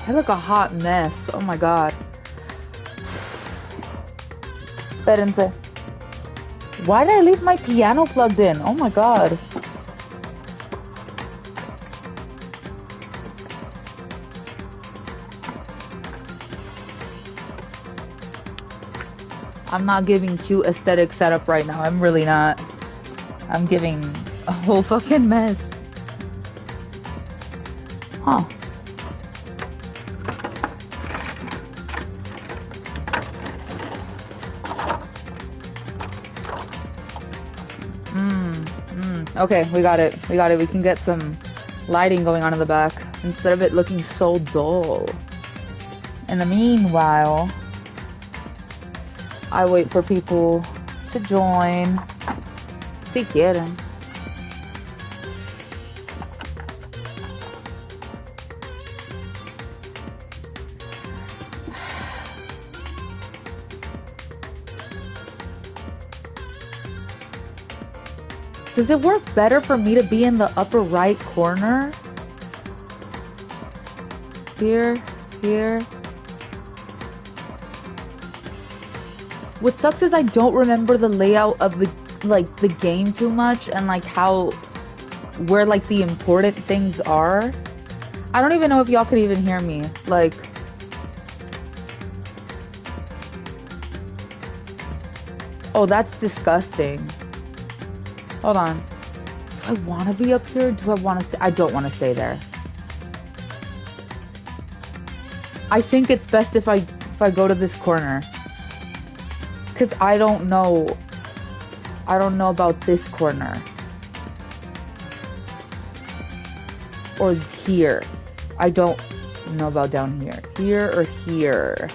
I look a hot mess. Oh my god. Espérense. Why did I leave my piano plugged in? Oh my god. I'm not giving cute aesthetic setup right now. I'm really not. I'm giving a whole fucking mess. Huh. Okay, we got it. We got it. We can get some lighting going on in the back instead of it looking so dull. In the meanwhile, I wait for people to join. Si quieren. Does it work better for me to be in the upper right corner? Here, here. What sucks is I don't remember the layout of the game too much and like where like the important things are. I don't even know if y'all could even hear me. Like, oh, that's disgusting. Hold on. Do I want to be up here? Do I want to stay? I don't want to stay there. I think it's best if I go to this corner. Cause I don't know about this corner. Or here. I don't know about down here. Here or here.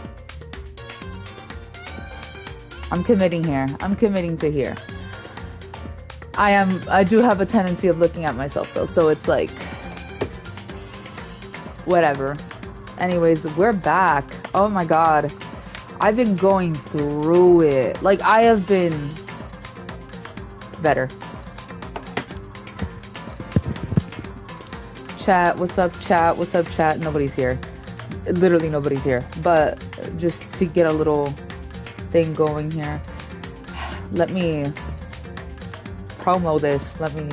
I'm committing here. I'm committing to here. I do have a tendency of looking at myself though, so it's like whatever. Anyways, we're back. Oh my god. I've been going through it. Like, I have been better. Chat, what's up, chat? What's up, chat? Nobody's here. Literally nobody's here. But just to get a little thing going here. Let me promo this. Let me...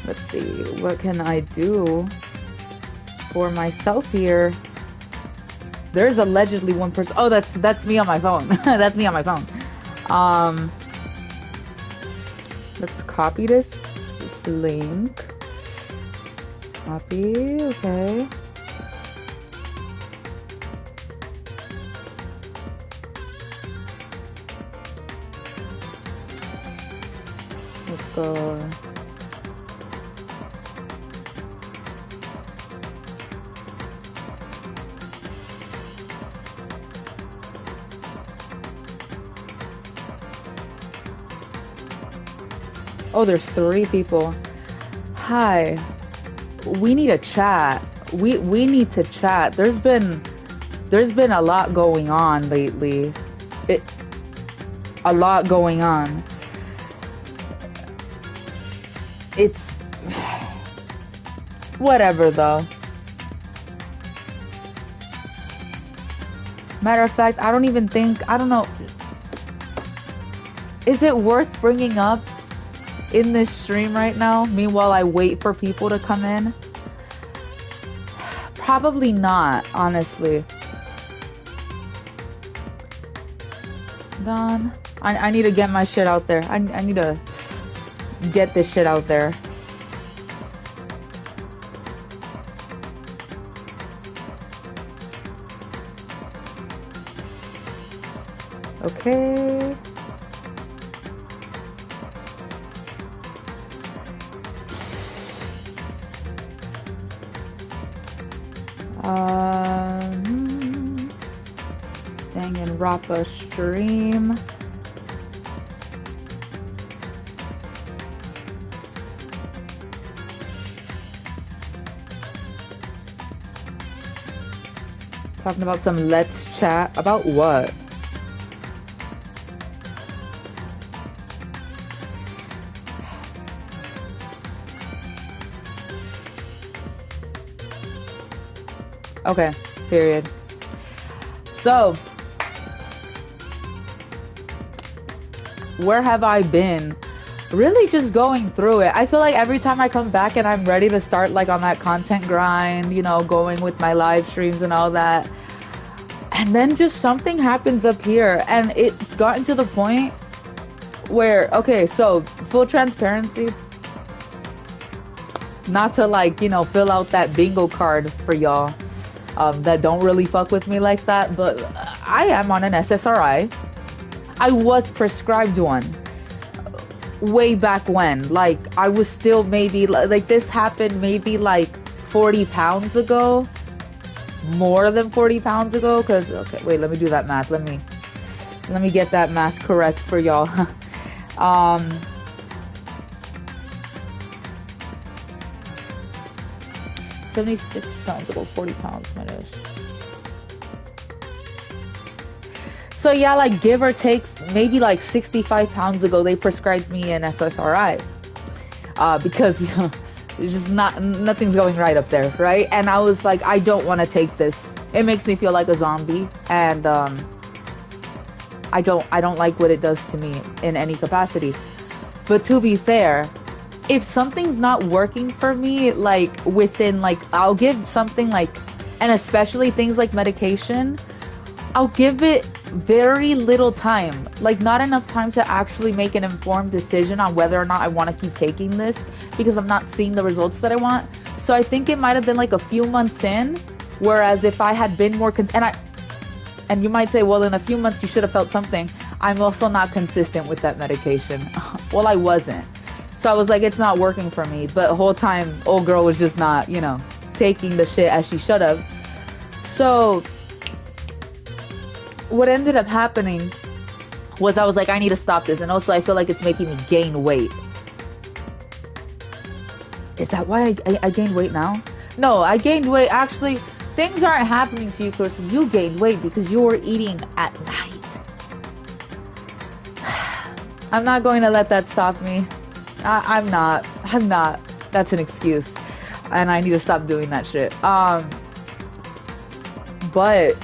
Let's see, what can I do for myself here? There's allegedly one person. Oh, that's me on my phone. That's me on my phone. Let's copy this link. Copy, okay. Let's go. Oh, there's 3 people. Hi. We need a chat. We need to chat. There's been a lot going on lately. A lot going on. It's whatever though. Matter of fact, I don't know. Is it worth bringing up in this stream right now? Meanwhile, I wait for people to come in. Probably not, honestly. Done. I need to get my shit out there. I need to get this shit out there. Okay. Danganronpa stream. Talking about some let's chat. About what? Okay, period. So, where have I been? Really just going through it. I feel like every time I come back and I'm ready to start like on that content grind, you know, going with my live streams and all that, and then just something happens up here, and it's gotten to the point where, okay, so full transparency, not to like, you know, fill out that bingo card for y'all that don't really fuck with me like that, but I am on an SSRI. I was prescribed one way back when. Like, I was still maybe, like, this happened maybe like 40 pounds ago. More than 40 pounds ago, because, okay, wait, let me do that math. Let me get that math correct for y'all. 76 pounds ago, 40 pounds minus. So yeah, like give or take, maybe like 65 pounds ago, they prescribed me an SSRI. Because, you know, it's just nothing's going right up there, right? And I was like, I don't want to take this. It makes me feel like a zombie, and I don't like what it does to me in any capacity. But to be fair, if something's not working for me, like within, like, I'll give something like, and especially things like medication, I'll give it very little time, like not enough time to actually make an informed decision on whether or not I want to keep taking this, because I'm not seeing the results that I want. So I think it might have been like a few months in, whereas if I had been more and you might say, well, in a few months you should have felt something. I'm also not consistent with that medication. Well, I wasn't. So I was like, it's not working for me. But the whole time, old girl was just not, you know, taking the shit as she should have. So what ended up happening was I was like, I need to stop this. And also I feel like it's making me gain weight. Is that why I gained weight now? No, I gained weight. Actually, things aren't happening to you, Clarissa. You gained weight because you were eating at night. I'm not going to let that stop me. I'm not. That's an excuse. And I need to stop doing that shit. But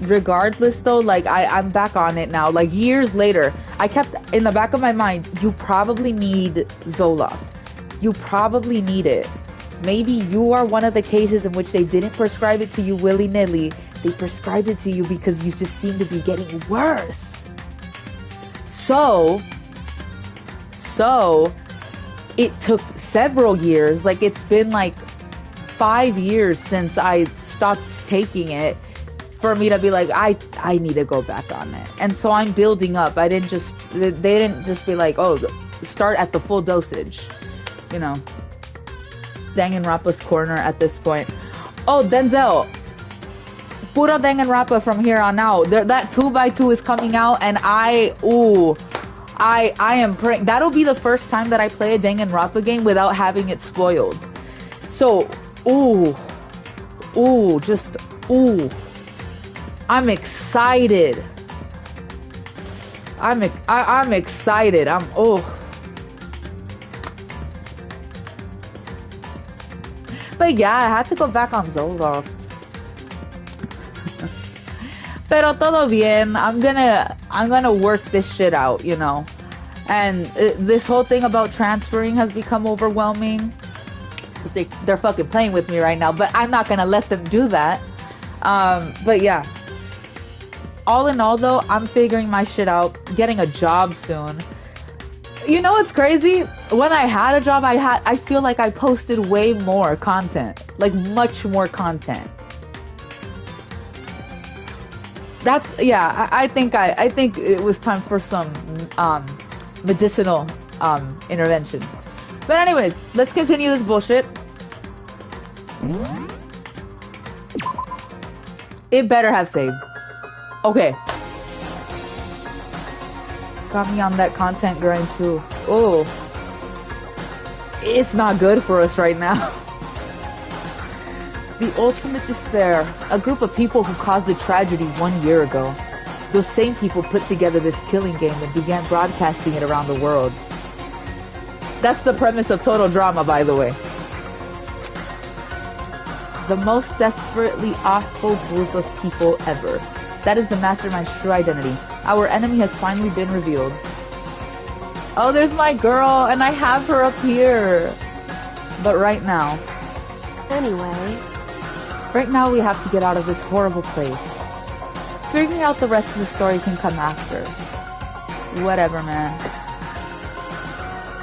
regardless though, like I'm back on it now. Like years later, I kept in the back of my mind, you probably need Zoloft. You probably need it. Maybe you are one of the cases in which they didn't prescribe it to you willy-nilly. They prescribed it to you because you just seem to be getting worse. So it took several years. Like it's been like 5 years since I stopped taking it for me to be like, I need to go back on it. And so I'm building up. They didn't just be like, oh, start at the full dosage, you know. Danganronpa's corner at this point. Oh, Denzel, puro Danganronpa from here on out. That 2x2 is coming out, and I am praying. That'll be the first time that I play a Danganronpa game without having it spoiled. So, I'm excited. I'm excited. But yeah, I had to go back on Zoloft. Pero todo bien. I'm gonna work this shit out, you know. And this whole thing about transferring has become overwhelming. They're fucking playing with me right now, but I'm not gonna let them do that. But yeah. All in all though, I'm figuring my shit out, getting a job soon. You know what's crazy? When I had a job, I feel like I posted way more content, like much more content. I think it was time for some medicinal intervention. But anyways, let's continue this bullshit. It better have saved. Okay. Got me on that content grind too. Oh. It's not good for us right now. The ultimate despair. A group of people who caused a tragedy 1 year ago. Those same people put together this killing game and began broadcasting it around the world. That's the premise of Total Drama, by the way. The most desperately awful group of people ever. That is the Mastermind's true identity. Our enemy has finally been revealed. Oh, there's my girl, and I have her up here. But right now... Right now we have to get out of this horrible place. Figuring out the rest of the story can come after. Whatever, man.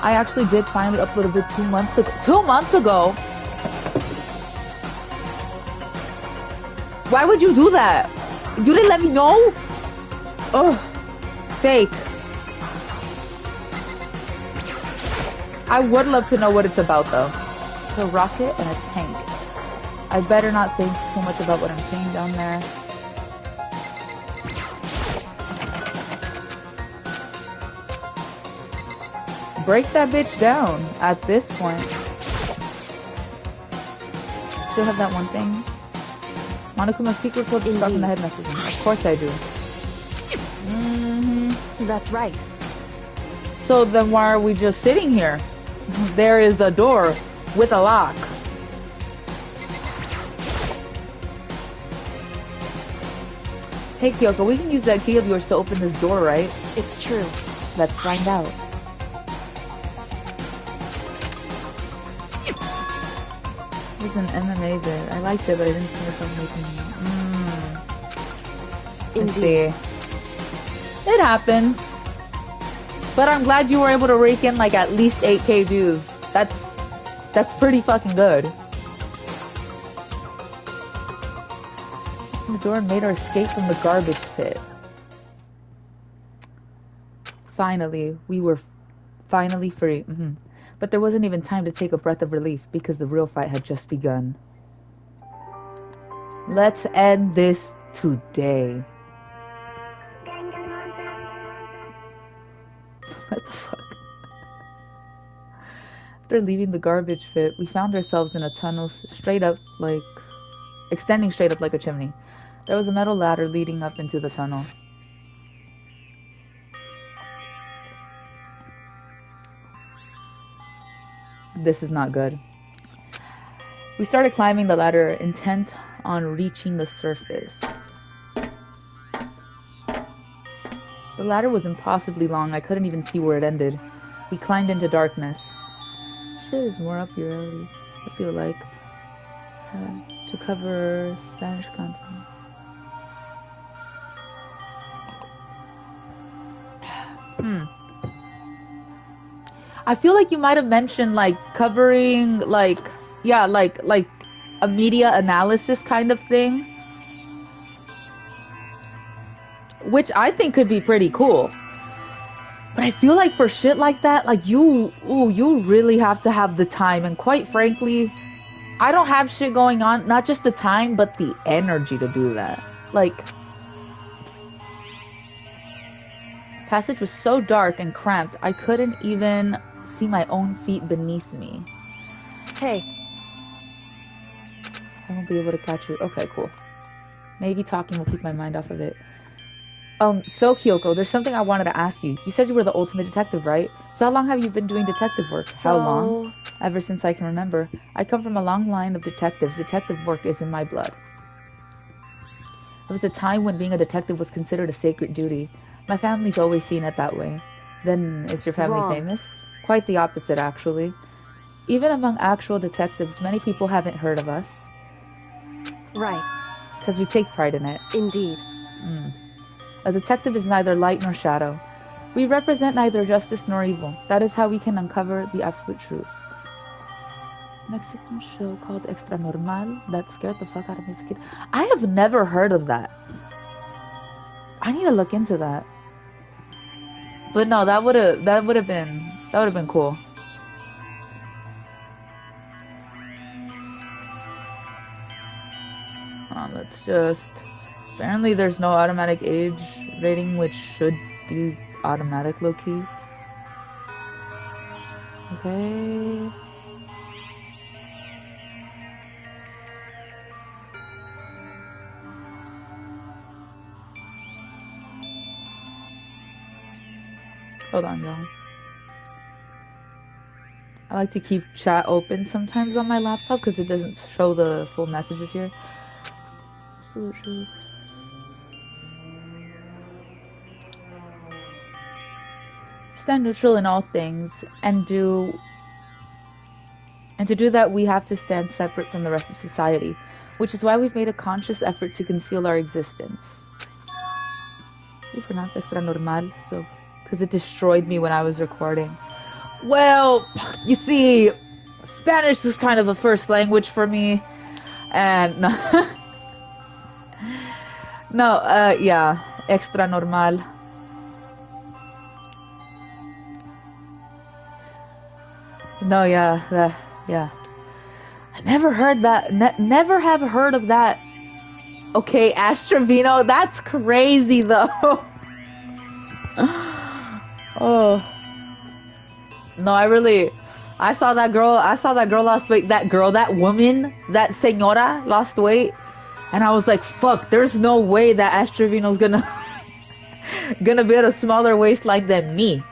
I actually did finally upload a vid 2 months ago. 2 months ago? Why would you do that? You didn't let me know? Ugh. Fake. I would love to know what it's about, though. It's a rocket and a tank. I better not think too much about what I'm seeing down there. Break that bitch down at this point. Still have that one thing. Monokuma's secret flip is stuck in the head messaging. Of course I do. That's right. So then why are we just sitting here? There is a door with a lock. Hey Kyoko, we can use that key of yours to open this door, right? It's true. Let's find out. It was an MMA bit. I liked it, but I didn't see myself making it. Let's see. It happens. But I'm glad you were able to rake in like at least 8K views. That's pretty fucking good. The door made our escape from the garbage pit. Finally, we were finally free. But there wasn't even time to take a breath of relief because the real fight had just begun. Let's end this today. What the fuck? After leaving the garbage pit, we found ourselves in a tunnel extending straight up like a chimney. There was a metal ladder leading up into the tunnel. This is not good. We started climbing the ladder, intent on reaching the surface. The ladder was impossibly long. I couldn't even see where it ended. We climbed into darkness. Shit is more up your alley, I feel like. To cover Spanish content. I feel like you might have mentioned like covering like a media analysis kind of thing, which I think could be pretty cool. But I feel like for shit like that, like you really have to have the time, and quite frankly, I don't have shit going on, not just the time but the energy to do that. Like, passage was so dark and cramped I couldn't even see my own feet beneath me. Hey. I won't be able to catch you. Okay, cool. Maybe talking will keep my mind off of it. So Kyoko, there's something I wanted to ask you. You said you were the ultimate detective, right? So how long have you been doing detective work? How long? Ever since I can remember. I come from a long line of detectives. Detective work is in my blood. There was a time when being a detective was considered a sacred duty. My family's always seen it that way. Then, is your family famous? Quite the opposite, actually. Even among actual detectives, many people haven't heard of us. Right. Because we take pride in it. Indeed. A detective is neither light nor shadow. We represent neither justice nor evil. That is how we can uncover the absolute truth. Mexican show called Extra Normal that scared the fuck out of me as a kid. I have never heard of that. I need to look into that. But no, that would have been cool. Let's just. Apparently, there's no automatic age rating, which should be automatic, low-key. Okay. Hold on, y'all. I like to keep chat open sometimes on my laptop because it doesn't show the full messages here. Absolute truth. Stand neutral in all things, and to do that we have to stand separate from the rest of society, which is why we've made a conscious effort to conceal our existence. You pronounce extra normal, so because it destroyed me when I was recording. Well, you see, Spanish is kind of a first language for me, and yeah, extra normal. No, yeah, yeah. I never heard that. Never have heard of that. Okay, Astravino, that's crazy though. Oh. No, I saw that girl lost weight. That woman, that señora lost weight. And I was like, fuck, there's no way that Astravino's gonna be at a smaller waistline than me.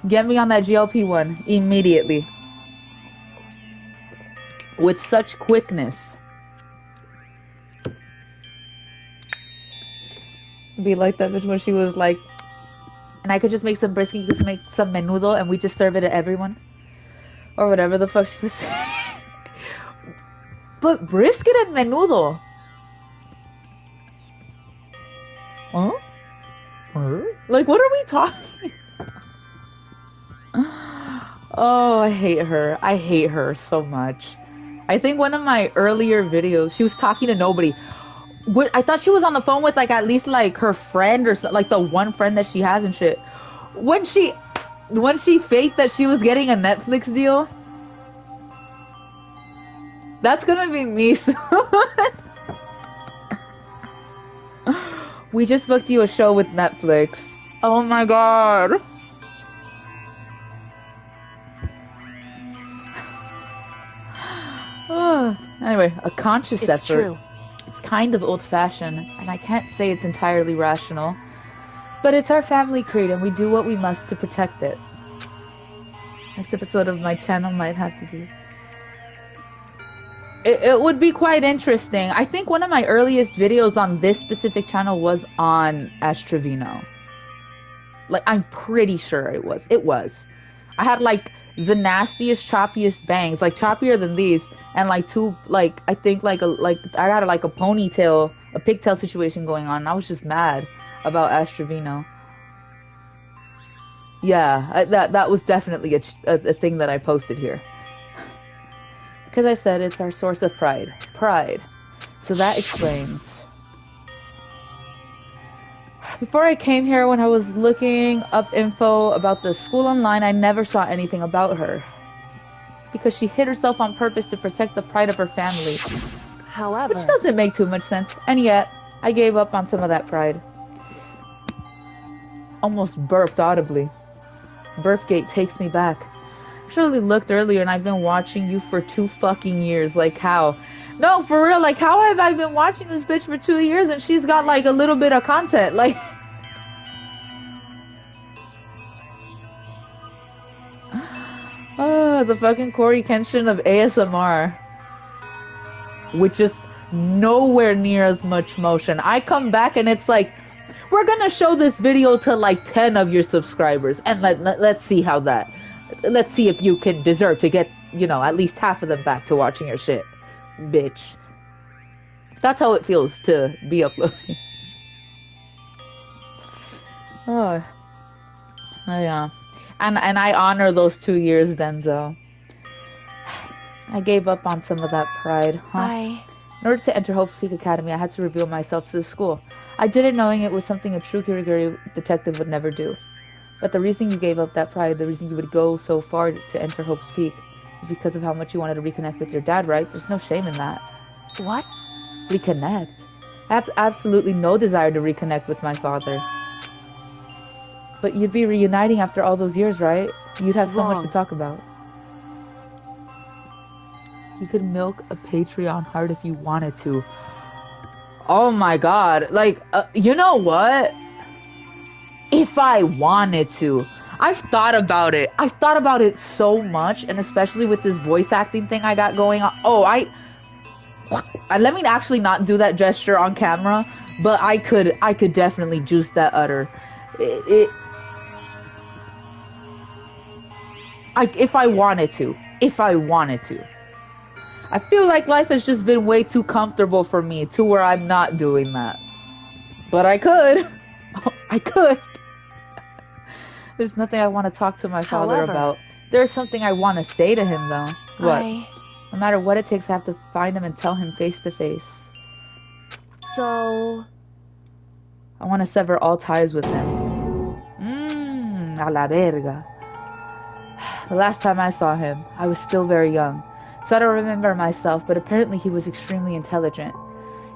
Get me on that GLP-1 immediately. With such quickness. Be like that bitch when she was like, and I could just make some brisket, you could make some menudo, and we just serve it to everyone. Or whatever the fuck she was saying. But brisket and menudo. Huh? Like, what are we talking? Oh, I hate her. I hate her so much. I think one of my earlier videos, she was talking to nobody. I thought she was on the phone with, like, at least, like, her friend or like the one friend that she has and shit. When she faked that she was getting a Netflix deal, that's gonna be me soon. We just booked you a show with Netflix. Oh my god. Anyway, a conscious effort. It's true. It's kind of old-fashioned, and I can't say it's entirely rational. But it's our family creed, and we do what we must to protect it. Next episode of my channel might have to do. It would be quite interesting. I think one of my earliest videos on this specific channel was on Astravino. Like, I'm pretty sure it was. It was. I had, like, the nastiest, choppiest bangs. Like, choppier than these. And, like, two, like, I think, I got, like, a ponytail, a pigtail situation going on. And I was just mad about Astravino. Yeah, that was definitely a thing that I posted here. Because I said it's our source of pride. Pride. So that explains. Before I came here, when I was looking up info about the school online, I never saw anything about her. Because she hid herself on purpose to protect the pride of her family. However... Which doesn't make too much sense. And yet, I gave up on some of that pride. Almost burped audibly. Burpgate takes me back. I surely looked earlier and I've been watching you for 2 fucking years. Like, how? No, for real, like, how have I been watching this bitch for 2 years and she's got, like, a little bit of content? Like... the fucking Corey Kenshin of ASMR. With just nowhere near as much motion. I come back and it's like, we're gonna show this video to, like, 10 of your subscribers. And let's see how that... Let's see if you can deserve to get, you know, at least half of them back to watching your shit. Bitch. That's how it feels to be uploading. Oh. Yeah. And I honor those 2 years, Denzo. I gave up on some of that pride, huh? In order to enter Hope's Peak Academy, I had to reveal myself to the school. I did it knowing it was something a true Kirigiri detective would never do. But the reason you gave up that pride, the reason you would go so far to enter Hope's Peak, is because of how much you wanted to reconnect with your dad, right? There's no shame in that. What? Reconnect? I have absolutely no desire to reconnect with my father. But you'd be reuniting after all those years, right? You'd have so much to talk about. You could milk a Patreon heart if you wanted to. Oh my god. Like, you know what? If I wanted to, I've thought about it. I've thought about it so much, and especially with this voice acting thing I got going on. Oh, let me actually not do that gesture on camera, but I could definitely juice that udder. If I wanted to. If I wanted to. I feel like life has just been way too comfortable for me to where I'm not doing that. But I could. I could. There's nothing I want to talk to my father about. There's something I want to say to him, though. What? No matter what it takes, I have to find him and tell him face to face. So... I want to sever all ties with him. A la verga. The last time I saw him, I was still very young, so I don't remember myself, but apparently he was extremely intelligent.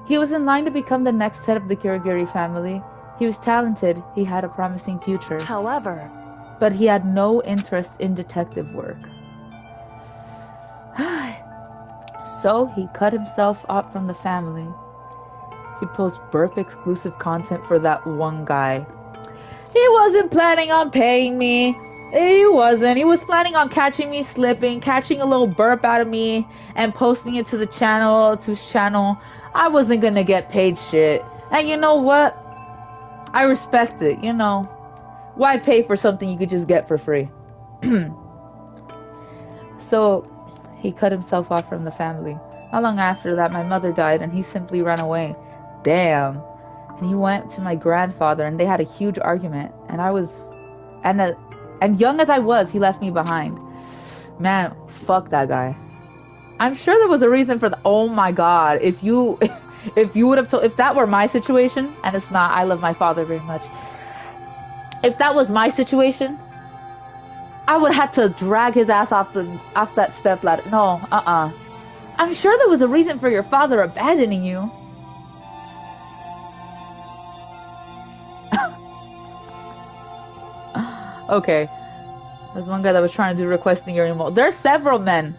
He was in line to become the next head of the Kirigiri family. He was talented, he had a promising future. However... But he had no interest in detective work. So he cut himself off from the family. He'd post burp exclusive content for that one guy. He wasn't planning on paying me. He wasn't. He was planning on catching me slipping, catching a little burp out of me, and posting it to the channel, to his channel. I wasn't gonna get paid shit. And you know what? I respect it, you know. Why pay for something you could just get for free? So, he cut himself off from the family. Not long after that, my mother died, and he simply ran away. Damn. And he went to my grandfather, and they had a huge argument. And young as I was, he left me behind. Man, fuck that guy. I'm sure there was a reason for the. Oh my god! If you would have told, if that were my situation, and it's not, I love my father very much. If that was my situation, I would have to drag his ass off that step ladder. No, I'm sure there was a reason for your father abandoning you. Okay. There's one guy that was trying to do requesting your email. There's several men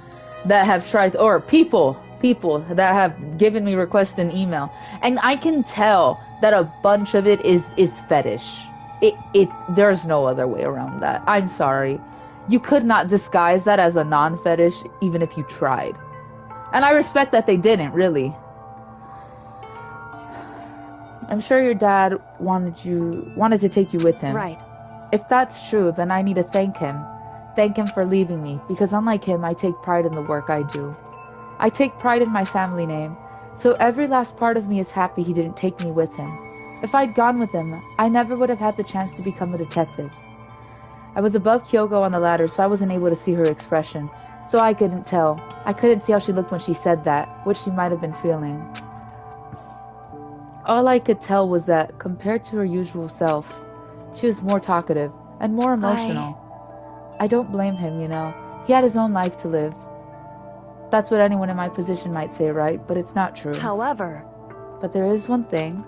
that have tried, or people that have given me requests in email. And I can tell that a bunch of it is fetish. There's no other way around that. I'm sorry. You could not disguise that as a non-fetish even if you tried. And I respect that they didn't, really. I'm sure your dad wanted to take you with him. Right. If that's true, then I need to thank him. Thank him for leaving me, because unlike him, I take pride in the work I do. I take pride in my family name, so every last part of me is happy he didn't take me with him. If I'd gone with him, I never would have had the chance to become a detective. I was above Kyoko on the ladder, so I wasn't able to see her expression, so I couldn't tell. I couldn't see how she looked when she said that, what she might have been feeling. All I could tell was that, compared to her usual self, she was more talkative and more emotional. I don't blame him, you know. He had his own life to live. That's what anyone in my position might say, right? But it's not true. However... But there is one thing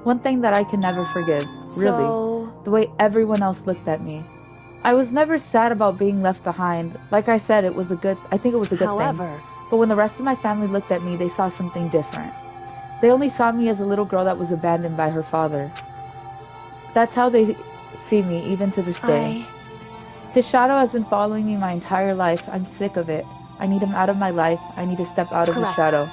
that I can never forgive, really. The way everyone else looked at me. I was never sad about being left behind. Like I said, I think it was a good thing. But when the rest of my family looked at me, they saw something different. They only saw me as a little girl that was abandoned by her father. That's how they see me, even to this day. His shadow has been following me my entire life. I'm sick of it. I need him out of my life. I need to step out of his shadow.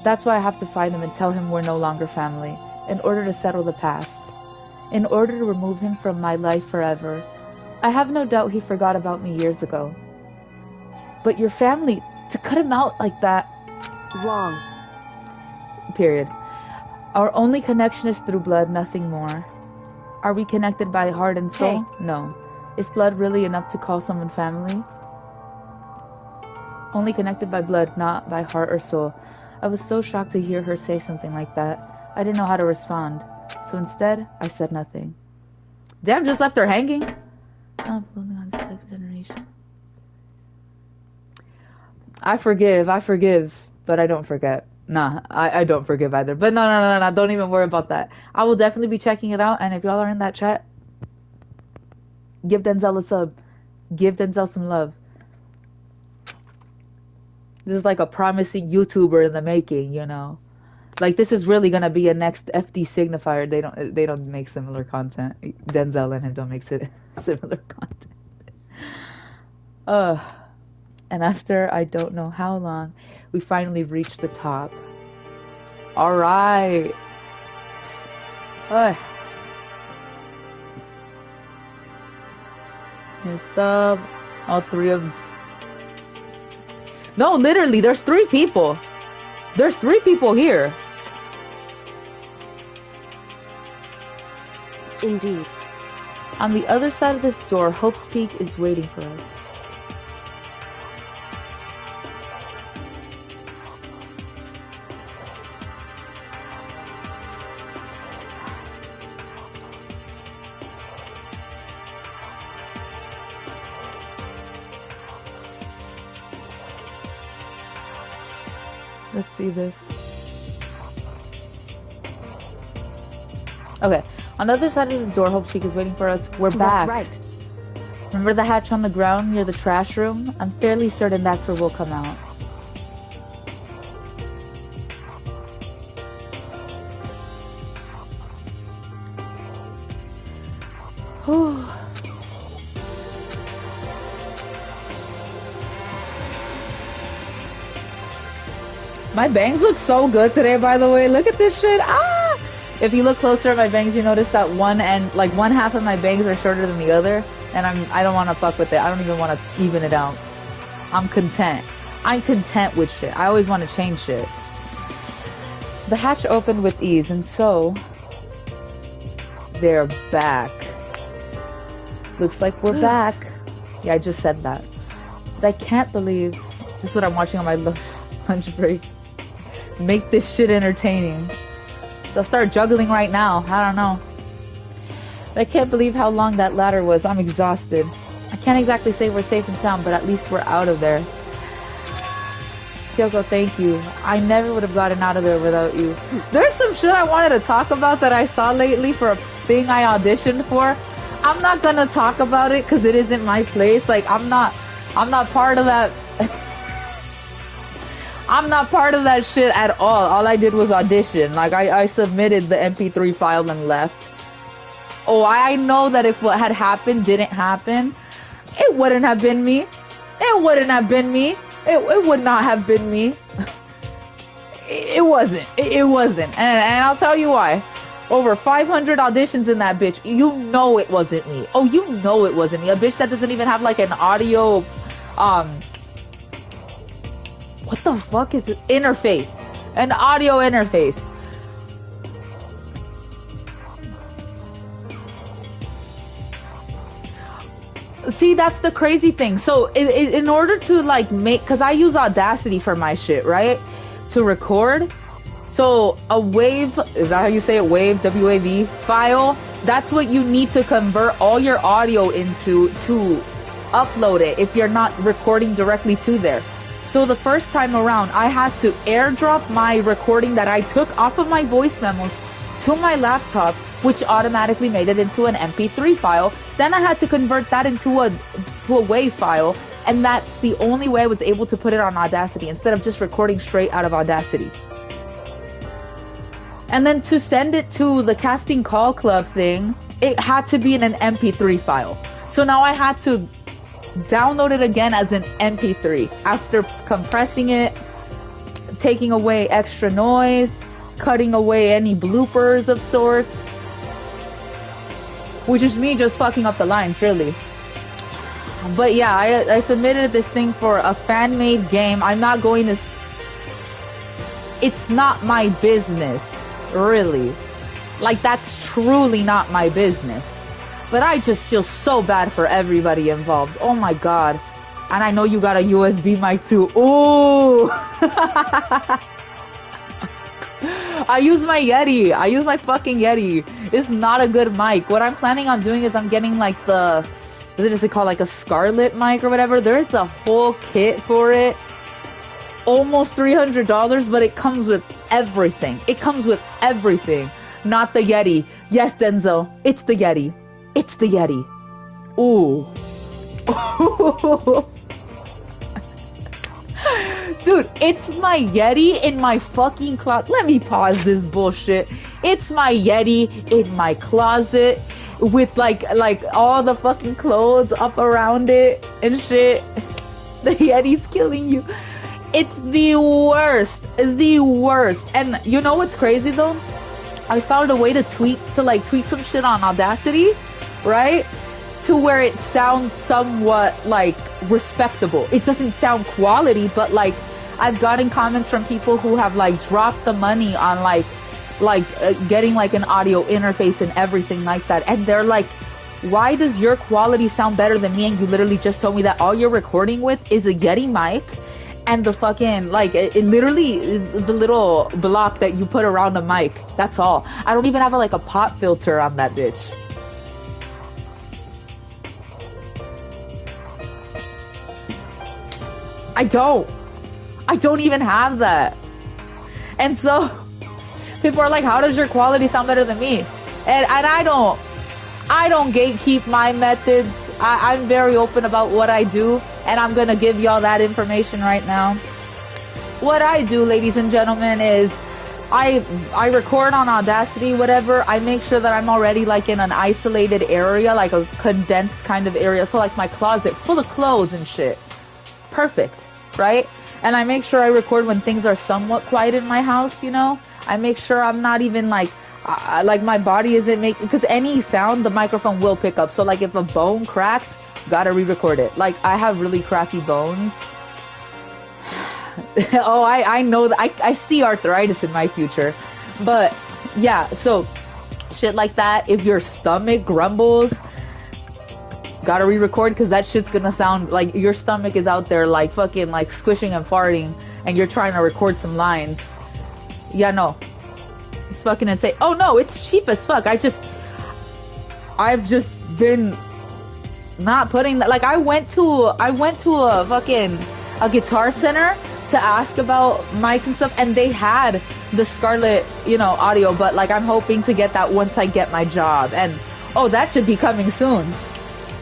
That's why I have to find him and tell him we're no longer family, in order to settle the past. In order to remove him from my life forever. I have no doubt he forgot about me years ago. But your family, to cut him out like that... Wrong. Period. Our only connection is through blood, nothing more. Are we connected by heart and soul? Hey. No. Is blood really enough to call someone family? Only connected by blood, not by heart or soul. I was so shocked to hear her say something like that. I didn't know how to respond. So instead, I said nothing. Damn, just left her hanging? Oh, blooming on the second generation. I forgive, but I don't forget. Nah, I don't forgive either. But no, don't even worry about that. I will definitely be checking it out, and if y'all are in that chat, give Denzel a sub. Give Denzel some love. This is like a promising YouTuber in the making, you know. Like, this is really gonna be a next FD signifier. They don't make similar content. Denzel and him don't make similar content. And after I don't know how long, we finally reached the top. All right. His sub, all three of them. No, literally, there's 3 people. There's 3 people here. Indeed. On the other side of this door, Hope's Peak is waiting for us. Let's see this. Okay, on the other side of this door, Hope's Peak is waiting for us. We're back. That's right. Remember the hatch on the ground near the trash room? I'm fairly certain that's where we'll come out. Whew. My bangs look so good today, by the way. Look at this shit. Ah! If you look closer at my bangs, you notice that one half of my bangs are shorter than the other, and I don't want to fuck with it. I don't even want to even it out. I'm content. I'm content with shit. I always want to change shit. The hatch opened with ease, and so they're back. Looks like we're back. Yeah, I just said that. I can't believe this is what I'm watching on my lunch break. Make this shit entertaining. So I'll start juggling right now. I don't know. But I can't believe how long that ladder was. I'm exhausted. I can't exactly say we're safe in town, but at least we're out of there. Kyoko, thank you. I never would have gotten out of there without you. There's some shit I wanted to talk about that I saw lately for a thing I auditioned for. I'm not gonna talk about it because it isn't my place. Like, I'm not part of that. I'm not part of that shit at all. All I did was audition. Like, I submitted the MP3 file and left. Oh, I know that if what had happened didn't happen, it wouldn't have been me. It wouldn't have been me. It would not have been me. It wasn't. It wasn't. And I'll tell you why. Over 500 auditions in that bitch. You know it wasn't me. Oh, you know it wasn't me. A bitch that doesn't even have like an audio, what the fuck is it? Interface. An audio interface. See, that's the crazy thing. So in order to like make, because I use Audacity for my shit, right? To record. So a wave, is that how you say it? Wave, W-A-V file. That's what you need to convert all your audio into to upload it if you're not recording directly to there. So the first time around, I had to airdrop my recording that I took off of my voice memos to my laptop, which automatically made it into an MP3 file. Then I had to convert that into a WAV file, and that's the only way I was able to put it on Audacity instead of just recording straight out of Audacity. And then to send it to the casting call club thing, it had to be in an MP3 file. So now I had to download it again as an MP3 after compressing it, taking away extra noise, cutting away any bloopers of sorts, which is me just fucking up the lines, really. But yeah, I submitted this thing for a fan-made game. I'm not going to... It's not my business, really. Like, that's truly not my business. But I just feel so bad for everybody involved. Oh my god. And I know you got a USB mic too. Ooh! I use my Yeti. I use my fucking Yeti. It's not a good mic. What I'm planning on doing is I'm getting like the... What is it called? Like a Scarlett mic or whatever. There's a whole kit for it. Almost $300, but it comes with everything. It comes with everything. Not the Yeti. Yes, Denzel. It's the Yeti. It's the Yeti. Ooh. Dude, it's my Yeti in my fucking closet. Let me pause this bullshit. It's my Yeti in my closet with like all the fucking clothes up around it and shit. The Yeti's killing you. It's the worst. The worst. And you know what's crazy though? I found a way to tweak some shit on Audacity, right? To where it sounds somewhat like respectable. It doesn't sound quality, but like I've gotten comments from people who have like dropped the money on getting like an audio interface and everything like that, and they're like, why does your quality sound better than me? And you literally just told me that all you're recording with is a Yeti mic and the fucking like it literally the little block that you put around the mic. That's all. I don't even have a pop filter on that bitch. I don't even have that. And so people are like, how does your quality sound better than me? And I don't gatekeep my methods. I'm very open about what I do, and I'm gonna give y'all that information right now. What I do, ladies and gentlemen, is I record on Audacity, whatever. I make sure that I'm already like in an isolated area, like a condensed kind of area. So like my closet full of clothes and shit. Perfect, right? And I make sure I record when things are somewhat quiet in my house, you know? I make sure I'm not even like my body isn't making, because any sound the microphone will pick up. So like if a bone cracks, gotta re-record it. Like I have really cracky bones. Oh, I know that I see arthritis in my future. But yeah, so shit like that. If your stomach grumbles, gotta re-record, because that shit's gonna sound like your stomach is out there like fucking like squishing and farting, and you're trying to record some lines. Yeah, no, it's fucking insane. Oh no, it's cheap as fuck. I've just been not putting that. Like I went to a fucking Guitar Center to ask about mics and stuff, and they had the Scarlett, audio, but like I'm hoping to get that once I get my job, and oh, that should be coming soon,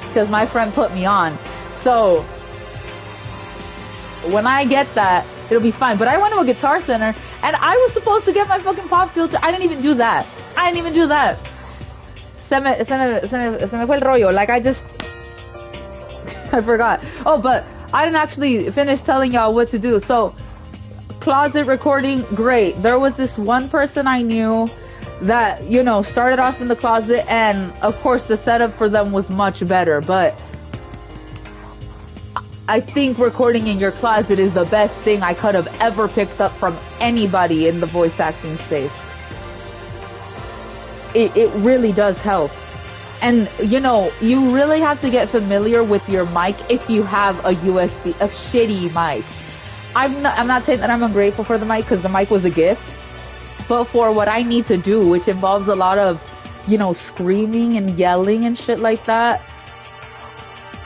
because my friend put me on. So when I get that, it'll be fine. But I went to a Guitar Center, and I was supposed to get my fucking pop filter. I didn't even do that. Se me fue el rollo. Like I forgot. Oh, but I didn't actually finish telling y'all what to do. So closet recording, great. There was this one person I knew that, started off in the closet, and of course the setup for them was much better, but I think recording in your closet is the best thing I could have ever picked up from anybody in the voice acting space. It really does help. And you really have to get familiar with your mic if you have a shitty mic. I'm not saying that I'm ungrateful for the mic, because the mic was a gift. But for what I need to do, which involves a lot of, screaming and yelling and shit like that,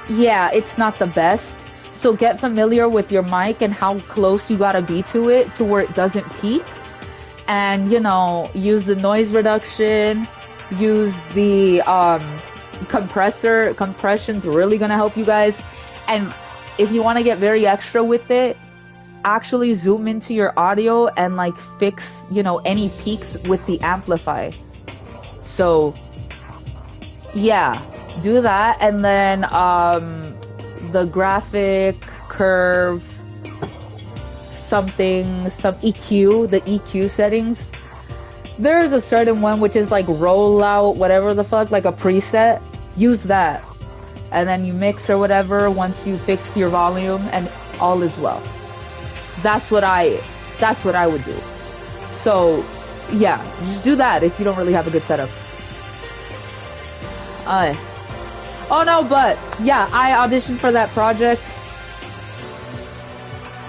yeah, it's not the best. So get familiar with your mic and how close you gotta be to it to where it doesn't peak. And, use the noise reduction, use the compressor. Compression's really gonna help you guys. And if you want to get very extra with it, actually zoom into your audio and like fix any peaks with the amplify. So yeah, do that. And then the graphic curve, some EQ, the EQ settings, there's a certain one which is like rollout, whatever the fuck, like a preset. Use that, and then you mix or whatever once you fix your volume, and all is well. That's what I would do. So yeah, just do that if you don't really have a good setup. Oh no, but yeah, I auditioned for that project.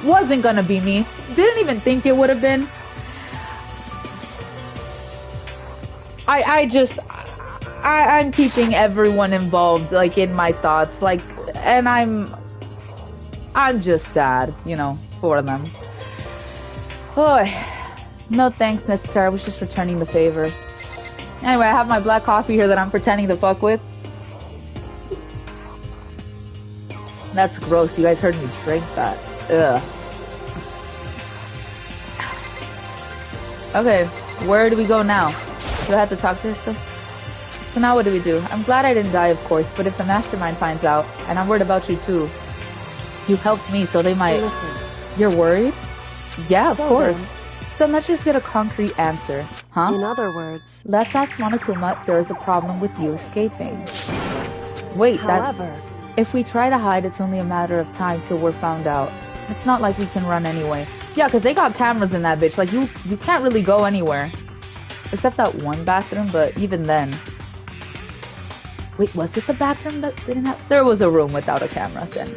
Wasn't gonna be me. Didn't even think it would have been. I'm keeping everyone involved, like, in my thoughts, like, and I'm just sad, for them. Oh, no thanks necessary. I was just returning the favor. Anyway, I have my black coffee here that I'm pretending to fuck with. That's gross. You guys heard me drink that. Ugh. Okay, where do we go now? Do I have to talk to her still? So now what do we do? I'm glad I didn't die, of course, but if the mastermind finds out, and I'm worried about you too, you helped me, so they might... Listen. You're worried? Yeah, of So course. Then let's just get a concrete answer, huh? In other words... Let's ask Monokuma if there is a problem with you escaping. Wait, However... If we try to hide, it's only a matter of time till we're found out. It's not like we can run anyway. Yeah, because they got cameras in that bitch. Like, you can't really go anywhere. Except that one bathroom, but even then... Wait, was it the bathroom that didn't have... There was a room without a camera, then.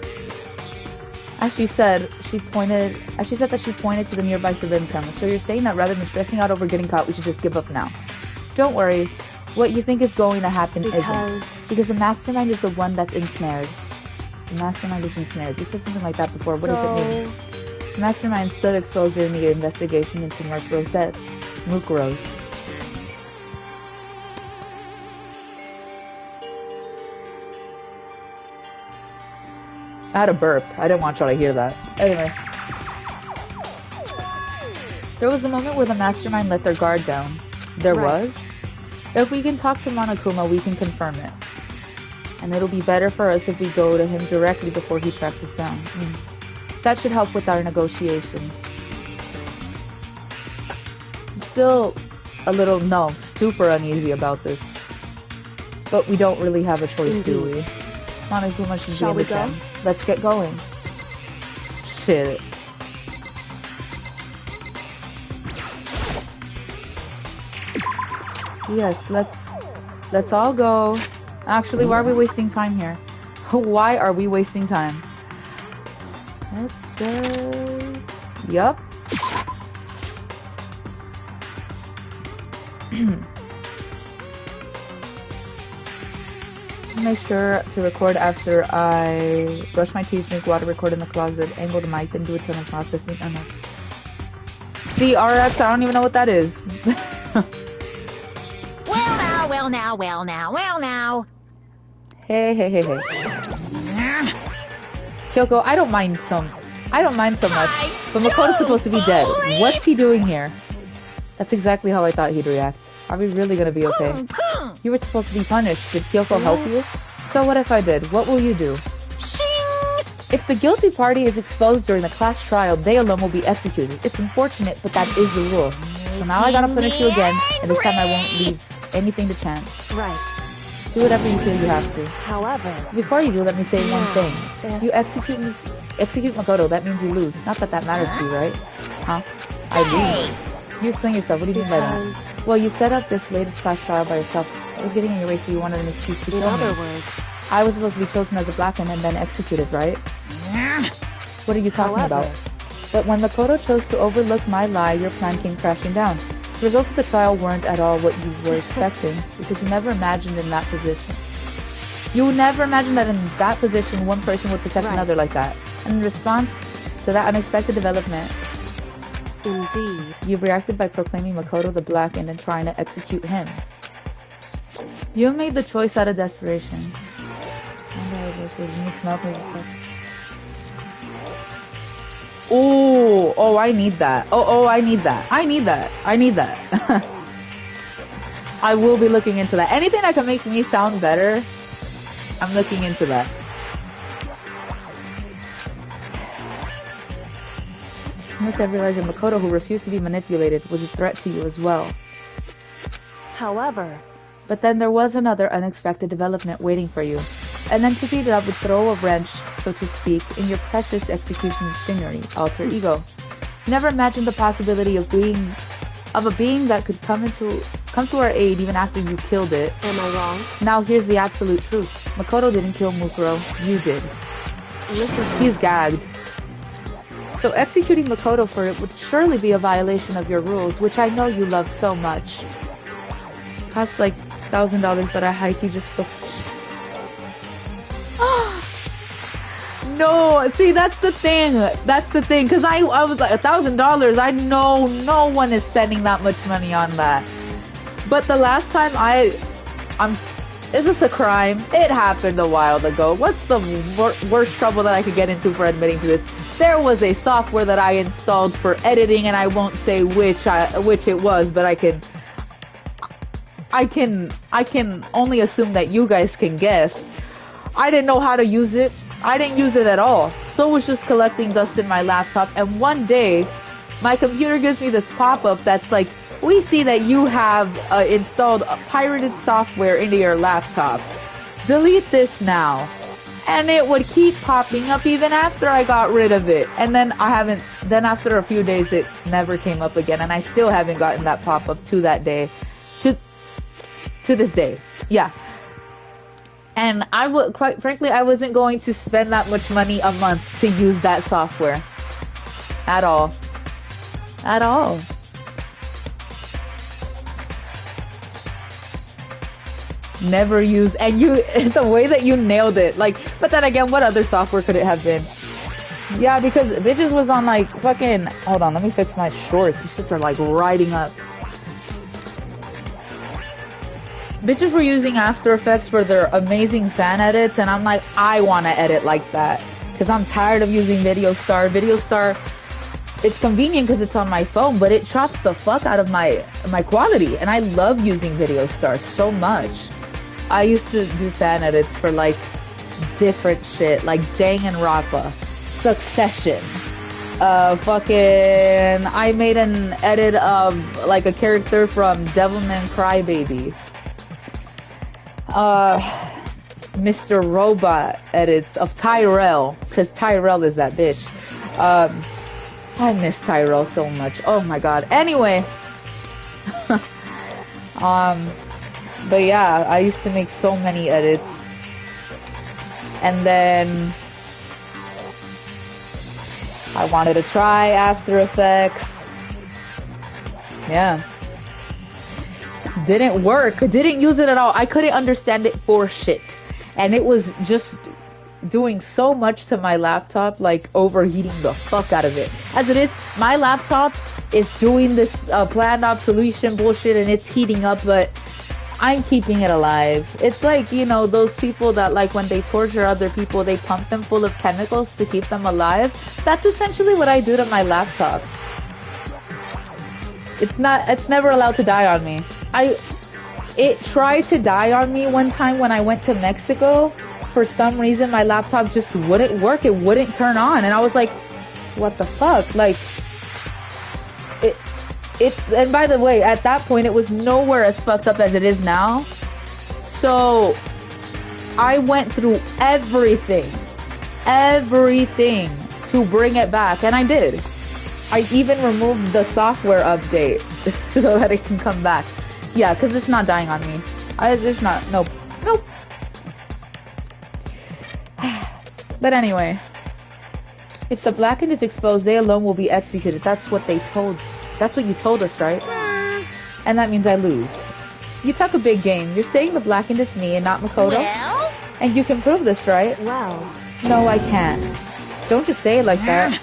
As she said that she pointed to the nearby surveillance camera. So you're saying that rather than stressing out over getting caught, we should just give up now. Don't worry. What you think is going to happen isn't. Because the mastermind is the one that's ensnared. The mastermind is ensnared. You said something like that before. What does it mean? The mastermind stood exposed during the investigation into Mukuro's death. Mukuro's. I had a burp. I didn't want y'all to hear that. Anyway. There was a moment where the mastermind let their guard down. There was? If we can talk to Monokuma, we can confirm it. And it'll be better for us if we go to him directly before he tracks us down. That should help with our negotiations. I'm still a little, super uneasy about this. But we don't really have a choice, do we? Monokuma should be in the gym. Let's get going. Shit. Yes, let's all go. Actually, why are we wasting time here? Why are we wasting time? Let's just... Yup. Make sure to record after I brush my teeth, drink water, record in the closet, angle the mic, then do a ton of processing. Oh no. See, RX, I don't even know what that is. Well now. Hey. Kyoko, I don't mind so much, but Makoto's supposed to be dead. What's he doing here? That's exactly how I thought he'd react. Are we really gonna be okay? You were supposed to be punished. Did Kyoko help you? So what if I did? What will you do? If the guilty party is exposed during the class trial, they alone will be executed. It's unfortunate, but that is the rule. So now I gotta punish you again, and this time I won't leave anything to chance. Right. Do whatever you feel you have to. However... Before you do, let me say one thing. You execute Makoto, that means you lose. Not that that matters to you, right? Huh? I lose. You explain yourself. What do you mean by that? Well, you set up this latest class trial by yourself. I was getting in your way, so you wanted an excuse to kill me. In other words... I was supposed to be chosen as a black one and then executed, right? What are you talking about? But when Makoto chose to overlook my lie, your plan came crashing down. The results of the trial weren't at all what you were expecting, because you never imagined in that position. You never imagined that in that position, one person would protect another like that. And in response to that unexpected development, indeed, you've reacted by proclaiming Makoto the Black and then trying to execute him. You made the choice out of desperation. Oh, I need that. I need that. I will be looking into that. Anything that can make me sound better, I'm looking into that. You must have realized that Makoto, who refused to be manipulated, was a threat to you as well. However... But then there was another unexpected development waiting for you. An entity that would throw a wrench, so to speak, in your precious execution machinery, alter ego. You never imagined the possibility of a being that could come to our aid even after you killed it. Am I wrong? Now here's the absolute truth. Makoto didn't kill Mukuro. You did. Listen to me. He's gagged. So executing Makoto for it would surely be a violation of your rules, which I know you love so much. Costs like $1,000, but I hike you just No, see, that's the thing, because I was like, $1,000, I know no one is spending that much money on that. But the last time is this a crime? It happened a while ago. What's the worst trouble that I could get into for admitting to this? there was a software that I installed for editing, and I won't say which it was, but I can only assume that you guys can guess. I didn't know how to use it. I didn't use it at all. So it was just collecting dust in my laptop, and one day my computer gives me this pop-up that's like, we see that you have installed pirated software into your laptop. Delete this now. And it would keep popping up even after I got rid of it. And then then after a few days it never came up again, and I still haven't gotten that pop-up to that day. To this day. Yeah. And quite frankly, I wasn't going to spend that much money a month to use that software. At all. At all. Never use, and the way that you nailed it, like, but then again, what other software could it have been? Yeah, because bitches was on like fucking, hold on, let me fix my shorts. These shits are like riding up. Bitches were using After Effects for their amazing fan edits, and I'm like, I want to edit like that, because I'm tired of using VideoStar. VideoStar, it's convenient because it's on my phone, but it chops the fuck out of my quality, and I love using VideoStar so much. I used to do fan edits for like different shit, like Danganronpa, Succession, I made an edit of like a character from Devilman Crybaby. Mr. Robot edits of Tyrell, because Tyrell is that bitch. I miss Tyrell so much. Oh my god. Anyway. But yeah, I used to make so many edits. And then I wanted to try After Effects. Yeah. Didn't work. Didn't use it at all. I couldn't understand it for shit. And it was just doing so much to my laptop, like overheating the fuck out of it. As it is, my laptop is doing this planned obsolescence bullshit, and it's heating up, but I'm keeping it alive. It's like, you know, those people that, like, when they torture other people, they pump them full of chemicals to keep them alive. That's essentially what I do to my laptop. It's never allowed to die on me. It tried to die on me one time when I went to Mexico. For some reason, my laptop just wouldn't work. It wouldn't turn on. And I was like, what the fuck? Like, and by the way, at that point, it was nowhere as fucked up as it is now. So I went through everything to bring it back, and I did. I even removed the software update so that it can come back. Yeah, because it's not dying on me. It's not. Nope. But anyway, if the blackened is exposed, they alone will be executed. That's what you told us, right? And that means I lose. You talk a big game. You're saying the blackened is me and not Makoto? Well? And you can prove this, right? Well. No, I can't. Don't just say it like that.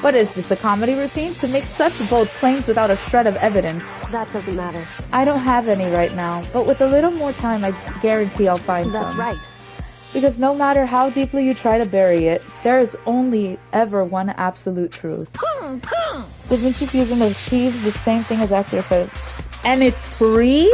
What is this, a comedy routine? To make such bold claims without a shred of evidence. That doesn't matter. I don't have any right now, but with a little more time, I guarantee I'll find some. That's right. Because no matter how deeply you try to bury it, there is only ever one absolute truth. Da Vinci Fusion achieves the same thing as After Effects. And it's free?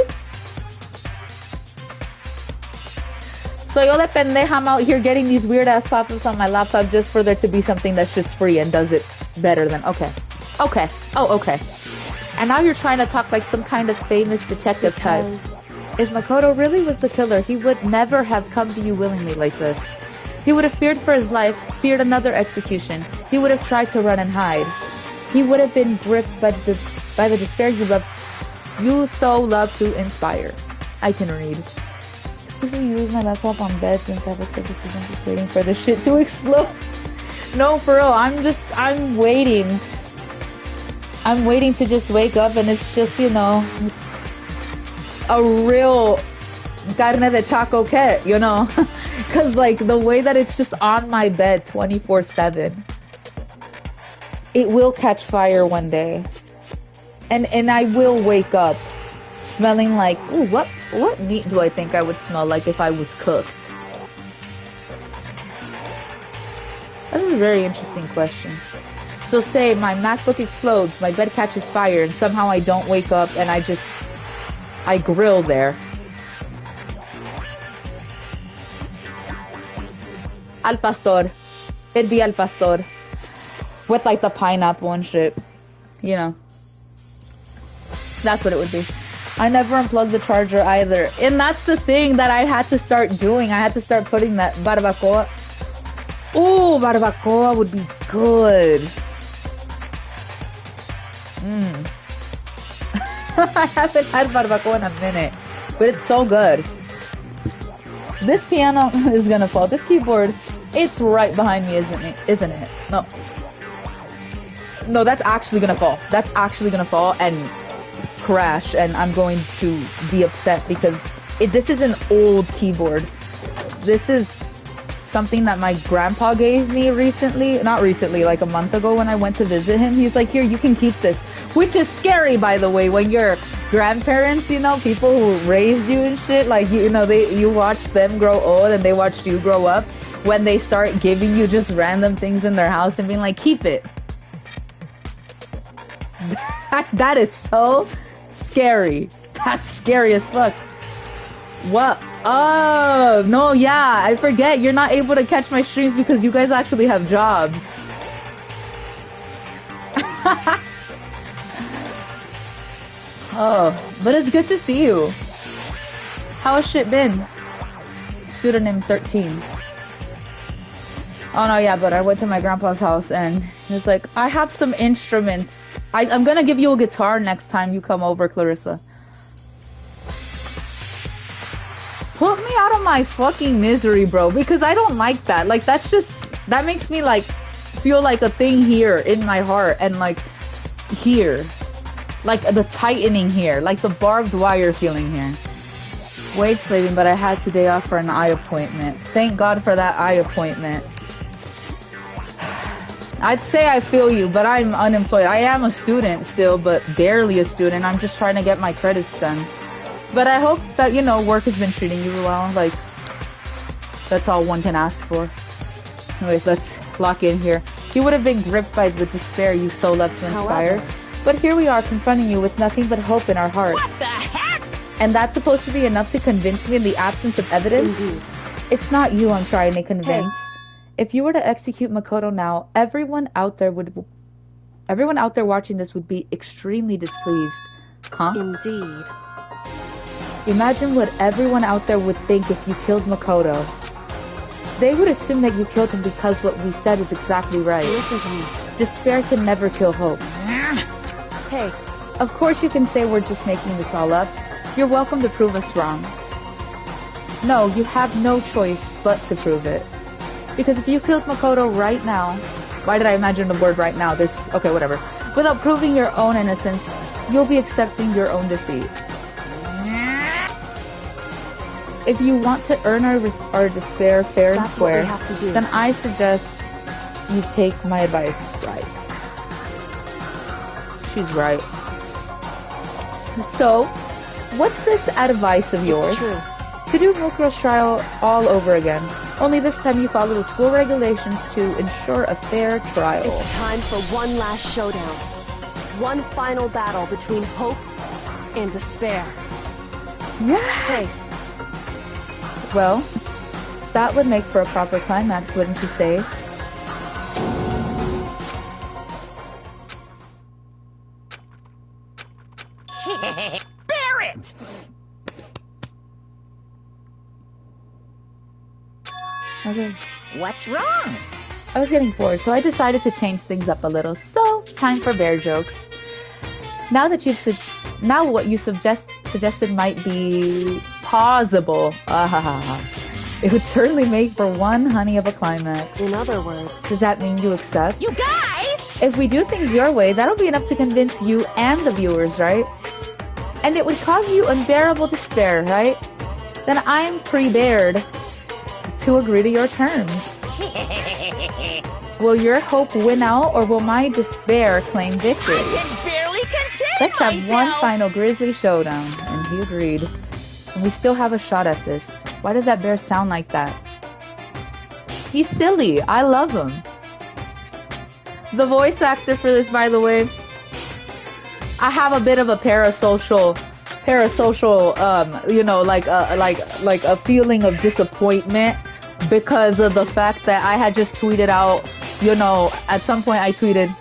So yo de pendeja, I'm out here getting these weird ass pop-ups on my laptop just for there to be something that's just free and does it better than... Okay. Oh, okay. And now you're trying to talk like some kind of famous detective type. If Makoto really was the killer, he would never have come to you willingly like this. He would have feared for his life, feared another execution. He would have tried to run and hide. He would have been gripped by the despair you so love to inspire. I can read. Excuse me, you use my laptop on bed since I've accepted this. I'm just waiting for this shit to explode. No, for real, I'm waiting. I'm waiting to just wake up and it's just, you know, a real carne de taco cat, you know? Because, like, the way that it's just on my bed 24/7, it will catch fire one day. And I will wake up smelling like, ooh, what meat do I think I would smell like if I was cooked? That is a very interesting question. So say my MacBook explodes, my bed catches fire, and somehow I don't wake up and I grill there. Al pastor. It'd be al pastor. With like the pineapple and shit. You know. That's what it would be. I never unplugged the charger either. And that's the thing that I had to start doing. I had to start putting that barbacoa. Ooh, barbacoa would be good. I haven't had barbacoa in a minute. But it's so good. This piano is gonna fall. This keyboard, it's right behind me, isn't it? No. No, that's actually gonna fall. That's actually gonna fall and crash, and I'm going to be upset because this is an old keyboard. This is something that my grandpa gave me recently. Not recently, like a month ago when I went to visit him. He's like, here, you can keep this. Which is scary, by the way, when your grandparents, you know, people who raised you and shit, like, you know, you watch them grow old and they watched you grow up, when they start giving you just random things in their house and being like, keep it. That is so scary. That's scary as fuck. What? Oh, no, yeah, I forget. You're not able to catch my streams because you guys actually have jobs. Oh, but it's good to see you. How has shit been? Pseudonym 13. Oh no, yeah, but I went to my grandpa's house and he was like, I have some instruments. I'm gonna give you a guitar next time you come over, Clarissa. Put me out of my fucking misery, bro, because I don't like that. Like, that makes me like feel like a thing here in my heart and like here. Like the tightening here, like the barbed wire feeling here. Wage slaving, but I had today off for an eye appointment. Thank God for that eye appointment. I'd say I feel you, but I'm unemployed. I am a student still, but barely a student. I'm just trying to get my credits done. But I hope that, you know, work has been treating you well. Like, that's all one can ask for. Anyways, let's lock in here. You would have been gripped by the despair you so love to inspire. However, but here we are confronting you with nothing but hope in our hearts. What the heck? And that's supposed to be enough to convince me in the absence of evidence? indeed. It's not you I'm trying to convince. If you were to execute Makoto now, everyone out there watching this would be extremely displeased. Huh? Indeed. Imagine what everyone out there would think if you killed Makoto. They would assume that you killed him because what we said is exactly right. Listen to me. Despair can never kill hope. Hey, Of course you can say we're just making this all up. You're welcome to prove us wrong. No, you have no choice but to prove it. Because if you killed Makoto right now... Why did I imagine the word right now? Okay, whatever. Without proving your own innocence, you'll be accepting your own defeat. If you want to earn our despair fair and that's what we square, have to do. then I suggest you take my advice right. She's right. So, what's this advice of yours? It's true. To do Mokuro's trial all over again. Only this time you follow the school regulations to ensure a fair trial. It's time for one last showdown. One final battle between hope and despair. Yes! Well, that would make for a proper climax, wouldn't you say? Bear it! Okay. What's wrong? I was getting bored, so I decided to change things up a little. So, time for bear jokes. Now that what you suggested might be plausible. It would certainly make for one honey of a climax. In other words, Does that mean you accept? You guys! If we do things your way, that'll be enough to convince you and the viewers, right? And it would cause you unbearable despair, right? Then I'm prepared to agree to your terms. Will your hope win out, or will my despair claim victory? I can barely contain Let's have myself! one final grisly showdown. And he agreed. And we still have a shot at this. Why does that bear sound like that? He's silly. I love him. The voice actor for this, by the way, I have a bit of a parasocial, you know, like a feeling of disappointment because of the fact that I had just tweeted out, you know, at some point I tweeted,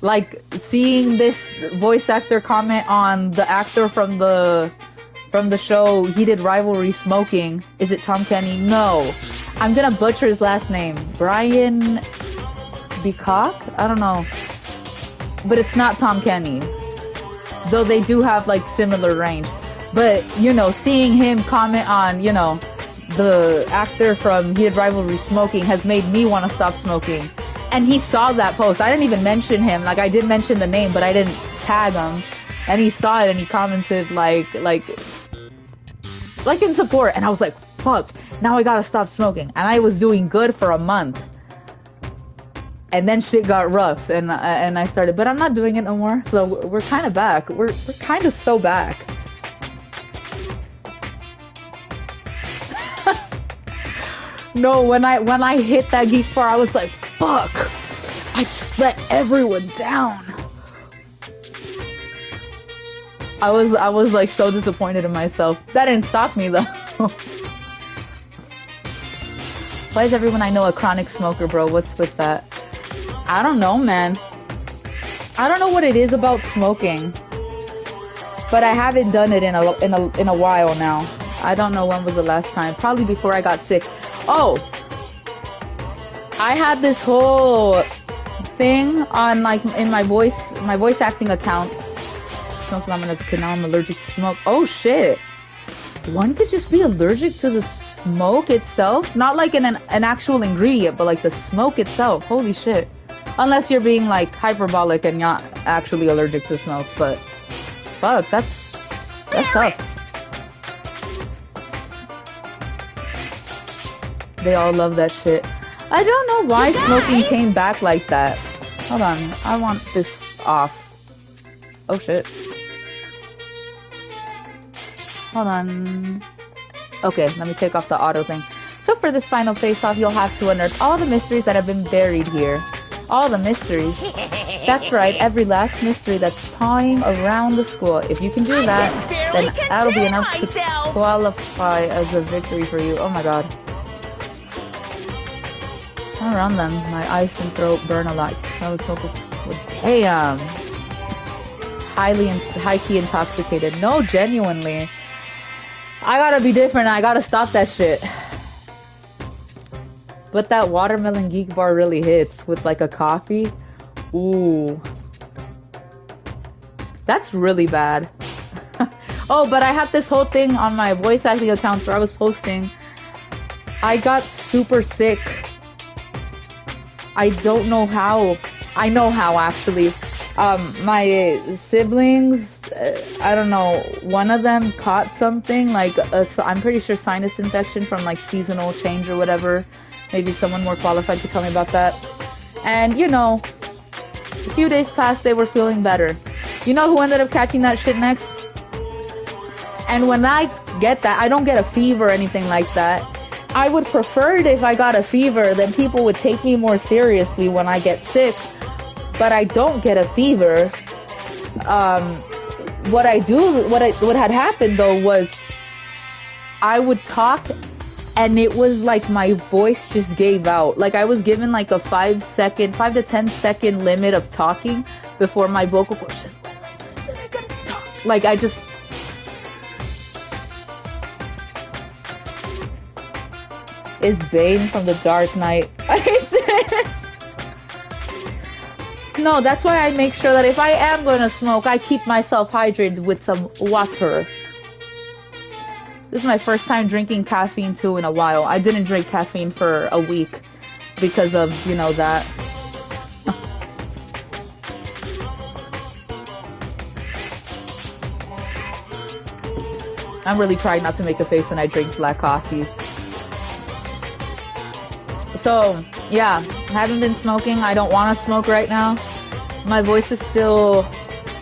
like, seeing this voice actor comment on the actor from the show Heated Rivalry Smoking. Is it Tom Kenny? No. I'm gonna butcher his last name. Brian Becock? I don't know. But it's not Tom Kenny. Though they do have, like, similar range. But, you know, seeing him comment on, you know, the actor from Heated Rivalry Smoking has made me want to stop smoking. And he saw that post. I didn't even mention him. Like, I did mention the name, but I didn't tag him. And he saw it and he commented, like in support. And I was like, fuck, now I gotta stop smoking. And I was doing good for a month. And then shit got rough, and I started, but I'm not doing it no more. So we're kind of back. We're kind of so back. No, when I hit that geek bar, I was like, fuck, I just let everyone down. I was like so disappointed in myself. That didn't stop me though. Why is everyone I know a chronic smoker, bro? What's with that? I don't know, man. I don't know what it is about smoking, but I haven't done it in a while now. I don't know when was the last time. Probably before I got sick. Oh, I had this whole thing on, like, in my voice acting accounts. Smoked lemon as a kid. Now I'm allergic to smoke. Oh shit! One could just be allergic to the smoke itself, not like an actual ingredient, but like the smoke itself. Holy shit! Unless you're being, like, hyperbolic and not actually allergic to smoke, but fuck, that's tough. They all love that shit. I don't know why smoking came back like that. Hold on, I want this off. Oh shit. Hold on. Okay, let me take off the auto thing. So for this final face-off, you'll have to unearth all the mysteries that have been buried here. All the mysteries. That's right, every last mystery that's pawing around the school. If you can do that, then that'll be enough to qualify as a victory for you. Oh my god. All around them, my eyes and throat burn a lot. Smell the smoke. Damn. High-key intoxicated. No, genuinely. I gotta be different. I gotta stop that shit. But that watermelon geek bar really hits with, like, a coffee. Ooh. That's really bad. Oh, but I had this whole thing on my voice acting accounts where I was posting. I got super sick. I don't know how. I know how, actually. My siblings, I don't know, one of them caught something, like, so I'm pretty sure sinus infection from, like, seasonal change or whatever. Maybe someone more qualified could tell me about that. And, you know, a few days passed, they were feeling better. You know who ended up catching that shit next? And when I get that, I don't get a fever or anything like that. I would prefer it if I got a fever, then people would take me more seriously when I get sick. But I don't get a fever. What had happened though was I would talk and it was like my voice just gave out. Like I was given like a 5 to 10 second limit of talking before my vocal cords just went like this and I couldn't talk. Like I just... Is Bane from the Dark Knight. No, that's why I make sure that if I am going to smoke, I keep myself hydrated with some water. This is my first time drinking caffeine too in a while. I didn't drink caffeine for a week because of, you know, that. I'm really trying not to make a face when I drink black coffee. So, yeah, I haven't been smoking. I don't want to smoke right now. My voice is still,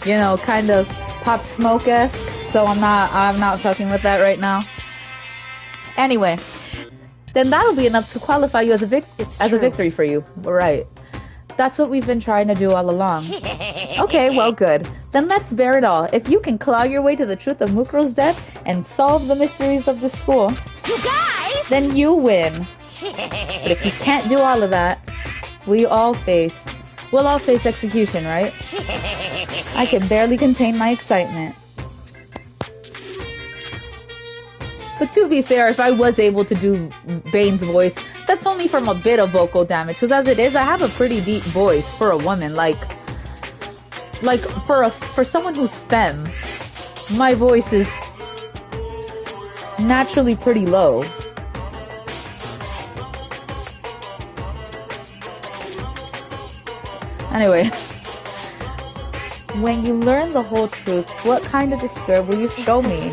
you know, kind of Pop Smoke-esque. So I'm not fucking with that right now. Anyway, then that'll be enough to qualify you as a victory for you. Right. That's what we've been trying to do all along. Okay, well, good. Then let's bear it all. If you can claw your way to the truth of Mukuro's death and solve the mysteries of the school, You guys! then you win. But if you can't do all of that, we'll all face execution, right? I can barely contain my excitement. But to be fair, if I was able to do Bane's voice, that's only from a bit of vocal damage. Because as it is, I have a pretty deep voice for a woman. Like for someone who's femme, my voice is naturally pretty low. Anyway, when you learn the whole truth, what kind of despair will you show me?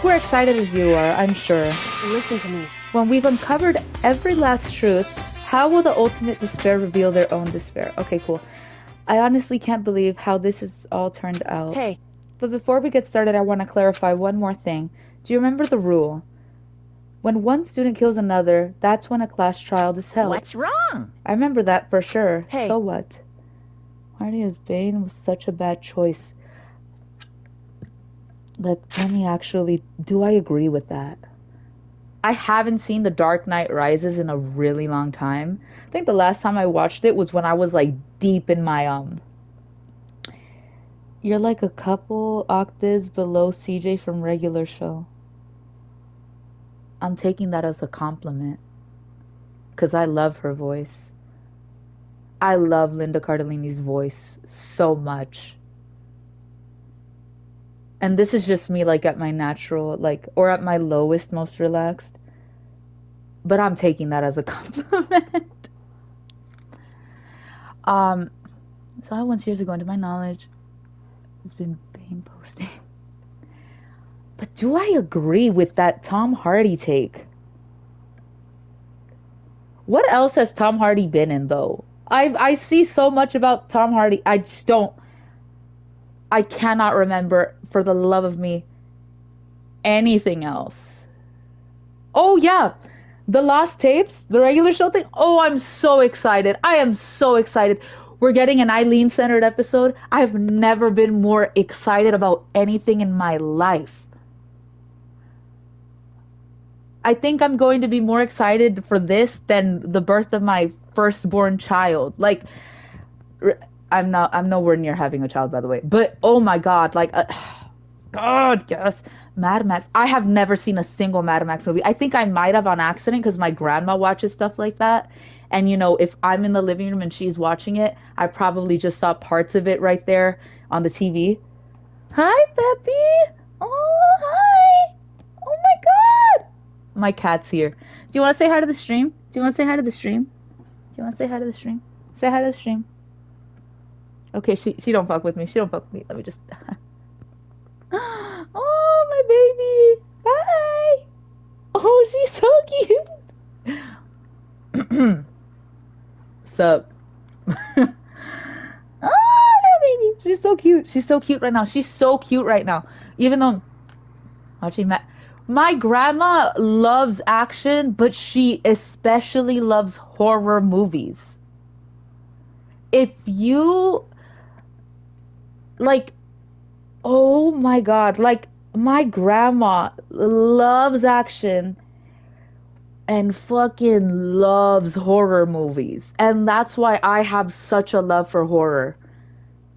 We're excited as you are, I'm sure. Listen to me. When we've uncovered every last truth, how will the ultimate despair reveal their own despair? Okay, cool. I honestly can't believe how this has all turned out. Hey. But before we get started, I want to clarify one more thing. Do you remember the rule? When one student kills another, that's when a class trial is held. What's wrong? I remember that for sure. Hey. So what? Marty as Bane was such a bad choice. Let me actually... Do I agree with that? I haven't seen The Dark Knight Rises in a really long time. I think the last time I watched it was when I was like deep in my You're like a couple octaves below CJ from regular show. I'm taking that as a compliment. Because I love her voice. I love Linda Cardellini's voice so much. And this is just me, like, at my natural, like, or at my lowest, most relaxed. But I'm taking that as a compliment. So I once years ago, into my knowledge, it's been Bane posting. But do I agree with that Tom Hardy take? What else has Tom Hardy been in, though? I see so much about Tom Hardy. I cannot remember, for the love of me, anything else. Oh, yeah. The Lost Tapes, the regular show thing. Oh, I'm so excited. I am so excited. We're getting an Eileen-centered episode. I've never been more excited about anything in my life. I think I'm going to be more excited for this than the birth of my firstborn child. Like, I'm nowhere near having a child, by the way. But, oh my God, like, God, yes. Mad Max. I have never seen a single Mad Max movie. I think I might have on accident because my grandma watches stuff like that. And, you know, if I'm in the living room and she's watching it, I probably just saw parts of it right there on the TV. Hi, Peppy. Oh, hi. Oh, my God. My cat's here. Do you want to say hi to the stream? Do you want to say hi to the stream? Do you want to say hi to the stream? Say hi to the stream. Okay, she don't fuck with me. She don't fuck with me. Let me just... Oh, my baby. Bye. Oh, she's so cute. Sup? Oh, baby. She's so cute. She's so cute right now. She's so cute right now. Even though... My grandma loves action, but she especially loves horror movies. If you... Like... Oh my God. Like, my grandma loves action and fucking loves horror movies. And that's why I have such a love for horror.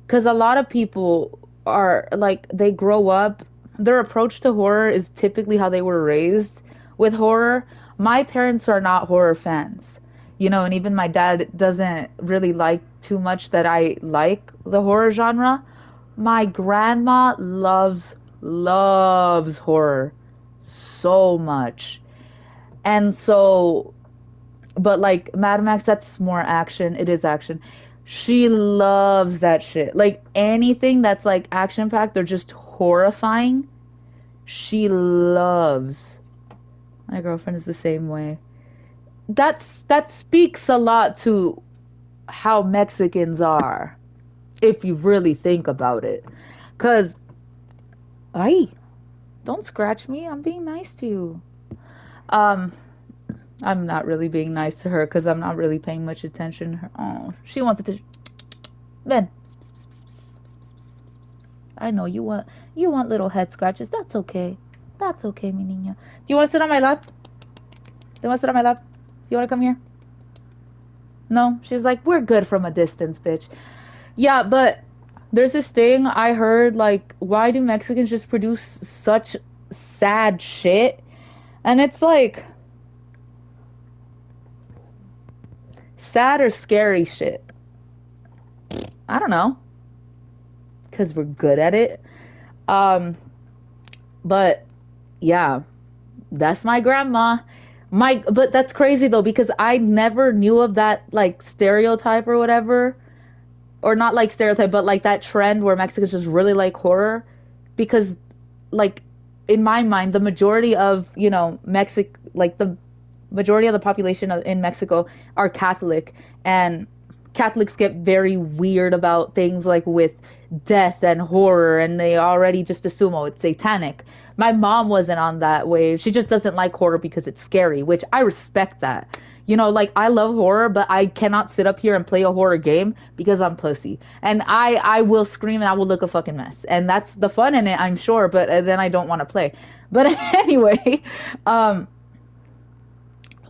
Because a lot of people are, like, they grow up, their approach to horror is typically how they were raised with horror. My parents are not horror fans. You know, and even my dad doesn't really like too much that I like the horror genre. My grandma loves horror so much. And so, but like Mad Max, that's more action. It is action. She loves that shit. Like anything that's like action packed or just horrifying, she loves. My girlfriend is the same way. That speaks a lot to how Mexicans are, if you really think about it. Cause, don't scratch me. I'm being nice to you. I'm not really being nice to her because I'm not really paying much attention. Oh, she wants to. Ben. I know you want little head scratches. That's okay. That's okay, mi niña. Do you want to sit on my lap? Do you want to sit on my lap? Do you want to come here? No? She's like, we're good from a distance, bitch. Yeah, but there's this thing I heard, like, why do Mexicans just produce such sad shit? And it's like sad or scary shit. I don't know. Because we're good at it. But yeah, that's my grandma. But that's crazy though, because I never knew of that like stereotype or whatever. Or not like stereotype, but like that trend where Mexicans just really like horror. Because like in my mind, the majority of, you know, the majority of the population in Mexico are Catholic, and Catholics get very weird about things like with death and horror, and they already just assume, oh, it's satanic. My mom wasn't on that wave. She just doesn't like horror because it's scary, which I respect that. You know, like, I love horror, but I cannot sit up here and play a horror game because I'm pussy. And I will scream and I will look a fucking mess. And that's the fun in it, I'm sure, but then I don't want to play. But anyway,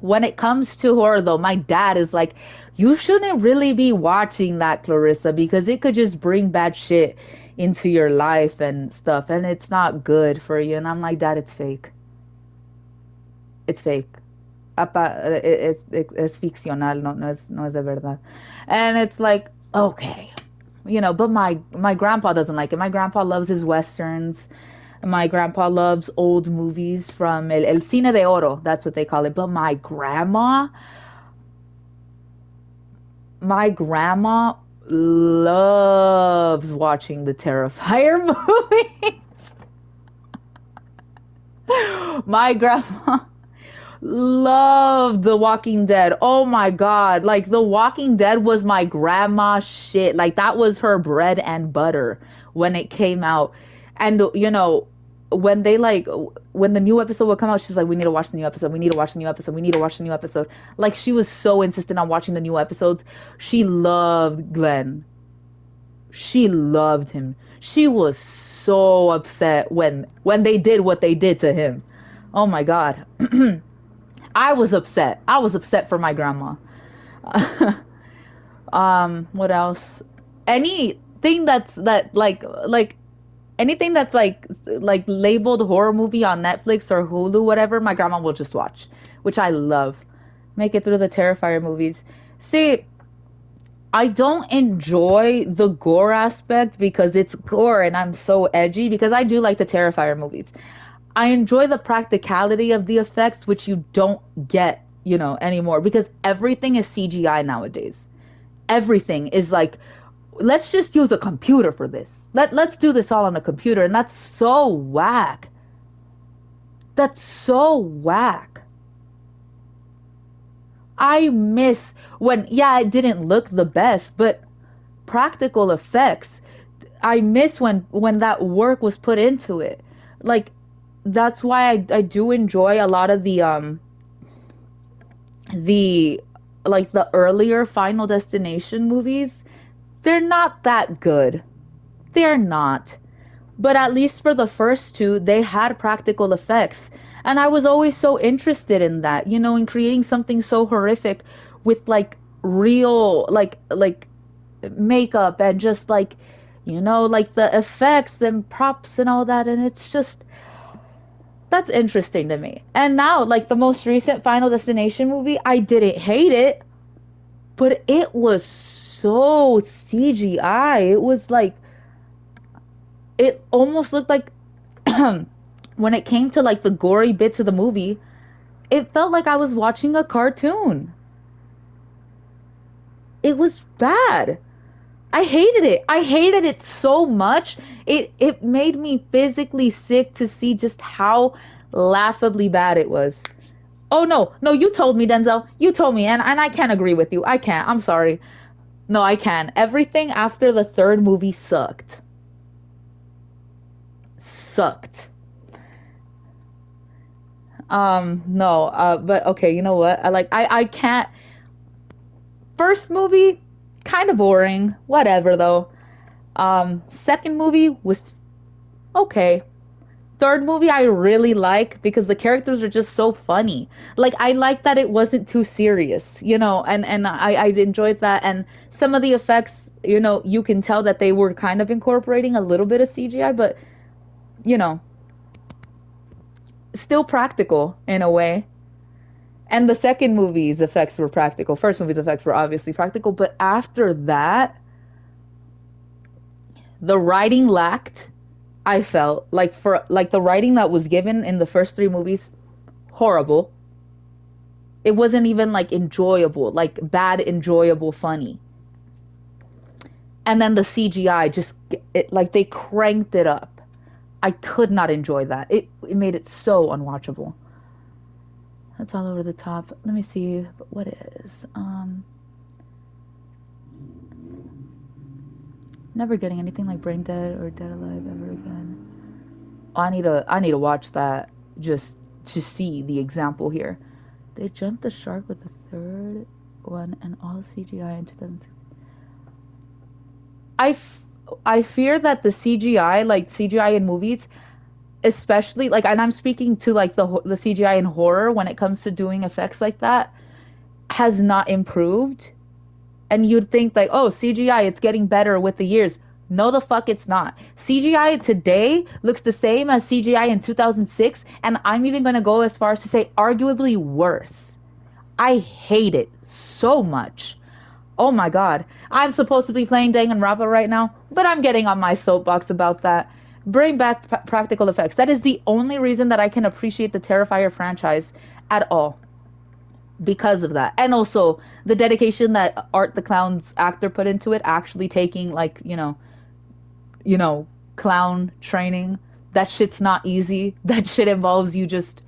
when it comes to horror, though, my dad is like, you shouldn't really be watching that, Clarissa, because it could just bring bad shit into your life and stuff, and it's not good for you. And I'm like, Dad, it's fake. It's fake. Es ficcional, no es de verdad. And it's like, okay, you know, but my grandpa doesn't like it. My grandpa loves his westerns. My grandpa loves old movies from el cine de oro, that's what they call it. But my grandma loves watching the Terrifier movies. My grandma loved The Walking Dead. Oh my God. Like, The Walking Dead was my grandma's shit. Like, that was her bread and butter when it came out. And, you know, when the new episode would come out, she's like, we need to watch the new episode. We need to watch the new episode. We need to watch the new episode. Like, she was so insistent on watching the new episodes. She loved Glenn. She loved him. She was so upset when they did what they did to him. Oh my God. I was upset. I was upset for my grandma. What else? Anything that's anything that's like labeled horror movie on Netflix or Hulu, whatever, my grandma will just watch, which I love. Make it through the Terrifier movies. See, I don't enjoy the gore aspect because it's gore and I'm so edgy, because I do like the Terrifier movies. I enjoy the practicality of the effects, which you don't get, you know, anymore, because everything is CGI nowadays. Everything is like, let's just use a computer for this. Let's do this all on a computer, and that's so whack. That's so whack. I miss when, yeah, it didn't look the best, but practical effects. I miss when that work was put into it. Like, that's why I do enjoy a lot of the earlier Final Destination movies. They're not that good. They're not. But at least for the first two, they had practical effects. And I was always so interested in that, you know, in creating something so horrific with like real like makeup and just like, you know, like the effects and props and all that. And it's just, that's interesting to me. And now, like, the most recent Final Destination movie, I didn't hate it, but it was so CGI. It was like, it almost looked like when it came to like the gory bits of the movie, it felt like I was watching a cartoon. It was bad. I hated it. I hated it so much. It made me physically sick to see just how laughably bad it was. Oh no, you told me, Denzel. You told me, and I can't agree with you. I can't. I'm sorry. No, I can. Everything after the third movie sucked. Sucked. No, but okay, you know what? I can't. First movie, kind of boring. Whatever though. Second movie was okay. Third movie I really like because the characters are just so funny. Like I like that it wasn't too serious, and I enjoyed that. And some of the effects, you can tell that they were kind of incorporating a little bit of CGI, but you know, still practical in a way. And the second movie's effects were practical. First movie's effects were obviously practical, but after that, the writing lacked. I felt like the writing that was given in the first three movies, horrible. It wasn't even like enjoyable, like bad, enjoyable, funny. And then the CGI like they cranked it up. I could not enjoy that. It made it so unwatchable. That's all over the top. Let me see what is. Never getting anything like Brain Dead or Dead Alive ever again. I need to watch that just to see the example here. They jumped the shark with the third one and all CGI in 2006. I fear that the CGI, like CGI in movies, especially like, and I'm speaking to like the CGI in horror when it comes to doing effects like that, has not improved. And you'd think like, oh, CGI, it's getting better with the years. No, the fuck it's not. CGI today looks the same as CGI in 2006, and I'm even going to go as far as to say arguably worse. I hate it so much. Oh my god. I'm supposed to be playing Danganronpa right now, but I'm getting on my soapbox about that. Bring back practical effects. That is the only reason that I can appreciate the Terrifier franchise at all. Because of that. And also the dedication that Art the Clown's actor put into it, actually taking like, clown training. That shit's not easy. That shit involves you just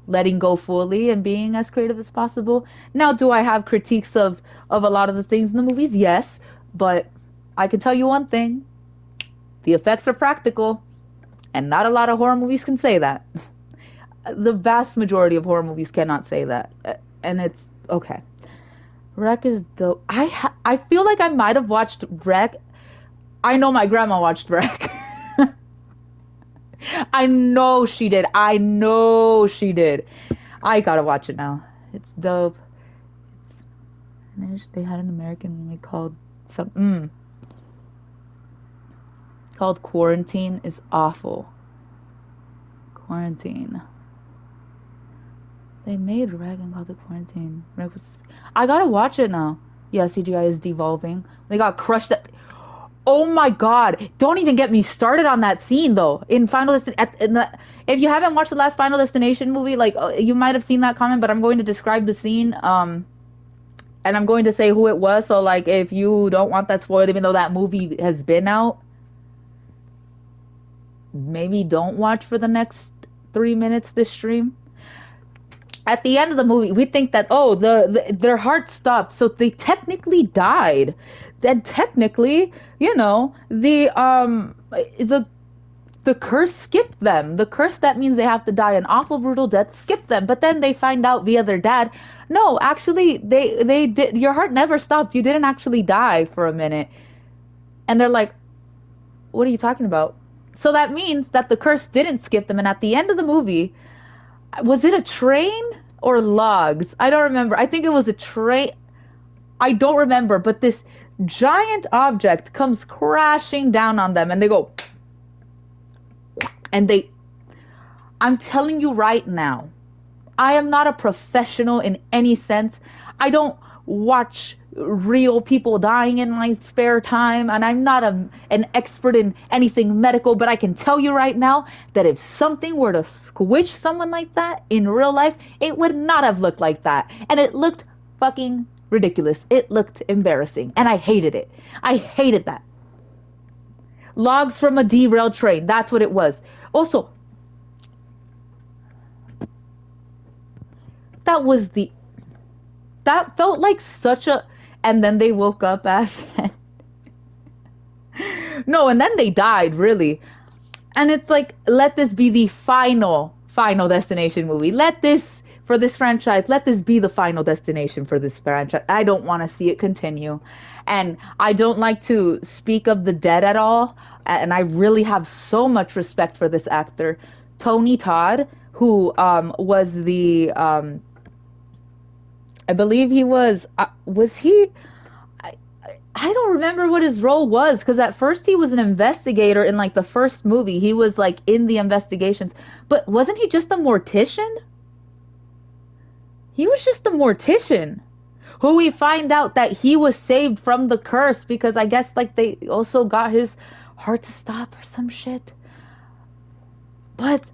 letting go fully and being as creative as possible. Now, do I have critiques of a lot of the things in the movies? Yes, but I can tell you one thing. The effects are practical, and not a lot of horror movies can say that. The vast majority of horror movies cannot say that. And it's okay. Wreck is dope. I feel like I might have watched Wreck. I know my grandma watched Wreck. I know she did. I gotta watch it now. It's dope. It's finished. They had an American movie called called Quarantine. Is awful. Quarantine. They made Wreck and called it Quarantine. I gotta watch it now. Yeah, CGI is devolving. They got crushed at. Oh my god! Don't even get me started on that scene though. In Final if you haven't watched the last Final Destination movie, like you might have seen that comment, but I'm going to describe the scene. And I'm going to say who it was. So like, if you don't want that spoiled, even though that movie has been out, maybe don't watch for the next 3 minutes this stream. At the end of the movie, we think that, oh, their heart stopped, so they technically died. Then technically, the curse skipped them. The curse that means they have to die an awful brutal death skipped them. But then they find out via their dad, no, actually they did. Your heart never stopped. You didn't actually die for a minute. And they're like, what are you talking about? So that means that the curse didn't skip them. And at the end of the movie, was it a train or logs? I don't remember. I think it was a train. I don't remember. But this giant object comes crashing down on them and they go. And I'm telling you right now, I am not a professional in any sense. I don't watch real people dying in my spare time, and I'm not an expert in anything medical, but I can tell you right now that if something were to squish someone like that in real life, it would not have looked like that. And it looked fucking ridiculous. It looked embarrassing, and I hated it. I hated that. Logs from a derailed train. That's what it was. Also, that felt like such a. And then they woke up as. No, and then they died, really. And it's like, let this be the final Final Destination movie. For this franchise, let this be the final destination for this franchise. I don't want to see it continue. And I don't like to speak of the dead at all. And I really have so much respect for this actor, Tony Todd, who was the, I believe he was he? I don't remember what his role was, because at first he was an investigator in like the first movie. He was like in the investigations. But wasn't he just a mortician? He was just a mortician who we find out that he was saved from the curse because I guess like they also got his heart to stop or some shit. But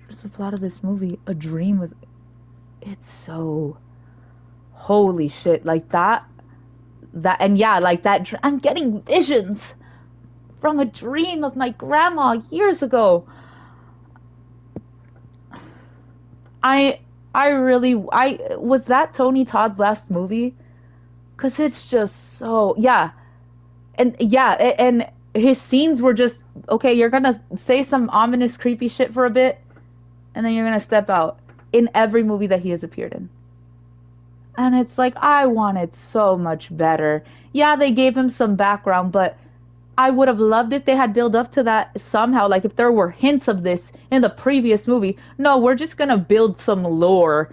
here's the plot of this movie. A dream was... It's so... Holy shit. Like that... And yeah, like that... I'm getting visions from a dream of my grandma years ago. Was that Tony Todd's last movie? Because it's just so, yeah. And his scenes were just, okay, you're gonna say some ominous, creepy shit for a bit, and then you're gonna step out in every movie that he has appeared in. And it's like, I want it so much better. Yeah, they gave him some background, but I would have loved if they had built up to that somehow. Like if there were hints of this in the previous movie. No, we're just gonna build some lore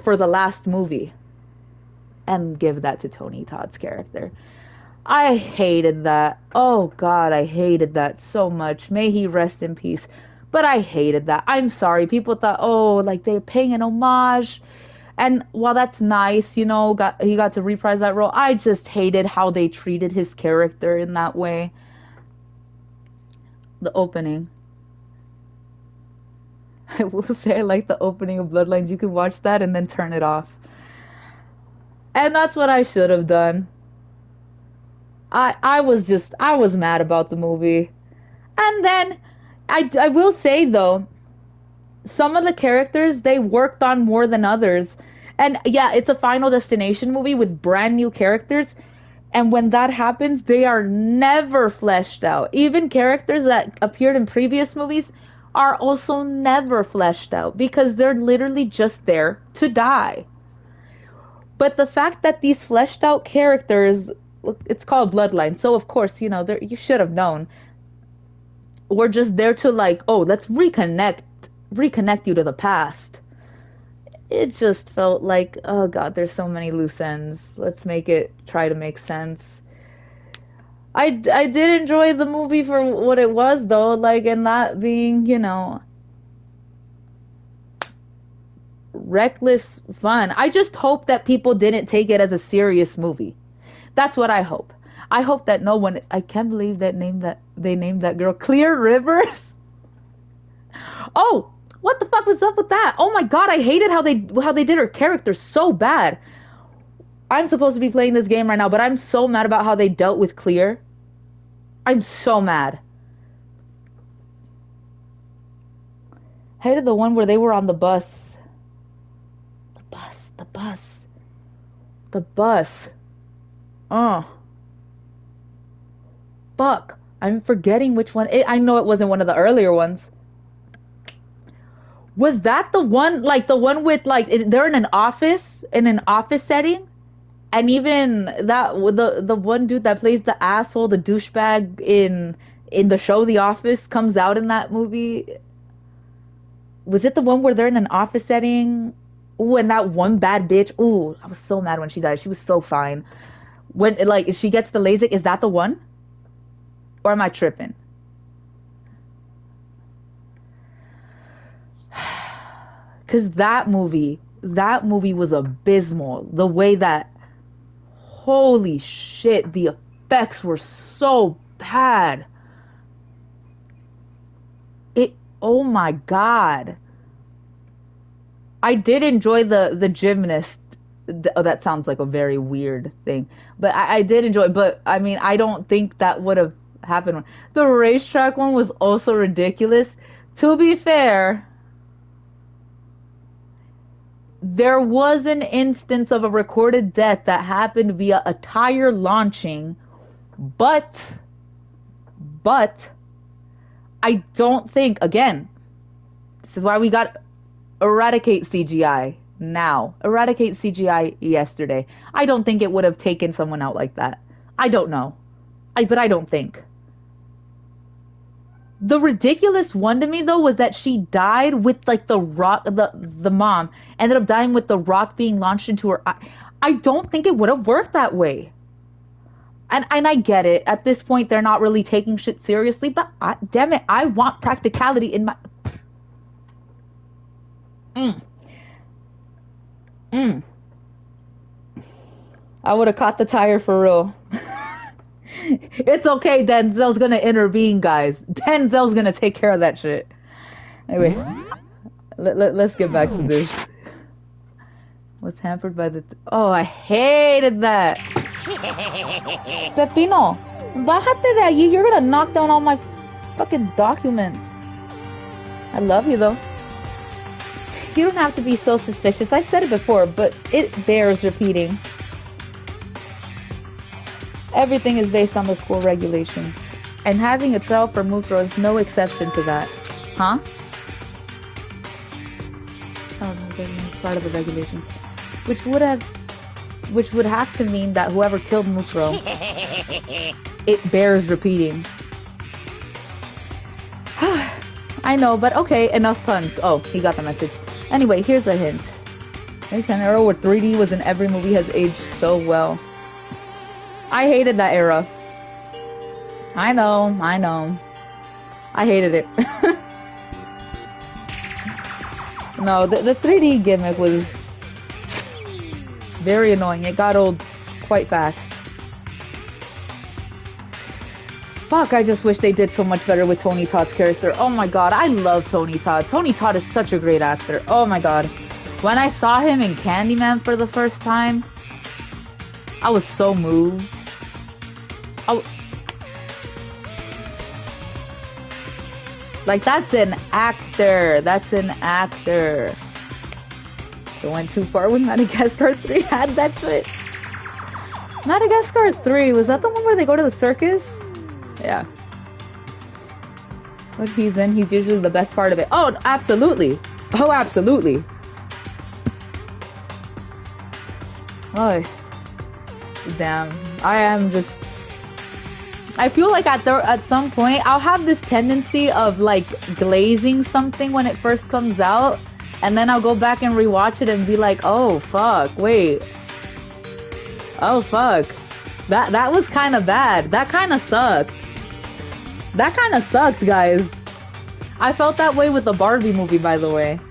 for the last movie and give that to Tony Todd's character. I hated that. Oh God, I hated that so much. May he rest in peace. But I hated that. I'm sorry. People thought, oh, like they're paying an homage. And while that's nice, you know, he got to reprise that role, I just hated how they treated his character in that way. The opening. I will say I like the opening of Bloodlines. You can watch that and then turn it off. And that's what I should have done. I was mad about the movie. And then, I will say though, some of the characters they worked on more than others. And yeah, it's a Final Destination movie with brand new characters. And when that happens, they are never fleshed out. Even characters that appeared in previous movies are also never fleshed out because they're literally just there to die. But the fact that these fleshed out characters, it's called Bloodline, so of course, you know, you should have known. We're just there to like, oh, let's reconnect you to the past. It just felt like, oh God, there's so many loose ends. Let's try to make sense. I did enjoy the movie for what it was though, like, and that being, you know, reckless fun. I just hope that people didn't take it as a serious movie. That's what I hope. I hope that no one, I can't believe they named that girl Clear Rivers. Oh, what the fuck was up with that? Oh my God, I hated how they did her character so bad. I'm supposed to be playing this game right now, but I'm so mad about how they dealt with Clear. I'm so mad. Hated the one where they were on the bus. The bus. Oh. Fuck. I'm forgetting which one. I know it wasn't one of the earlier ones. Was that the one, like the one with like they're in an office setting, and even that the one dude that plays the asshole, the douchebag in the show The Office comes out in that movie. Was it the one where they're in an office setting? Ooh, and that one bad bitch. Ooh, I was so mad when she died. She was so fine. When like she gets the LASIK, is that the one? Or am I tripping? Because that movie was abysmal. The way that, holy shit, the effects were so bad. Oh my God. I did enjoy the gymnast. Oh, that sounds like a very weird thing. But I did enjoy it. But, I mean, I don't think that would have happened. The racetrack one was also ridiculous. To be fair, there was an instance of a recorded death that happened via a tire launching, but I don't think, again, This is why we got eradicate CGI now. Eradicate CGI yesterday. I don't think it would have taken someone out like that. I don't know. But I don't think. The ridiculous one to me though was that she died with like the rock. The mom ended up dying with the rock being launched into her eye. I don't think it would have worked that way. And I get it. At this point, they're not really taking shit seriously. But damn it, I want practicality in my. I would have caught the tire for real. It's okay, Denzel's gonna intervene, guys. Denzel's gonna take care of that shit. Anyway, let's get back to this. Was hampered by the... Oh, I hated that. Pepino, bájate de allí. You're gonna knock down all my fucking documents. I love you, though. You don't have to be so suspicious. I've said it before, but it bears repeating. Everything is based on the school regulations. And having a trial for Mukuro is no exception to that. Huh? It's part of the regulations. Which would have to mean that whoever killed Mukuro, it bears repeating. I know, but okay, enough puns. Oh, he got the message. Anyway, here's a hint. An era where 3D was in every movie has aged so well. I hated that era. I know. I hated it. No, the 3D gimmick was very annoying. It got old quite fast. Fuck, I just wish they did so much better with Tony Todd's character. Oh my god, I love Tony Todd. Tony Todd is such a great actor. Oh my god. When I saw him in Candyman for the first time, I was so moved. Like, that's an actor. That's an actor. It went too far when Madagascar 3 had that shit. Madagascar 3, was that the one where they go to the circus? Yeah. What he's in, he's usually the best part of it. Oh, absolutely. Oh, absolutely. Oh, damn. I feel like at some point I'll have this tendency of like glazing something when it first comes out, and then I'll go back and rewatch it and be like, oh fuck, wait. Oh fuck. That was kind of bad. That kind of sucked. That kind of sucked, guys. I felt that way with the Barbie movie, by the way.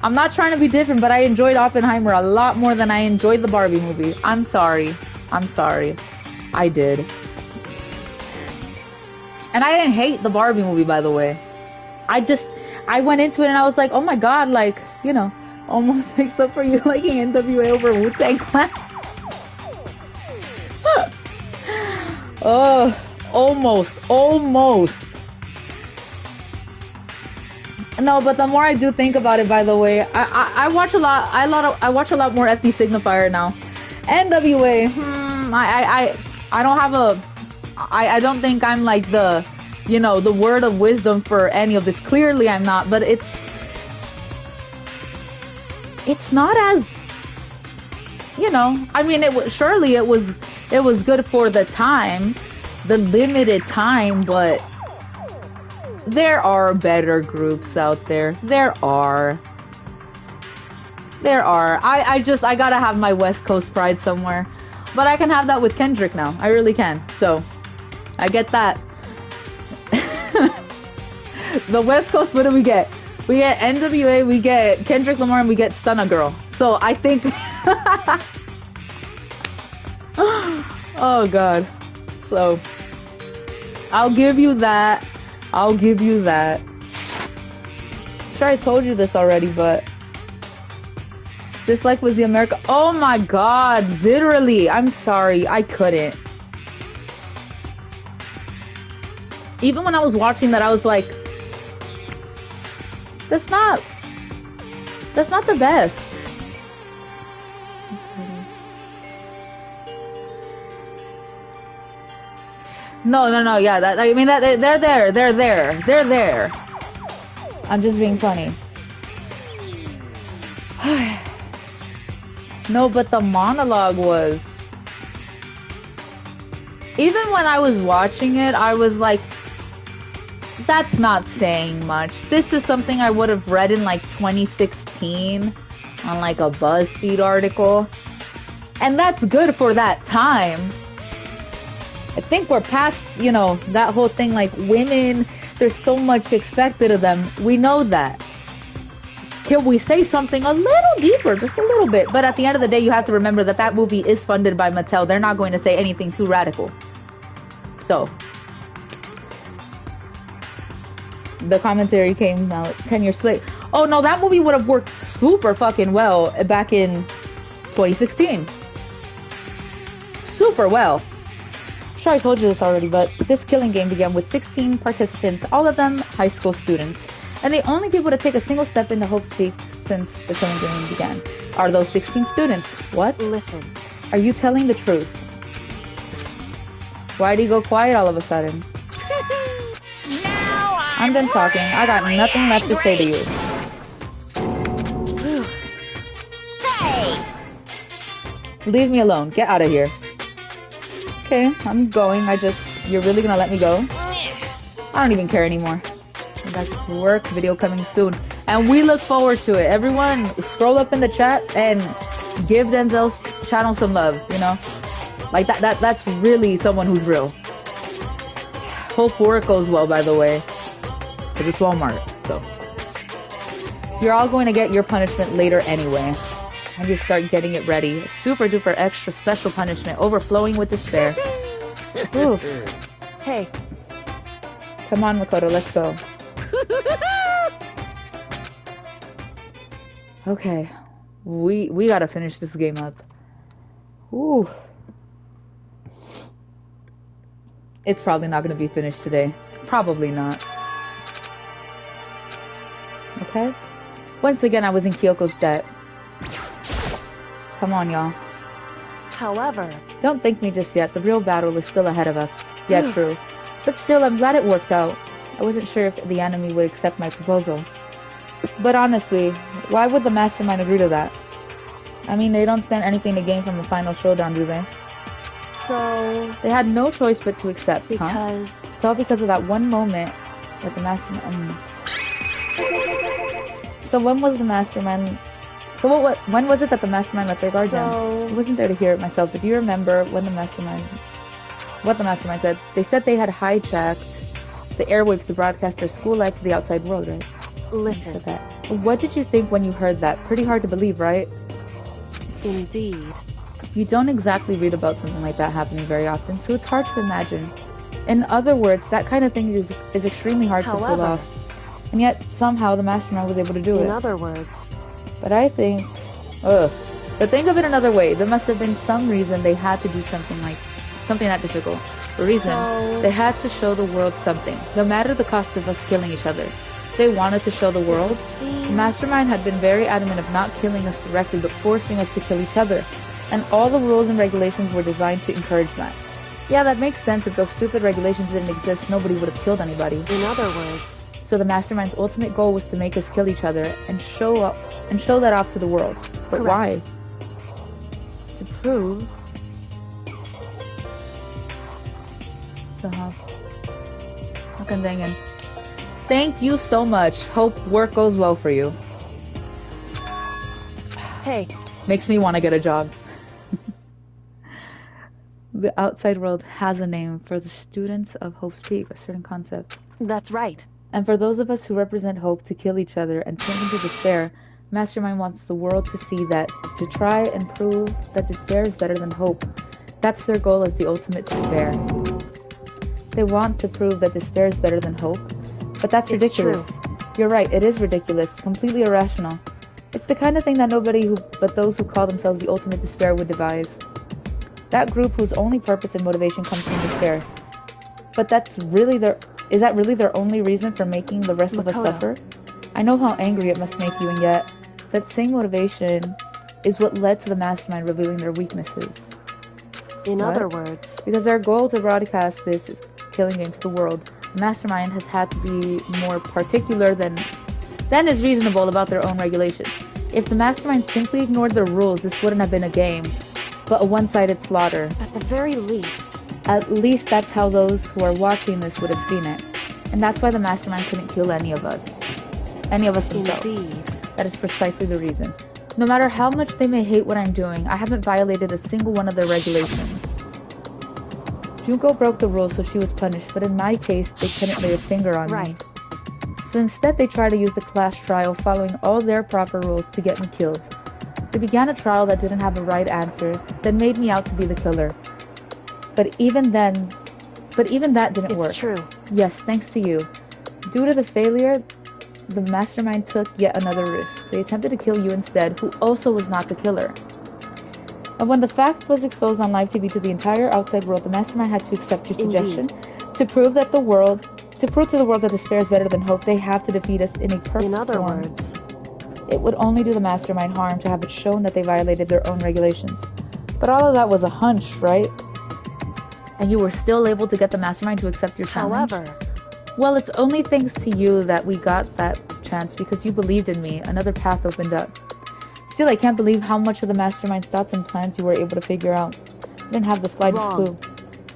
I'm not trying to be different, but I enjoyed Oppenheimer a lot more than I enjoyed the Barbie movie. I'm sorry. I did. And I didn't hate the Barbie movie, by the way. I went into it and I was like, oh my god, like, you know, almost makes up for you liking NWA over Wu-Tang Clan. Oh, almost. No, but the more I do think about it, by the way, I watch a lot. I watch a lot more FD Signifier now. NWA. I don't have a. I don't think I'm like the, you know, the word of wisdom for any of this. Clearly, I'm not. But it's not as, you know. I mean, surely it was good for the time, the limited time, but. There are better groups out there. There are. I gotta have my West Coast pride somewhere. But I can have that with Kendrick now. I really can. So, I get that. The West Coast, what do we get? We get NWA, we get Kendrick Lamar, and we get Stunna Girl. So, I think... Oh, God. So, I'll give you that. Sure, I told you this already, but Dislike was the America. Oh my god, literally. I'm sorry, I couldn't. Even when I was watching that, I was like, that's not the best. No. Yeah, I mean that they're there. I'm just being funny. No, but the monologue was... Even when I was watching it, I was like, that's not saying much. This is something I would have read in like 2016 on like a BuzzFeed article. And that's good for that time. I think we're past, you know, that whole thing like women, there's so much expected of them. We know that. Can we say something a little deeper, just a little bit? But at the end of the day, you have to remember that that movie is funded by Mattel. They're not going to say anything too radical. So, the commentary came out 10 years late. Oh no, that movie would have worked super fucking well back in 2016. Super well. Sure, I told you this already, but this killing game began with 16 participants, all of them high school students. And the only people to take a single step into Hope's Peak since the killing game began are those 16 students. What? Listen. Are you telling the truth? Why'd he go quiet all of a sudden? Now I'm done talking. I got nothing left to say to you. Hey! Leave me alone. Get out of here. Okay, I'm going. You're really gonna let me go? I don't even care anymore. I'm back to work. Video coming soon. And we look forward to it. Everyone, scroll up in the chat and give Denzel's channel some love, you know? Like, that's really someone who's real. Hope work goes well, by the way. Because it's Walmart, so. You're all going to get your punishment later anyway. And you start getting it ready. Super duper extra special punishment. Overflowing with despair. Oof. Hey. Come on, Makoto, let's go. Okay. We gotta finish this game up. Ooh. It's probably not gonna be finished today. Probably not. Okay? Once again, I was in Kyoko's debt. Come on, y'all. However... Don't thank me just yet. The real battle is still ahead of us. Yeah, true. But still, I'm glad it worked out. I wasn't sure if the enemy would accept my proposal. But honestly, why would the mastermind agree to that? I mean, they don't stand anything to gain from the final showdown, do they? So... They had no choice but to accept, because... huh? It's all because of that one moment that the mastermind... So when was the mastermind... when was it that the mastermind let their guard down? I wasn't there to hear it myself, but do you remember when the mastermind... What the mastermind said? They said they had hijacked the airwaves to broadcast their school life to the outside world, right? Listen. Said that. What did you think when you heard that? Pretty hard to believe, right? Indeed. You don't exactly read about something like that happening very often, so it's hard to imagine. In other words, that kind of thing is extremely hard to pull off. And yet, somehow, the mastermind was able to do it. In other words. But I think... But think of it another way. There must have been some reason they had to do something that difficult. A reason. They had to show the world something. No matter the cost of us killing each other. They wanted to show the world. The mastermind had been very adamant of not killing us directly, but forcing us to kill each other. And all the rules and regulations were designed to encourage that. Yeah, that makes sense. If those stupid regulations didn't exist, nobody would have killed anybody. In other words. So the mastermind's ultimate goal was to make us kill each other and show that off to the world. But Correct. why? To prove... Fucking dang. Thank you so much. Hope work goes well for you. Hey. Makes me want to get a job. The outside world has a name for the students of Hope's Peak, a certain concept. That's right. And for those of us who represent hope to kill each other and sink into despair, Mastermind wants the world to see that, to try and prove that despair is better than hope. That's their goal as the ultimate despair. They want to prove that despair is better than hope. But that's ridiculous. True. You're right, it is ridiculous, completely irrational. It's the kind of thing that nobody but those who call themselves the ultimate despair would devise. That group whose only purpose and motivation comes from despair. But is that really their only reason for making the rest of us suffer? I know how angry it must make you, and yet, that same motivation is what led to the mastermind revealing their weaknesses. In What? other words, Because their goal to broadcast this killing game to the world, the mastermind has had to be more particular than is reasonable about their own regulations. If the mastermind simply ignored their rules, this wouldn't have been a game, but a one-sided slaughter. at the very least. At least that's how those who are watching this would have seen it. And that's why the mastermind couldn't kill any of us. Any of us themselves. Indeed. That is precisely the reason. No matter how much they may hate what I'm doing, I haven't violated a single one of their regulations. Junko broke the rules, so she was punished, but in my case, they couldn't lay a finger on me. So instead, they tried to use the class trial following all their proper rules to get me killed. They began a trial that didn't have a right answer, then made me out to be the killer. But even that didn't work. It's true. Yes, thanks to you. Due to the failure, the mastermind took yet another risk. They attempted to kill you instead, who also was not the killer. And when the fact was exposed on live TV to the entire outside world, the mastermind had to accept your suggestion. To prove to the world that despair is better than hope, they have to defeat us in a perfect In other form. words, It would only do the mastermind harm to have it shown that they violated their own regulations. But all of that was a hunch, right? And you were still able to get the mastermind to accept your challenge? however, Well, it's only thanks to you that we got that chance, because you believed in me. Another path opened up. Still, I can't believe how much of the mastermind's thoughts and plans you were able to figure out. I didn't have the slightest clue.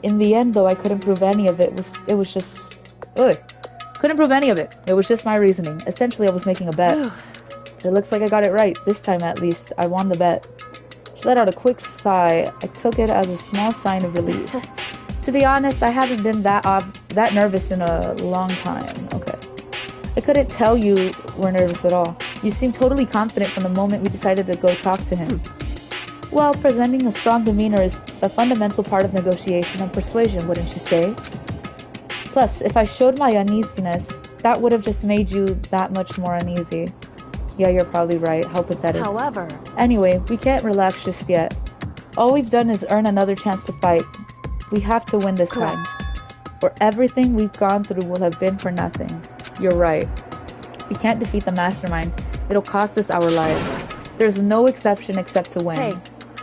In the end, though, I couldn't prove any of it. It was just... Couldn't prove any of it. It was just my reasoning. Essentially, I was making a bet. It looks like I got it right. This time, at least. I won the bet. She let out a quick sigh. I took it as a small sign of relief. To be honest, I haven't been that nervous in a long time. Okay. I couldn't tell you were nervous at all. You seemed totally confident from the moment we decided to go talk to him. Well, presenting a strong demeanor is a fundamental part of negotiation and persuasion, wouldn't you say? Plus, if I showed my uneasiness, that would have just made you that much more uneasy. Yeah, you're probably right. How pathetic. however, Anyway, we can't relax just yet. All we've done is earn another chance to fight. We have to win this time. Or everything we've gone through will have been for nothing. You're right. We can't defeat the mastermind. It'll cost us our lives. There's no exception except to win. Hey.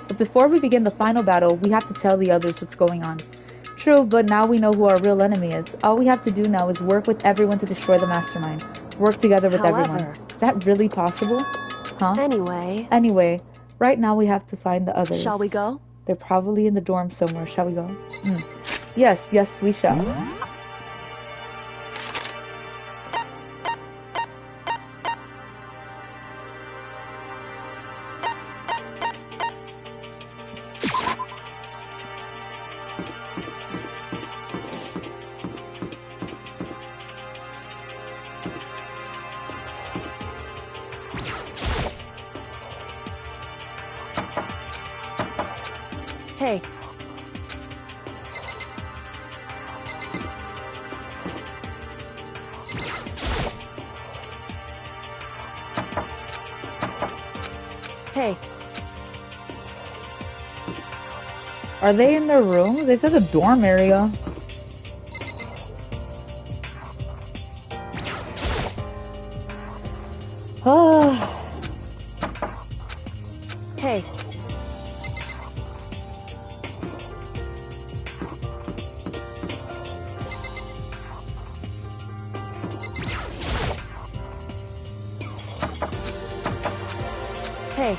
But before we begin the final battle, we have to tell the others what's going on. True, but now we know who our real enemy is. All we have to do now is work with everyone to destroy the mastermind. Work together with everyone. Is that really possible? Huh? Anyway, right now we have to find the others. Shall we go? They're probably in the dorm somewhere. Shall we go? Yes, we shall. Hey. Hey. Are they in their rooms? They said the dorm area. Hey. Hey.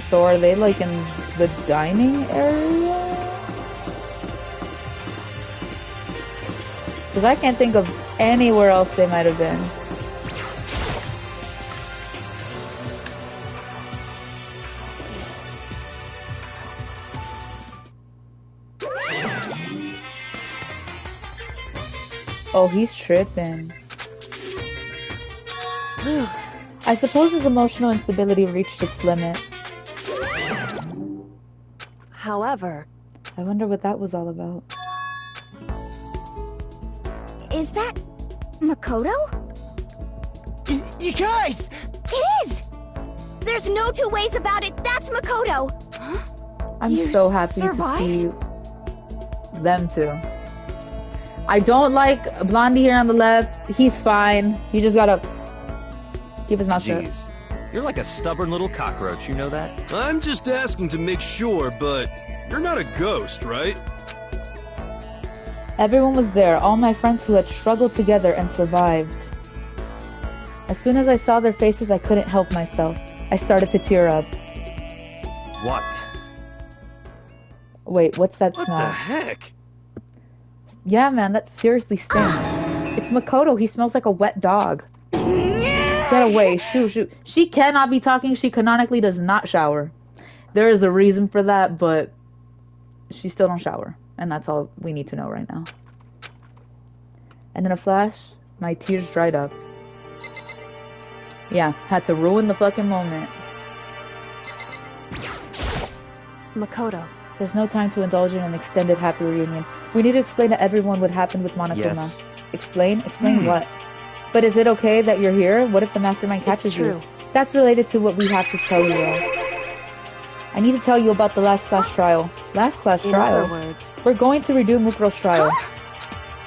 So are they like in the dining area? Because I can't think of anywhere else they might have been. Oh, he's tripping. I suppose his emotional instability reached its limit. However, I wonder what that was all about. Is that Makoto? You guys! It is! There's no two ways about it. That's Makoto. I'm You so happy survived? to see them too. I don't like Blondie here on the left. He's fine. You just gotta keep his mouth shut. Jeez, You're like a stubborn little cockroach, you know that? I'm just asking to make sure, but you're not a ghost, right? Everyone was there, all my friends who had struggled together and survived. As soon as I saw their faces, I couldn't help myself. I started to tear up. What? Wait, what's that What smell? the heck? Yeah, man, that seriously stinks. It's Makoto. He smells like a wet dog. Get away. Shoot. She cannot be talking. She canonically does not shower. There is a reason for that, but she still don't shower. And that's all we need to know right now. And in a flash, my tears dried up. Yeah, had to ruin the fucking moment. Makoto. There's no time to indulge in an extended happy reunion. We need to explain to everyone what happened with Monokuma. Yes. Explain? Explain what? But is it okay that you're here? What if the mastermind catches It's true. you? That's related to what we have to tell you. I need to tell you about the last class trial. Last class In trial? other words, We're going to redo Mukuro's trial.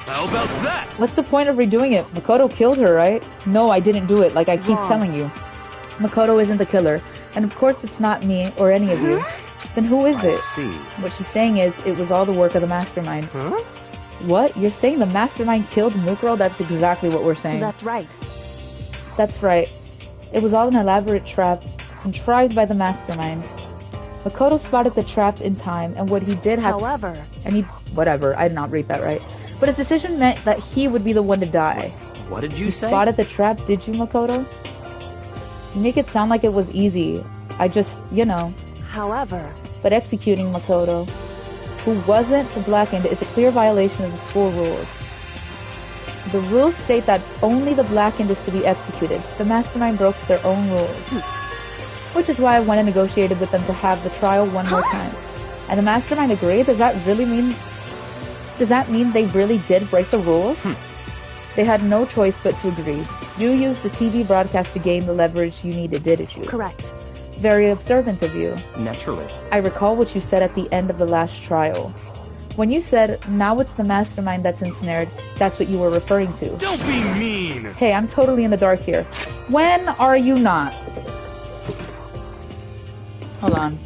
How about that? What's the point of redoing it? Makoto killed her, right? No, I didn't do it, like I keep Wrong. telling you. Makoto isn't the killer. And of course it's not me or any of you. Then who is I it? see. What she's saying is, it was all the work of the mastermind. Huh? What? You're saying the mastermind killed Mukuro? That's exactly what we're saying. that's right. That's right. It was all an elaborate trap, contrived by the mastermind. Makoto spotted the trap in time, and what he did have However, whatever, I did not read that right. But his decision meant that he would be the one to die. What did you say? Spotted the trap, did you, Makoto? You make it sound like it was easy. I just, however, But executing Makoto, who wasn't blackened, is a clear violation of the school rules. The rules state that only the blackened is to be executed. The mastermind broke their own rules. Which is why I went and negotiated with them to have the trial one more time. And the mastermind agreed? Does that mean they really did break the rules? They had no choice but to agree. You used the TV broadcast to gain the leverage you needed, didn't you? correct. Very observant of you. Naturally. I recall what you said at the end of the last trial. When you said, now it's the mastermind that's ensnared, that's what you were referring to. Don't be mean! Hey, I'm totally in the dark here. When are you not? Hold on.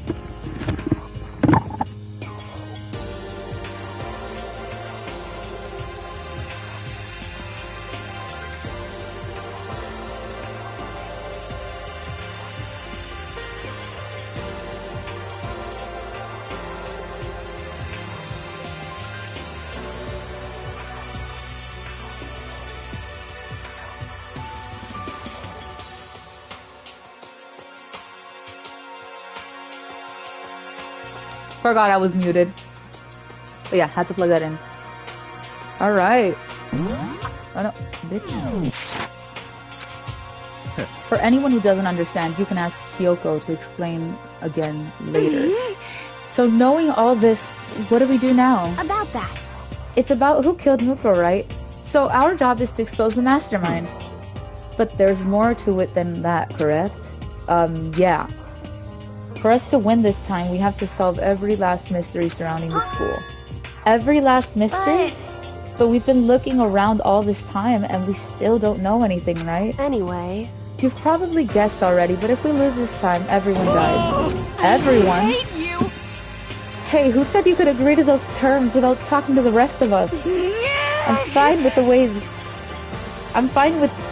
Forgot I was muted. But yeah, had to plug that in. Alright. Oh no, bitch. For anyone who doesn't understand, you can ask Kyoko to explain again later. So knowing all this, what do we do now? About that. It's about who killed Mukuro, right? So our job is to expose the mastermind. But there's more to it than that, correct? Yeah. For us to win this time, we have to solve every last mystery surrounding the school. Every last mystery? But we've been looking around all this time and we still don't know anything, right? Anyway, You've probably guessed already, but if we lose this time, everyone dies. Everyone? you! Hey, who said you could agree to those terms without talking to the rest of us? I'm fine with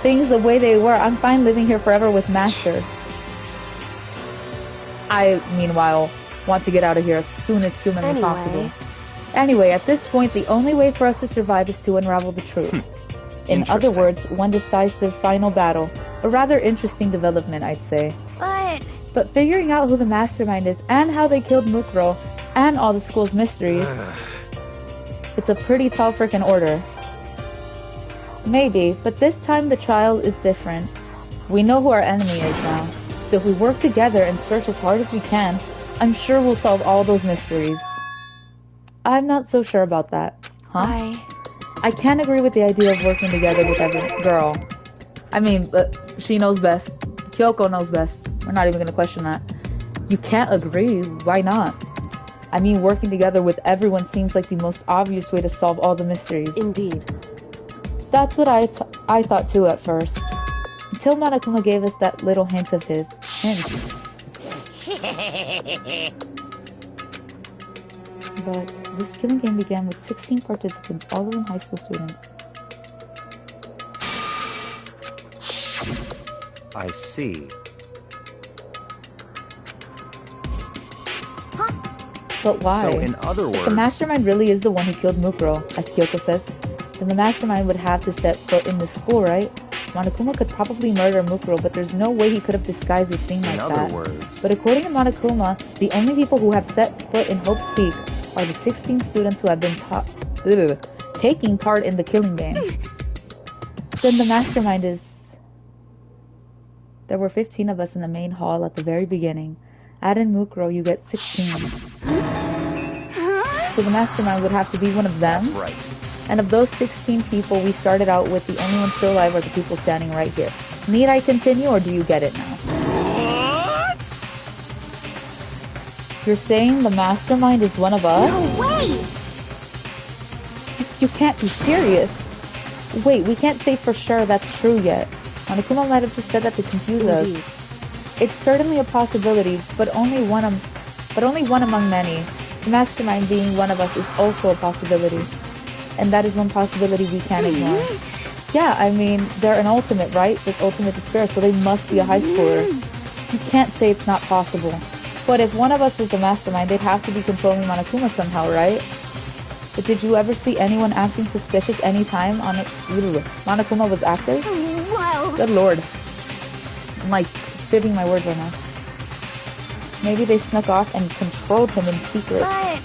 things the way they were. I'm fine living here forever with Master. I, meanwhile, want to get out of here as soon as humanly possible. Anyway, at this point, the only way for us to survive is to unravel the truth. In other Interesting. words, one decisive final battle. A rather interesting development, I'd say. But figuring out who the mastermind is, and how they killed Mukuro, and all the school's mysteries, it's a pretty tall frickin' order. Maybe, but this time the trial is different. We know who our enemy is now. So if we work together and search as hard as we can, I'm sure we'll solve all those mysteries. I'm not so sure about that. Huh? I can't agree with the idea of working together with every girl. I mean, she knows best. Kyoko knows best. We're not even gonna question that. You can't agree. Why not? I mean, working together with everyone seems like the most obvious way to solve all the mysteries. indeed. That's what I thought too at first. Until Monokuma gave us that little hint of his. But this killing game began with 16 participants, all of them high school students. I see. But why? So in other words... If the mastermind really is the one who killed Mukuro, as Kyoko says, then the mastermind would have to set foot in the school, right? Monokuma could probably murder Mukuro, but there's no way he could have disguised his scene like that. In other words... But according to Monokuma, the only people who have set foot in Hope's Peak are the 16 students who have been taking part in the killing game. Then the mastermind is... There were 15 of us in the main hall at the very beginning. Add in Mukuro, you get 16. So the mastermind would have to be one of them? That's right. And of those 16 people, we started out with the only ones still alive are the people standing right here. Need I continue, or do you get it now? What? You're saying the mastermind is one of us? No way! You can't be serious. Wait, we can't say for sure that's true yet. Monokuma might have just said that to confuse us. It's certainly a possibility, but only one among many. The mastermind being one of us is also a possibility. And that is one possibility we can't ignore. Yeah, I mean, they're an ultimate, right? With ultimate despair, so they must be a high schooler. You can't say it's not possible. But if one of us was the mastermind, they'd have to be controlling Monokuma somehow, right? But did you ever see anyone acting suspicious anytime Monokuma was active? Well... Good lord. I'm like fibbing my words right now. Maybe they snuck off and controlled him in secret. But...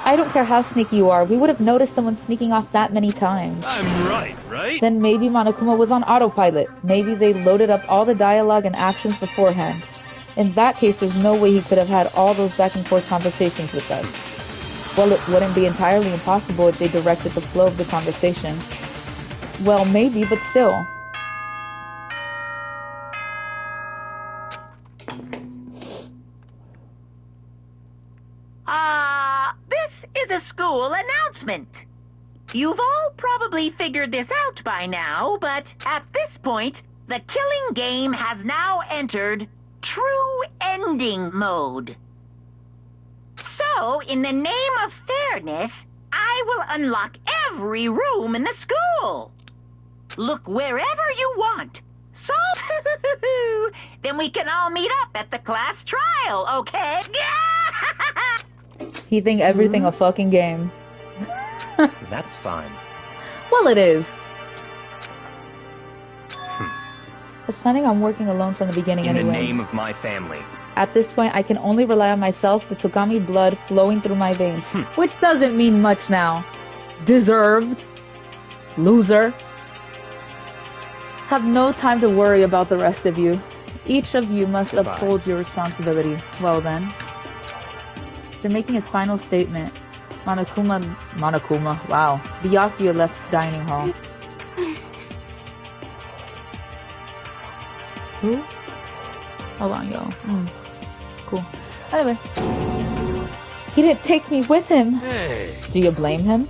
I don't care how sneaky you are, we would have noticed someone sneaking off that many times. I'm right? Then maybe Monokuma was on autopilot. Maybe they loaded up all the dialogue and actions beforehand. In that case, there's no way he could have had all those back and forth conversations with us. Well, it wouldn't be entirely impossible if they directed the flow of the conversation. Well, maybe, but still. This is a school announcement. You've all probably figured this out by now, but at this point, the killing game has now entered true ending mode. So, in the name of fairness, I will unlock every room in the school. Look wherever you want. So, then we can all meet up at the class trial, okay? He think everything a fucking game. That's fine. Well, it is. I was planning on working alone from the beginning In anyway. the name of my family. At this point, I can only rely on myself, the Togami blood flowing through my veins. Which doesn't mean much now. Deserved. Loser. Have no time to worry about the rest of you. Each of you must Goodbye. uphold your responsibility. Well then. After making his final statement, Monokuma, wow. Byakuya left the dining hall. Who? Hold on, yo. Cool. Anyway. He didn't take me with him. Hey. Do you blame him?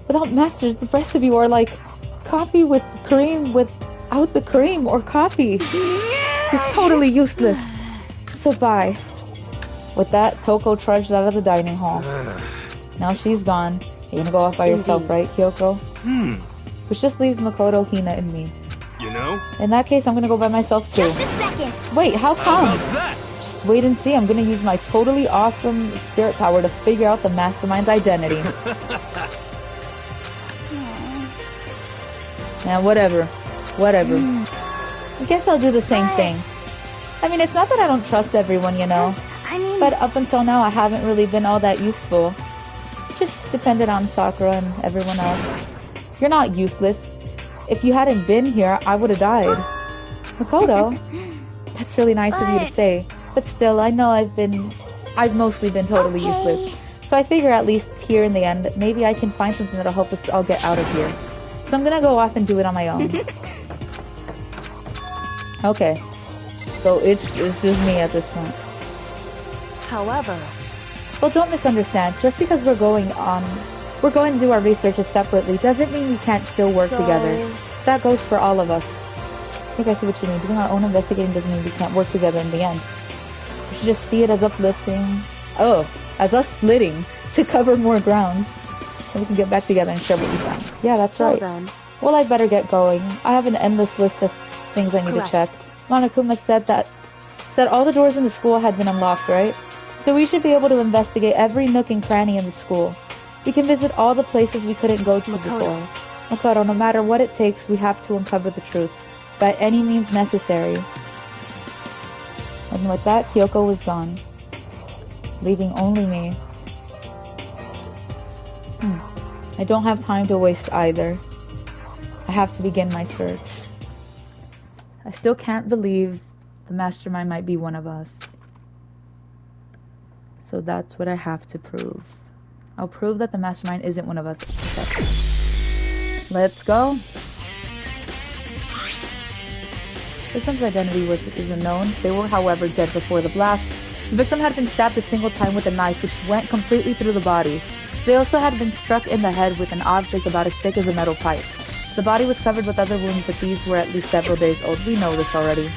Without masters, the rest of you are like coffee with cream without the cream, or coffee. You're totally useless. So bye. With that, Toko trudged out of the dining hall. Now she's gone. You're gonna go off by yourself, right, Kyoko? Which just leaves Makoto, Hina, and me. You know? In that case, I'm gonna go by myself too. Just a second! Wait, how come? How about that? Just wait and see. I'm gonna use my totally awesome spirit power to figure out the mastermind's identity. Man, whatever. Whatever. I guess I'll do the same thing. I mean, it's not that I don't trust everyone, you know. I mean... But up until now, I haven't really been all that useful. Just depended on Sakura and everyone else. You're not useless. If you hadn't been here, I would have died. Makoto, that's really nice of you to say. But still, I know I've mostly been totally useless. So I figure at least here in the end, maybe I can find something that'll help us all get out of here. So I'm gonna go off and do it on my own. Okay. So it's just me at this point. However... Well, don't misunderstand. Just because we're going to do our researches separately doesn't mean we can't still work together. That goes for all of us. think I see what you mean. Doing our own investigating doesn't mean we can't work together in the end. We should just see it as uplifting. Oh, as us splitting to cover more ground. Then we can get back together and share what we found. Yeah, that's right. Then. Well, I'd better get going. I have an endless list of things I need to check. Monokuma said all the doors in the school had been unlocked, right? So we should be able to investigate every nook and cranny in the school. We can visit all the places we couldn't go to before. Makoto, no matter what it takes, we have to uncover the truth. By any means necessary. And with that, Kyoko was gone. Leaving only me. I don't have time to waste either. I have to begin my search. I still can't believe the mastermind might be one of us. So that's what I have to prove. I'll prove that the mastermind isn't one of us. Okay. Let's go. Victim's identity isn't known. They were, however, dead before the blast. The victim had been stabbed a single time with a knife, which went completely through the body. They also had been struck in the head with an object about as thick as a metal pipe. The body was covered with other wounds, but these were at least several days old. We know this already.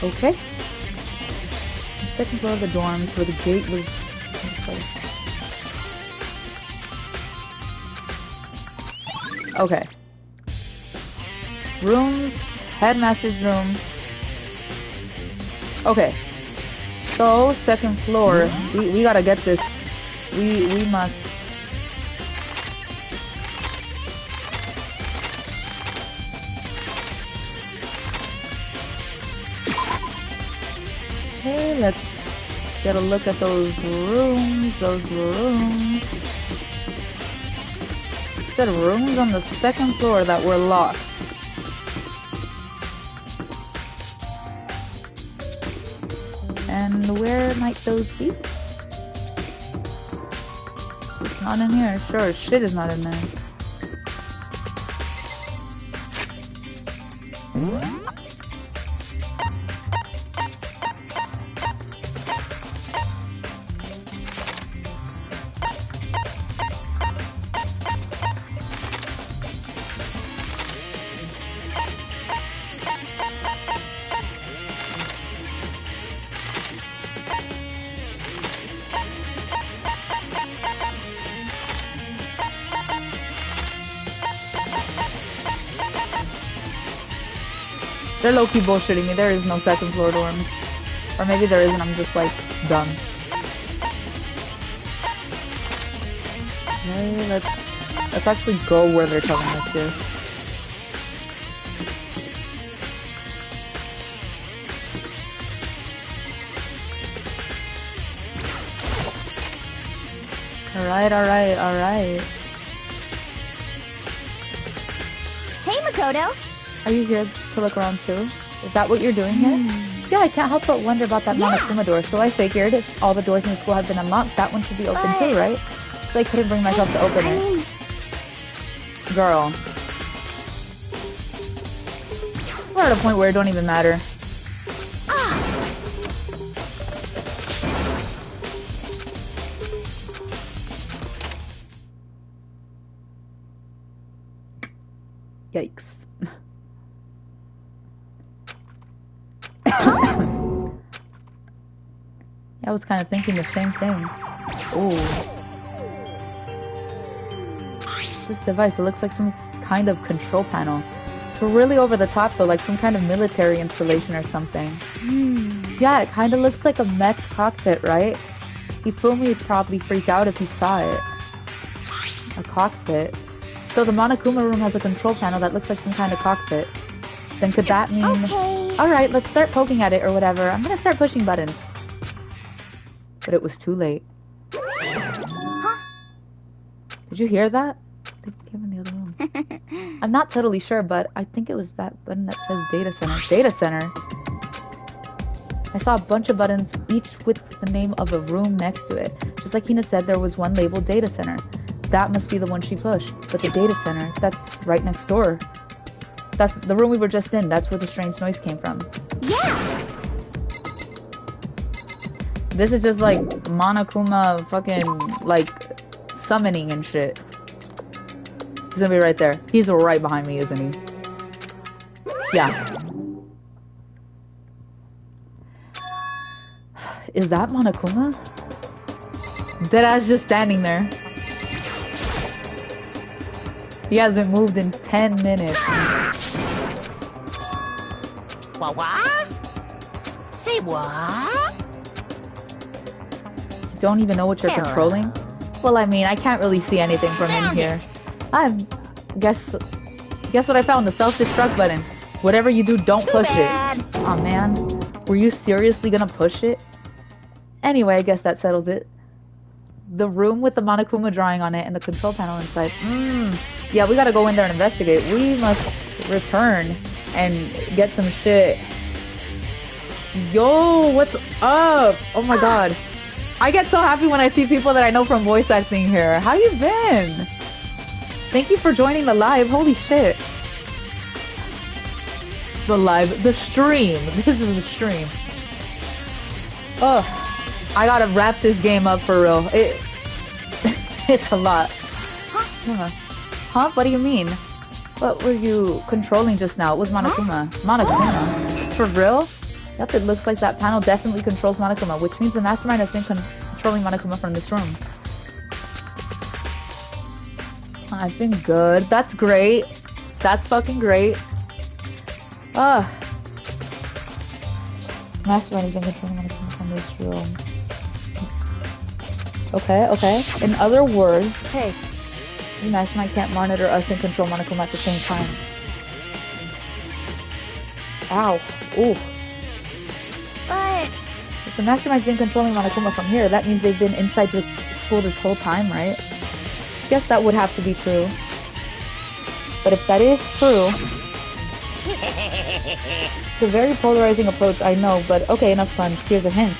Okay. Second floor of the dorms, where the gate was in place. Okay. Rooms, headmaster's room. Okay. So, second floor. We gotta get this. We must. Okay, let's get a look at those rooms. Said rooms on the second floor that were locked. And where might those be? It's not in here. Sure, shit is not in there. They're low-key bullshitting me. There is no second floor dorms. Or maybe there is and I'm just like dumb. Okay, let's actually go where they're telling us here. Alright. Hey, Makoto. Are you here to look around too? Is that what you're doing here? Yeah, I can't help but wonder about that Monokuma door, so I figured if all the doors in the school have been unlocked, that one should be open too, right? So I couldn't bring myself to open it. Girl. We're at a point where it don't even matter. Yikes. I was kind of thinking the same thing. Ooh. This device, it looks like some kind of control panel. It's really over the top though, like some kind of military installation or something. Yeah, it kind of looks like a mech cockpit, right? Hifumi would probably freak out if he saw it. A cockpit. So the Monokuma room has a control panel that looks like some kind of cockpit. Then could that mean... Okay. Alright, let's start poking at it or whatever. I'm gonna start pushing buttons. But it was too late. Huh? Did you hear that? They came in the other room. I'm not totally sure, but I think it was that button that says Data Center. Data Center? I saw a bunch of buttons, each with the name of a room next to it. Just like Hina said, there was one labeled Data Center. That must be the one she pushed. But the Data Center, that's right next door. That's the room we were just in. That's where the strange noise came from. Yeah! This is just like Monokuma fucking, like, summoning and shit. He's gonna be right there. He's right behind me, isn't he? Yeah. Is that Monokuma? Deadass just standing there. He hasn't moved in 10 minutes. What? Say what? You don't even know what you're controlling? Well, I mean, I can't really see anything from in here. Guess what I found? The self-destruct button. Whatever you do, don't push it. Aw, man. Were you seriously gonna push it? Anyway, I guess that settles it. The room with the Monokuma drawing on it and the control panel inside. Yeah, we gotta go in there and investigate. We must return and get some shit. Yo, what's up? Oh my god. I get so happy when I see people that I know from voice acting here. How you been? Thank you for joining the live. Holy shit. The stream. This is the stream. Ugh. I gotta wrap this game up for real. It's a lot. Huh? What do you mean? What were you controlling just now? It was Monokuma. Monokuma? For real? Yep, it looks like that panel definitely controls Monokuma, which means the mastermind has been controlling Monokuma from this room. I've been good. That's great. That's fucking great. Mastermind has been controlling Monokuma from this room. Okay. In other words, hey, the mastermind can't monitor us and control Monokuma at the same time. Ow. Ooh. But... If the mastermind's been controlling Monokuma from here, that means they've been inside the school this whole time, right? Guess that would have to be true. But if that is true... It's a very polarizing approach, I know, but okay, enough fun. Here's a hint.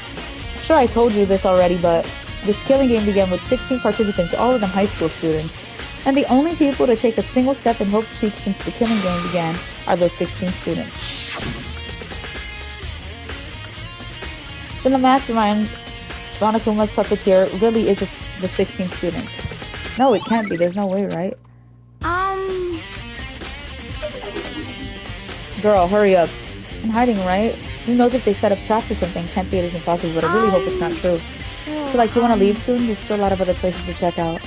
Sure, I told you this already, but this killing game began with 16 participants, all of them high school students. And the only people to take a single step in Hope's Peak since the killing game began are those 16 students. Then the mastermind, Monokuma's puppeteer, really is the 16th student. No, it can't be. There's no way, right? Girl, hurry up. I'm hiding, right? Who knows if they set up traps or something? Can't say it isn't possible, but I really hope it's not true. So like, you want to leave soon? There's still a lot of other places to check out.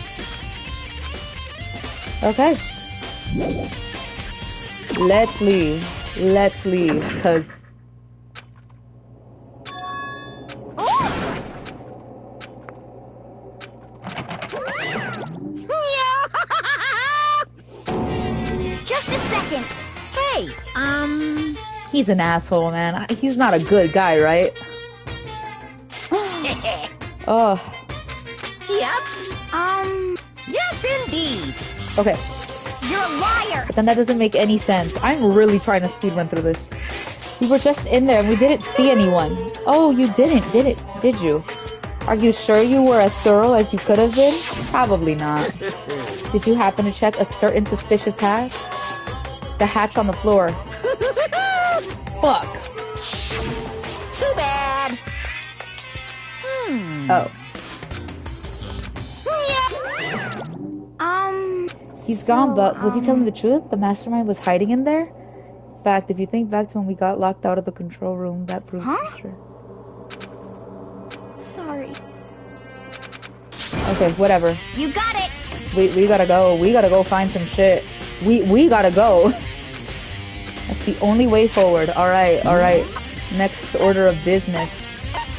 Okay. Let's leave. Let's leave, because... Just a second. Hey, He's an asshole, man. He's not a good guy, right? Oh. Yep. Yes, indeed. Okay. You're a liar. But then that doesn't make any sense. I'm really trying to speedrun through this. We were just in there and we didn't see anyone. Oh, you didn't, did you? Are you sure you were as thorough as you could have been? Probably not. Did you happen to check a certain suspicious hatch? The hatch on the floor. Fuck. Too bad. Oh. He's gone, but was he telling the truth? The mastermind was hiding in there? In fact, if you think back to when we got locked out of the control room, that proves it's true. Sorry. Okay, whatever. You got it. We gotta go. We gotta go find some shit. We gotta go. That's the only way forward. Alright. Next order of business.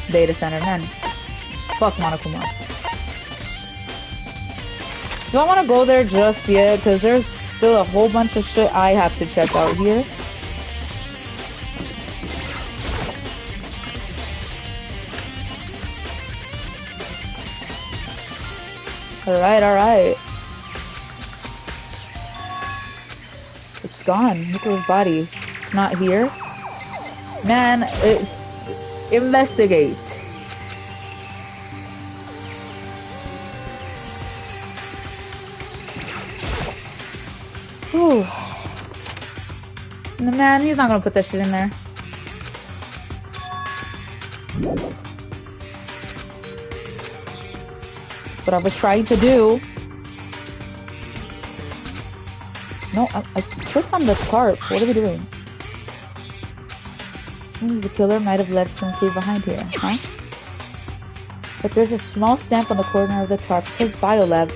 Data center, man. Fuck Monokuma. Do I want to go there just yet? Because there's still a whole bunch of shit I have to check out here. Alright. It's gone. Nico's body. It's not here. Man, it's... Investigate. Whew. Man, he's not gonna put that shit in there. That's what I was trying to do. No, I clicked on the tarp. What are we doing? Seems the killer might have left some clue behind here, huh? But there's a small stamp on the corner of the tarp. It says Biolab.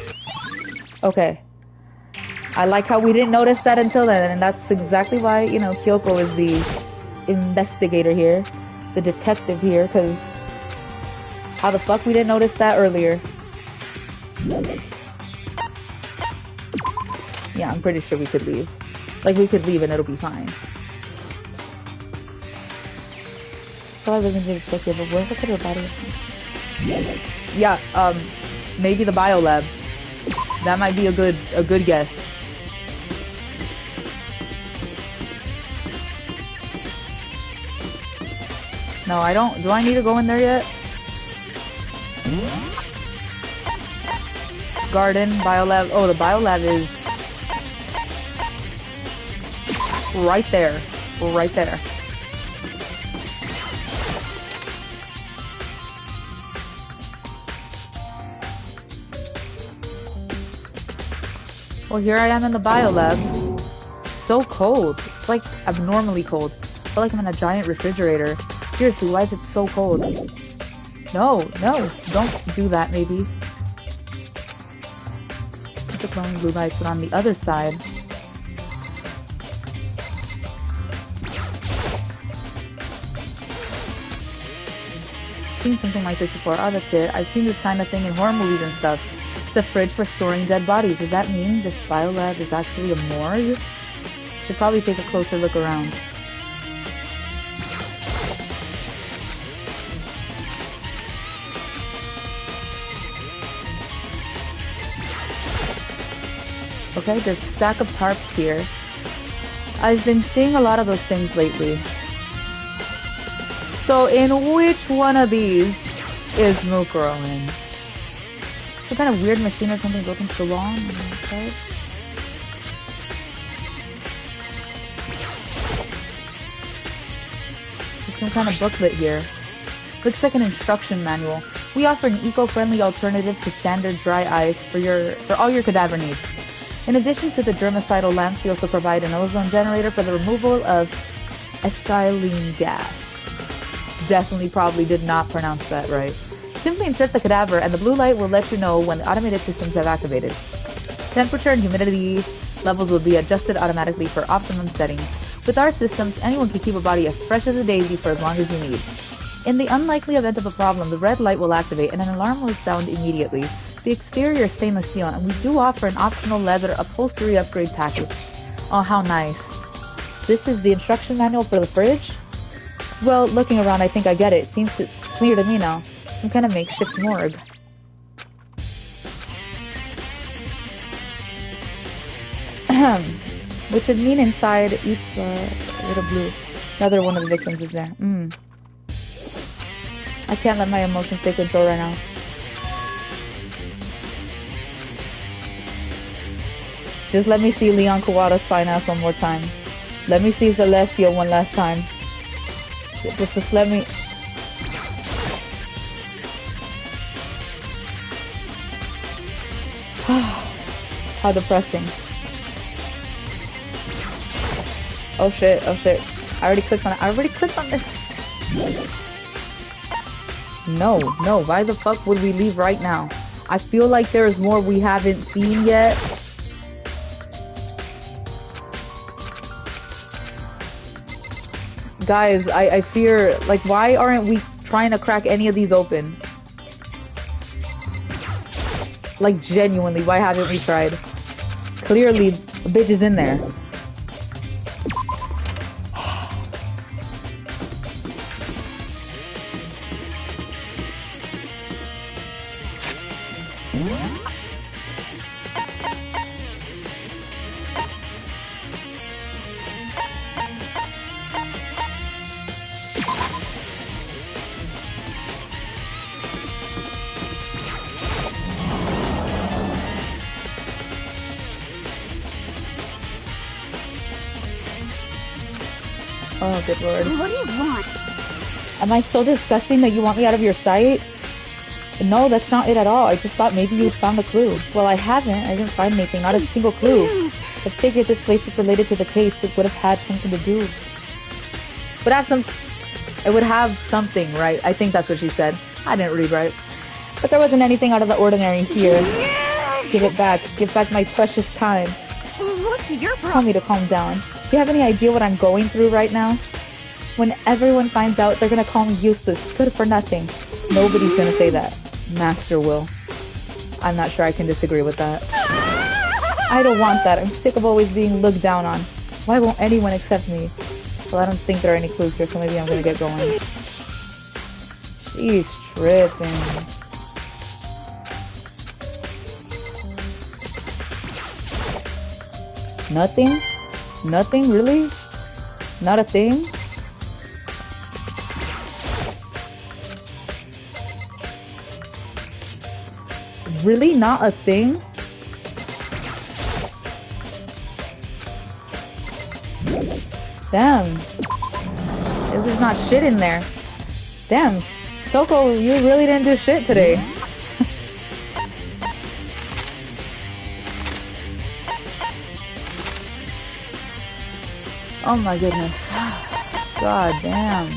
Okay. I like how we didn't notice that until then, and that's exactly why, you know, Kyoko is the investigator here. The detective here, because how the fuck we didn't notice that earlier? Yeah, I'm pretty sure we could leave. Like, we could leave and it'll be fine. Probably doesn't need to check it, but where could her body? Yeah, maybe the biolab. That might be a good guess. No, I don't. Do I need to go in there yet? Garden, biolab. Oh, the biolab is right there. Right there. Well, here I am in the biolab. So cold. It's like abnormally cold. I feel like I'm in a giant refrigerator. Seriously, why is it so cold? No, don't do that, maybe. Put the glowing blue lights, but on the other side. Seen something like this before. Oh, that's it. I've seen this kind of thing in horror movies and stuff. It's a fridge for storing dead bodies. Does that mean this biolab is actually a morgue? Should probably take a closer look around. Okay, there's a stack of tarps here. I've been seeing a lot of those things lately. So in which one of these is Mukuro in? Some kind of weird machine or something built into the wall on the inside. There's some kind of booklet here. Looks like an instruction manual. We offer an eco-friendly alternative to standard dry ice for all your cadaver needs. In addition to the germicidal lamps, we also provide an ozone generator for the removal of ethylene gas. Definitely probably did not pronounce that right. Simply insert the cadaver and the blue light will let you know when the automated systems have activated. Temperature and humidity levels will be adjusted automatically for optimum settings. With our systems, anyone can keep a body as fresh as a daisy for as long as you need. In the unlikely event of a problem, the red light will activate and an alarm will sound immediately. The exterior is stainless steel, and we do offer an optional leather upholstery upgrade package. Oh, how nice. This is the instruction manual for the fridge? Well, looking around, I think I get it. It seems clear to me now. Some kind of makeshift morgue. Which would mean inside each little blue. Another one of the victims is there. I can't let my emotions take control right now. Just let me see Leon Kawada's fine ass one more time. Let me see Celestia one last time. Just let me... How depressing. Oh shit, oh shit. I already clicked on this. No, why the fuck would we leave right now? I feel like there's more we haven't seen yet. Guys, I fear, like, why aren't we trying to crack any of these open? Like, genuinely, why haven't we tried? Clearly, the bitch is in there. Oh, good lord. What do you want? Am I so disgusting that you want me out of your sight? No, that's not it at all. I just thought maybe you'd found a clue. Well, I haven't. I didn't find anything. Not a single clue. I figured this place is related to the case. It would have had something to do. It would have something, right? I think that's what she said. I didn't read right. But there wasn't anything out of the ordinary here. Give it back. Give back my precious time. What's your Tell problem? me to calm down. Do you have any idea what I'm going through right now? When everyone finds out, they're gonna call me useless, good for nothing. Nobody's gonna say that. Master will. I'm not sure I can disagree with that. I don't want that. I'm sick of always being looked down on. Why won't anyone accept me? Well, I don't think there are any clues here, so maybe I'm gonna get going. She's tripping. Nothing? Nothing, really? Not a thing? Really not a thing? Damn. There's not shit in there. Damn. Toko, you really didn't do shit today. Oh my goodness. God damn.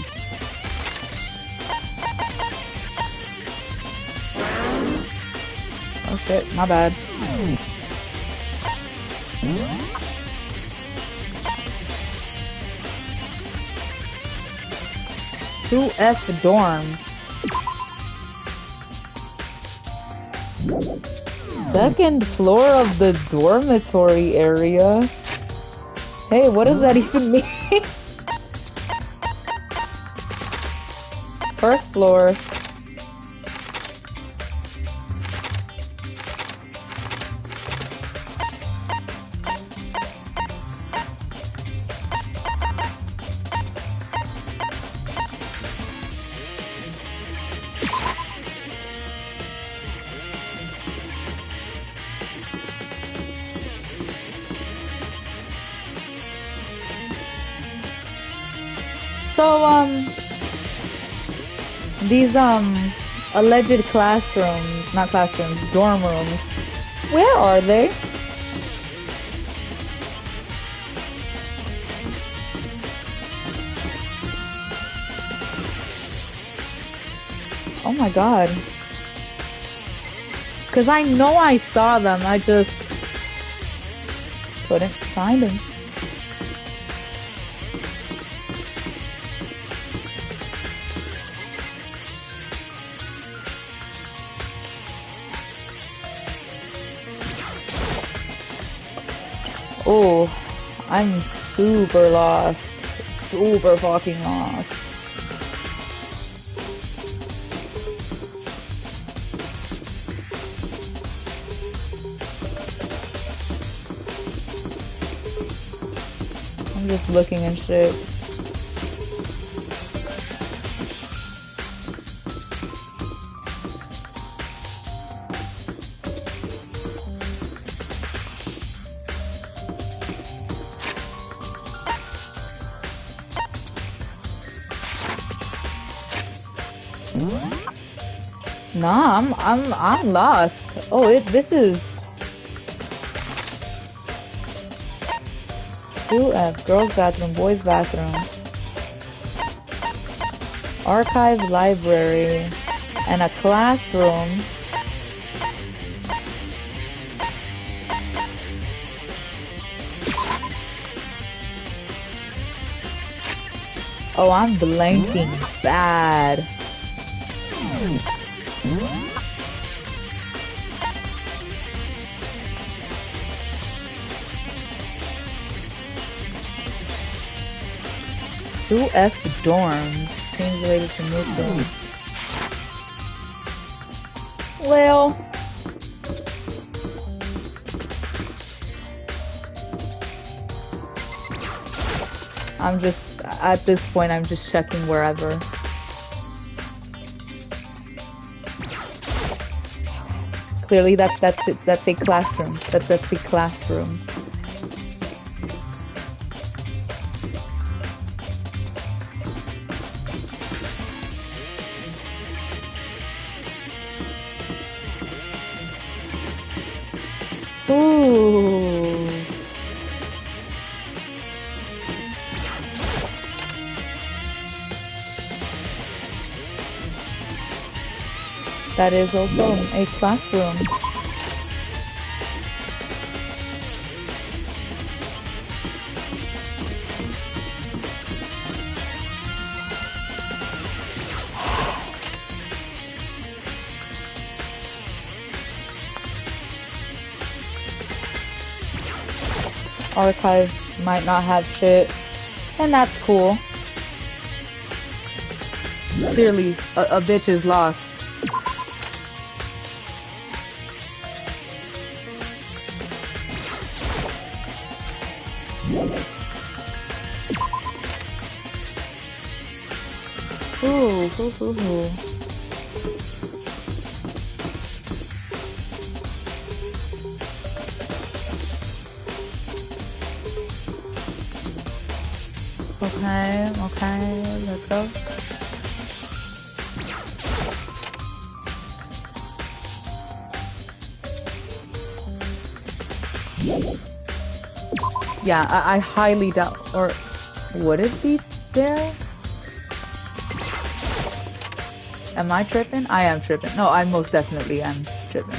Oh shit, my bad. Two F dorms. Second floor of the dormitory area. Hey, what does that even mean? First floor. So, these, alleged classrooms, not classrooms, dorm rooms, where are they? Oh my god. Cause I know I saw them, I just couldn't find them. Oh, I'm super lost. Super fucking lost. I'm just looking and shit. Nah, I'm lost. Oh, this is 2F, girls' bathroom, boys' bathroom, archive, library, and a classroom. Oh, I'm blanking bad. 2F dorms seems related to nuclear. Well, I'm just, at this point, I'm just checking wherever. Clearly that's it. That's a classroom. That's a classroom. Ooh. That is also a classroom. Archive might not have shit, and that's cool. Clearly, a bitch is lost. Ooh. Okay, let's go. Yeah, I highly doubt, or would it be there? Am I tripping? I am tripping. No, I most definitely am tripping.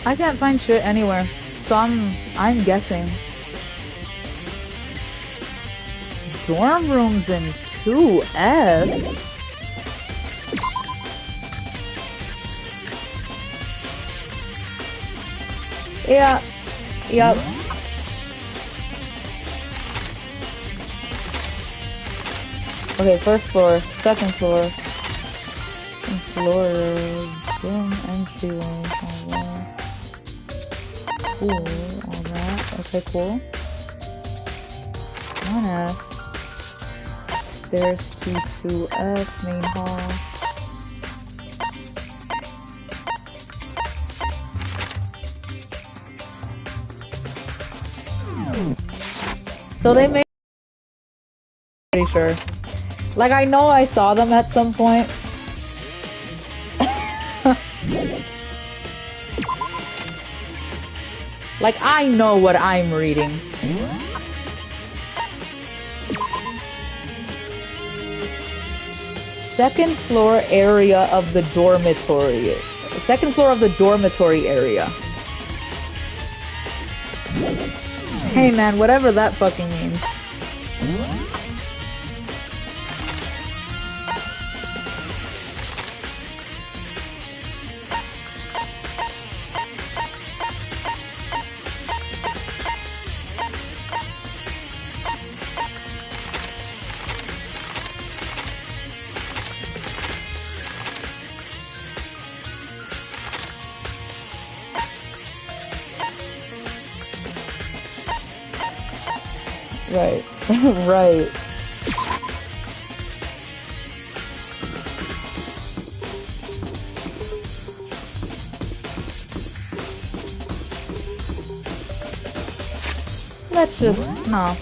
I can't find shit anywhere, so I'm guessing. Dorm rooms in 2F? Yeah. Yep. Okay, first floor, second floor. Dorm entryway. Cool, all that. Okay, cool. 1F. Stairs to 2F, main hall. So they made... Pretty sure. Like, I know I saw them at some point. Like, I know what I'm reading. Second floor area of the dormitory. Second floor of the dormitory area. Hey man, whatever that fucking means. Right. Right. Let's just... no.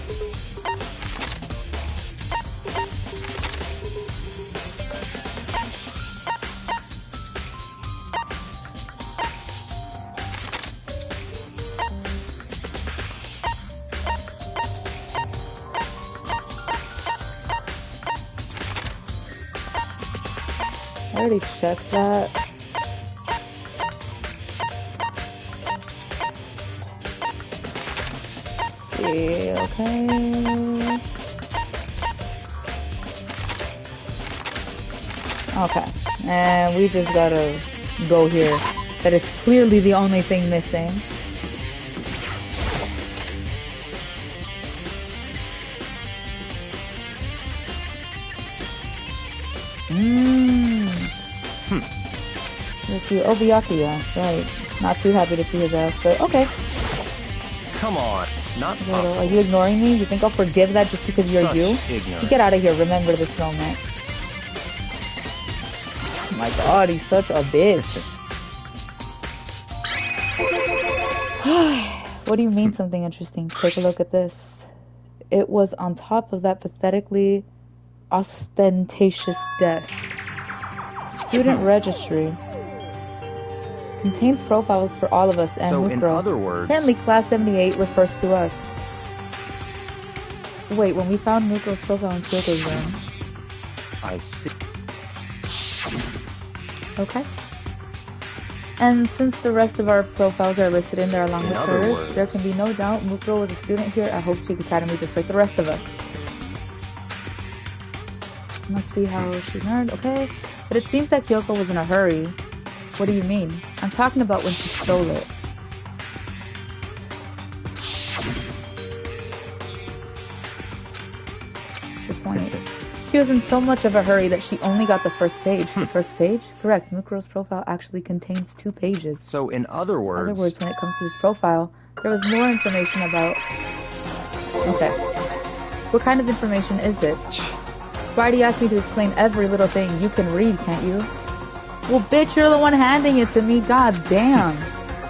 I already checked that. See, okay. Okay, and we just gotta go here. That is clearly the only thing missing. Let's see, Obiyakuya, right. Not too happy to see his ass, but okay. Come on, not Are possible. you ignoring me? You think I'll forgive that just because you're Such you? ignorance. Get out of here, remember the snowman. Oh my god, he's such a bitch. What do you mean something interesting? Take a look at this. It was on top of that pathetically ostentatious desk. Student registry. contains profiles for all of us and So, Mukuro. in other words... Apparently, Class 78 refers to us. Wait, when we found Mukuro's profile in Kyoto's room. I see. Okay. And since the rest of our profiles are listed in there along In with other hers, words. there can be no doubt Mukuro was a student here at Hope Speak Academy just like the rest of us. Must be how she learned, okay. But it seems that Kyoko was in a hurry. What do you mean? I'm talking about when she stole it. What's your point? She was in so much of a hurry that she only got the first page. The first page? Correct. Mukuro's profile actually contains 2 pages. So, in other words... In other words, when it comes to this profile, there was more information about... Okay. What kind of information is it? Why do you ask me to explain every little thing? You can read, can't you? Well, bitch, you're the one handing it to me. God damn.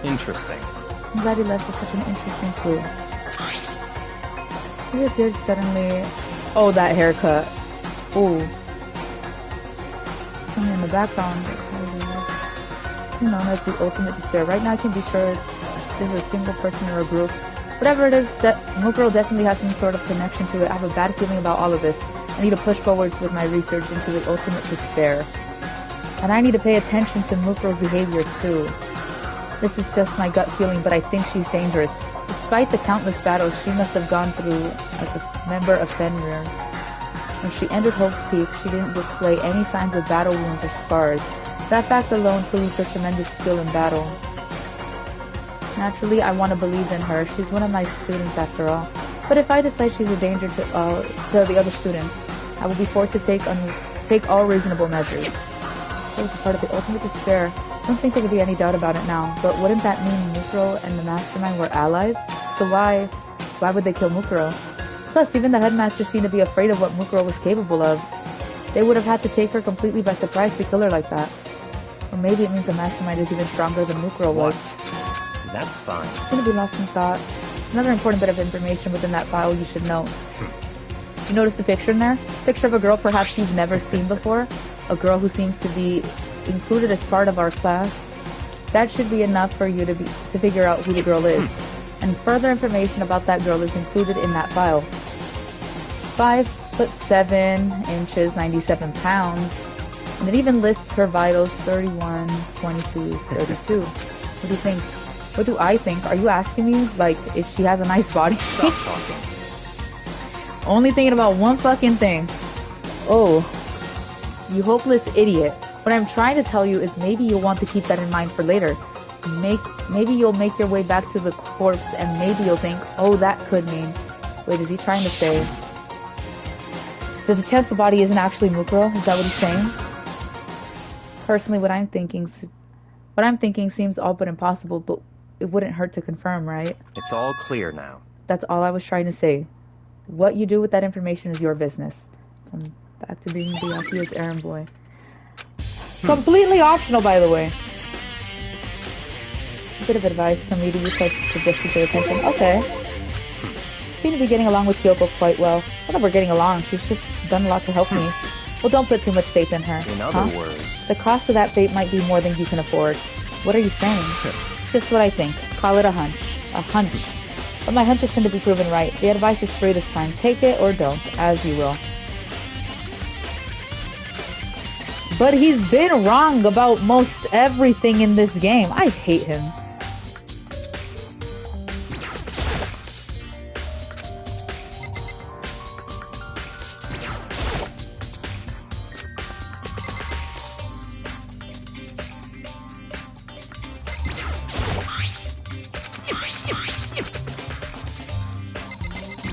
Interesting. I'm glad you left with such an interesting clue. He appeared suddenly... Oh, that haircut. Ooh. Something in the background. It's known as the ultimate despair. Right now I can be sure this is a single person or a group. Whatever it is, that Mukuro definitely has some sort of connection to it. I have a bad feeling about all of this. I need to push forward with my research into the ultimate despair. And I need to pay attention to Mukuro's behavior too. This is just my gut feeling, but I think she's dangerous. Despite the countless battles she must have gone through as a member of Fenrir, when she entered Hope's Peak, she didn't display any signs of battle wounds or scars. That fact alone proves her tremendous skill in battle. Naturally, I want to believe in her. She's one of my students after all. But if I decide she's a danger to the other students, I will be forced to take all reasonable measures. That was a part of the ultimate despair. I don't think there could be any doubt about it now. But wouldn't that mean Mukuro and the Mastermind were allies? So why would they kill Mukuro? Plus, even the headmaster seemed to be afraid of what Mukuro was capable of. They would have had to take her completely by surprise to kill her like that. Or maybe it means the Mastermind is even stronger than Mukuro was. What? That's fine. It's going to be lost in thought. Another important bit of information within that file you should note. You notice the picture in there? Picture of a girl perhaps you've never seen before. A girl who seems to be included as part of our class. That should be enough for you to figure out who the girl is. And further information about that girl is included in that file. 5'7", 97 pounds. And it even lists her vitals 31, 22, 32. What do you think? What do I think? Are you asking me, like, if she has a nice body? Stop talking. Only thinking about one fucking thing. Oh. You hopeless idiot. What I'm trying to tell you is maybe you'll want to keep that in mind for later. Maybe you'll make your way back to the corpse and maybe you'll think, oh, that could mean... Wait, is he trying to say... There's a chance the body isn't actually Mukuro? Is that what he's saying? Personally, what I'm thinking seems all but impossible, but it wouldn't hurt to confirm, right? It's all clear now. That's all I was trying to say. What you do with that information is your business. So I'm back to being the Akia's errand boy. Completely optional, by the way. A bit of advice from me to use such suggested pay attention. Okay. Seem to be getting along with Kyoko quite well. Not that we're getting along, she's just done a lot to help me. Well, don't put too much faith in her. In other words... The cost of that fate might be more than you can afford. What are you saying? Just what I think. Call it a hunch. A hunch. But my hunches tend to be proven right. The advice is free this time. Take it or don't, as you will. But he's been wrong about most everything in this game. I hate him.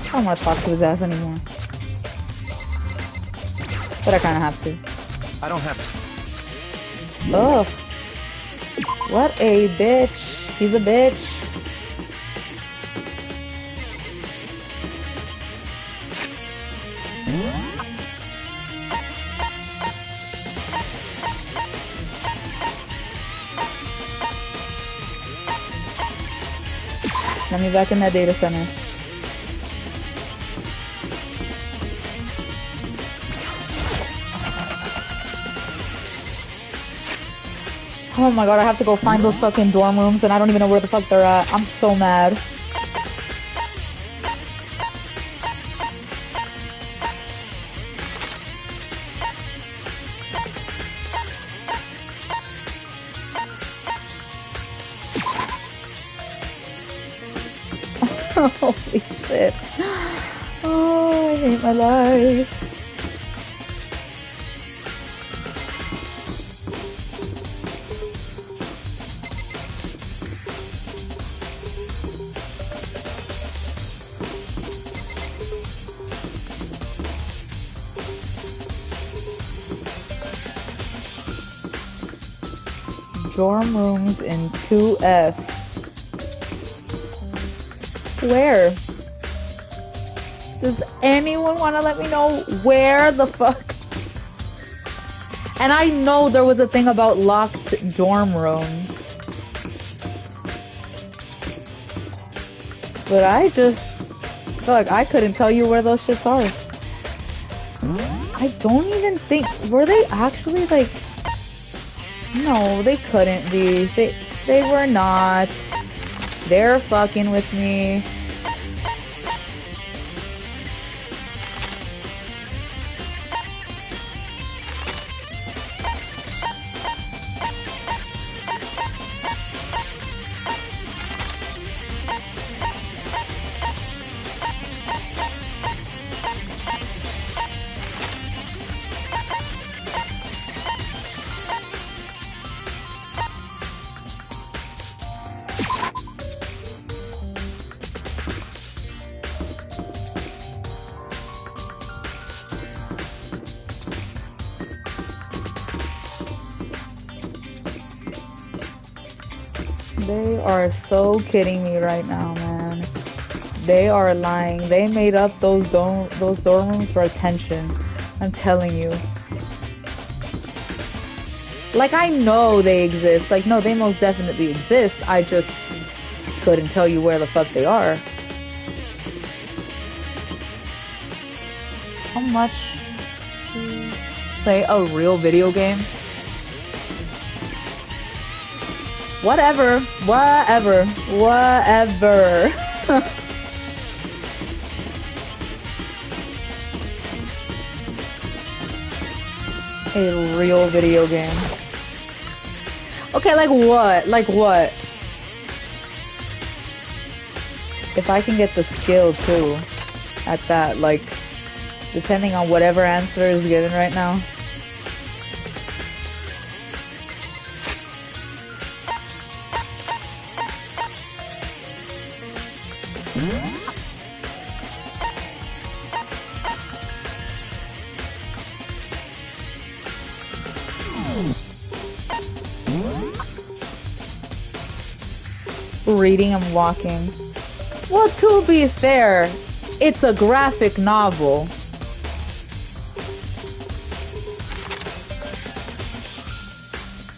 I don't want to talk to his ass anymore. But I kind of have to. I don't have to. Ugh. What a bitch. He's a bitch. Let me back in that data center. Oh my god, I have to go find those fucking dorm rooms and I don't even know where the fuck they're at. I'm so mad. Holy shit. Oh, I hate my life. Dorm rooms in 2F. Where? Does anyone want to let me know where the fuck? And I know there was a thing about locked dorm rooms. But I just feel like I couldn't tell you where those shits are. I don't even think... Were they actually like... No, they couldn't be. They were not. They're fucking with me. They are so kidding me right now, man. They are lying. They made up those dorm rooms for attention. I'm telling you. Like, I know they exist. Like, no, they most definitely exist. I just couldn't tell you where the fuck they are. How much to play a real video game? Whatever. A real video game. Okay, like what? Like what? If I can get the skill too, at that, like, depending on whatever answer is given right now. Reading and walking. Well, to be fair, it's a graphic novel.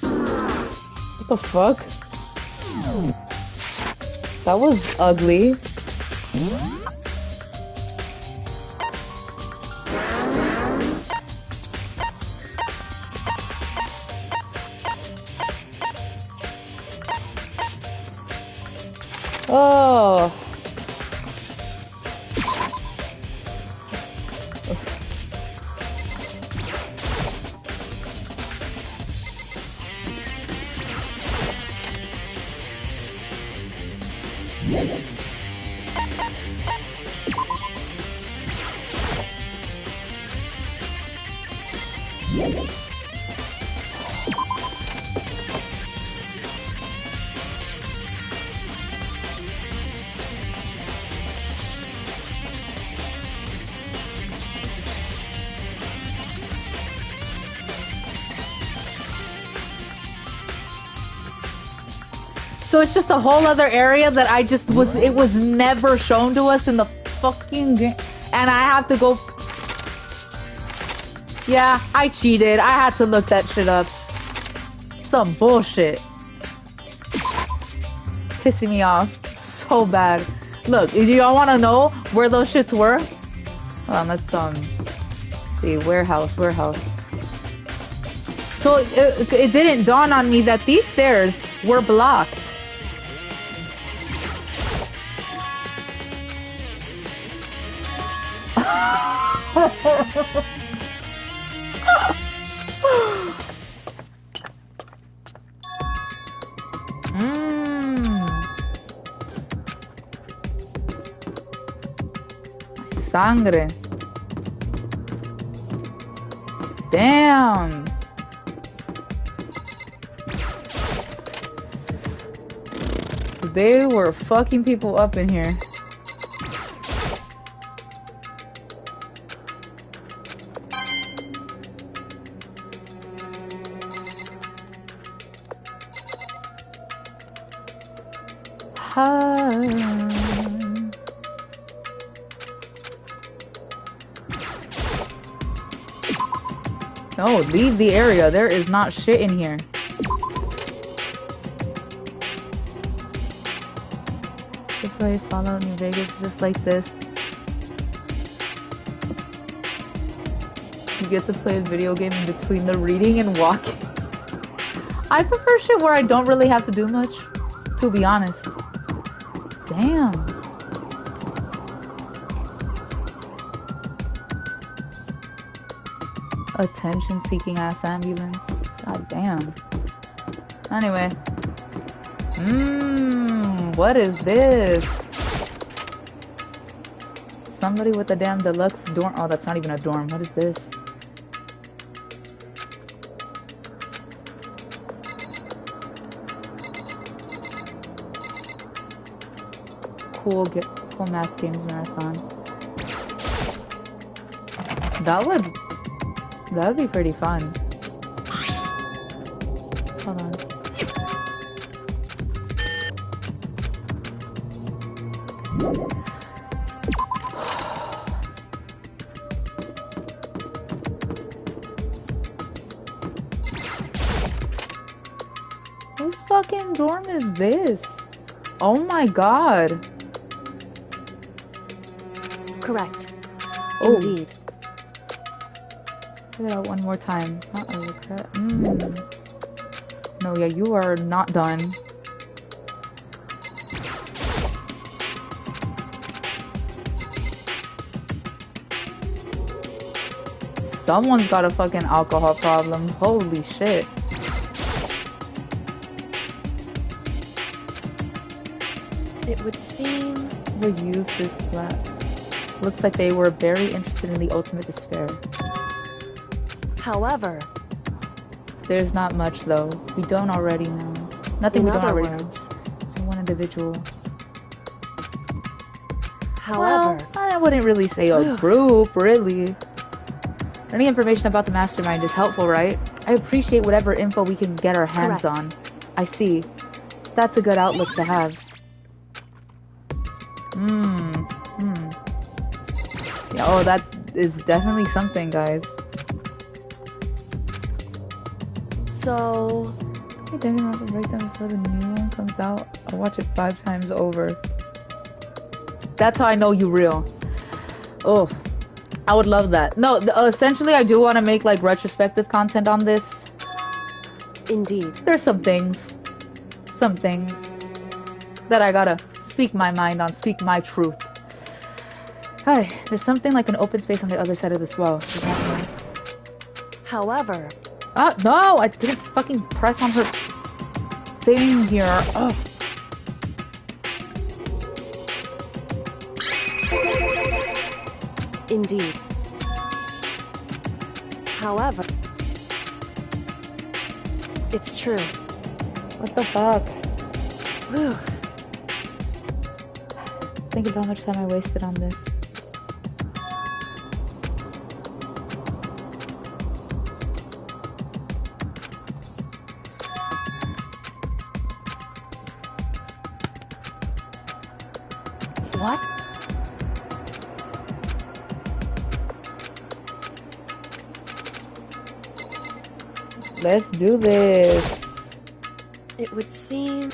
What the fuck? That was ugly. Oh. So it's just a whole other area that I just was, it was never shown to us in the fucking game. And I have to go. Yeah, I cheated. I had to look that shit up. Some bullshit. Pissing me off so bad. Look, do y'all want to know where those shits were? Hold on, let's see. Warehouse. So it didn't dawn on me that these stairs were blocked. Sangre. Damn. They were fucking people up in here. No, leave the area. There is not shit in here. To play Fallout New Vegas just like this. You get to play a video game in between the reading and walking. I prefer shit where I don't really have to do much, to be honest. Damn. Attention-seeking ass ambulance. God damn. Anyway. What is this? Somebody with a damn deluxe dorm. Oh, that's not even a dorm. What is this? Cool math games marathon. That would be pretty fun. Hold on. Whose fucking dorm is this? Oh my god. Correct. Oh. Indeed. Say that out one more time. Not a regret. No, yeah, you are not done. Someone's got a fucking alcohol problem. Holy shit. It would seem... Reuse this flat. Looks like they were very interested in the ultimate despair. However... There's not much though. We don't already know. Nothing we don't already know. It's one individual. However... Well, I wouldn't really say a group, really. Any information about the mastermind is helpful, right? I appreciate whatever info we can get our hands on. I see. That's a good outlook to have. Yeah, oh, that is definitely something, guys. So... Hey, Danganronpa breakdown before the new one comes out. I'll watch it 5 times over. That's how I know you real. Oh, I would love that. No, essentially I do want to make like retrospective content on this. Indeed. There's some things that I gotta speak my mind on, speak my truth. Hi, there's something like an open space on the other side of this wall. However... no! I didn't fucking press on her thing here. Oh. Indeed. However... It's true. What the fuck? Whew. Think of how much time I wasted on this. What? Let's do this. It would seem...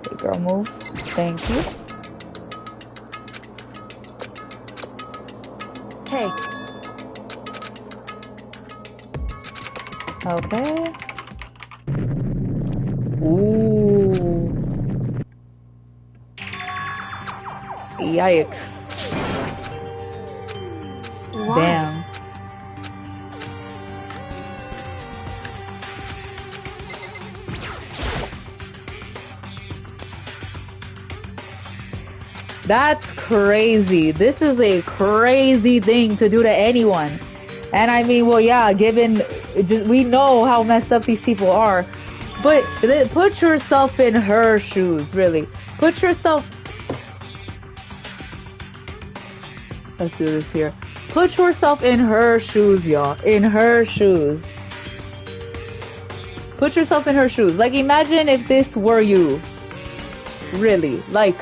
Hey girl, move. Thank you. Hey. Okay. Ooh. Yikes. Why? Damn. That's crazy. This is a crazy thing to do to anyone. And I mean, well, yeah, given just we know how messed up these people are, but put yourself in her shoes, really. Put yourself. Let's do this here. Put yourself in her shoes, y'all. In her shoes. Put yourself in her shoes. Like, imagine if this were you. Really. Like,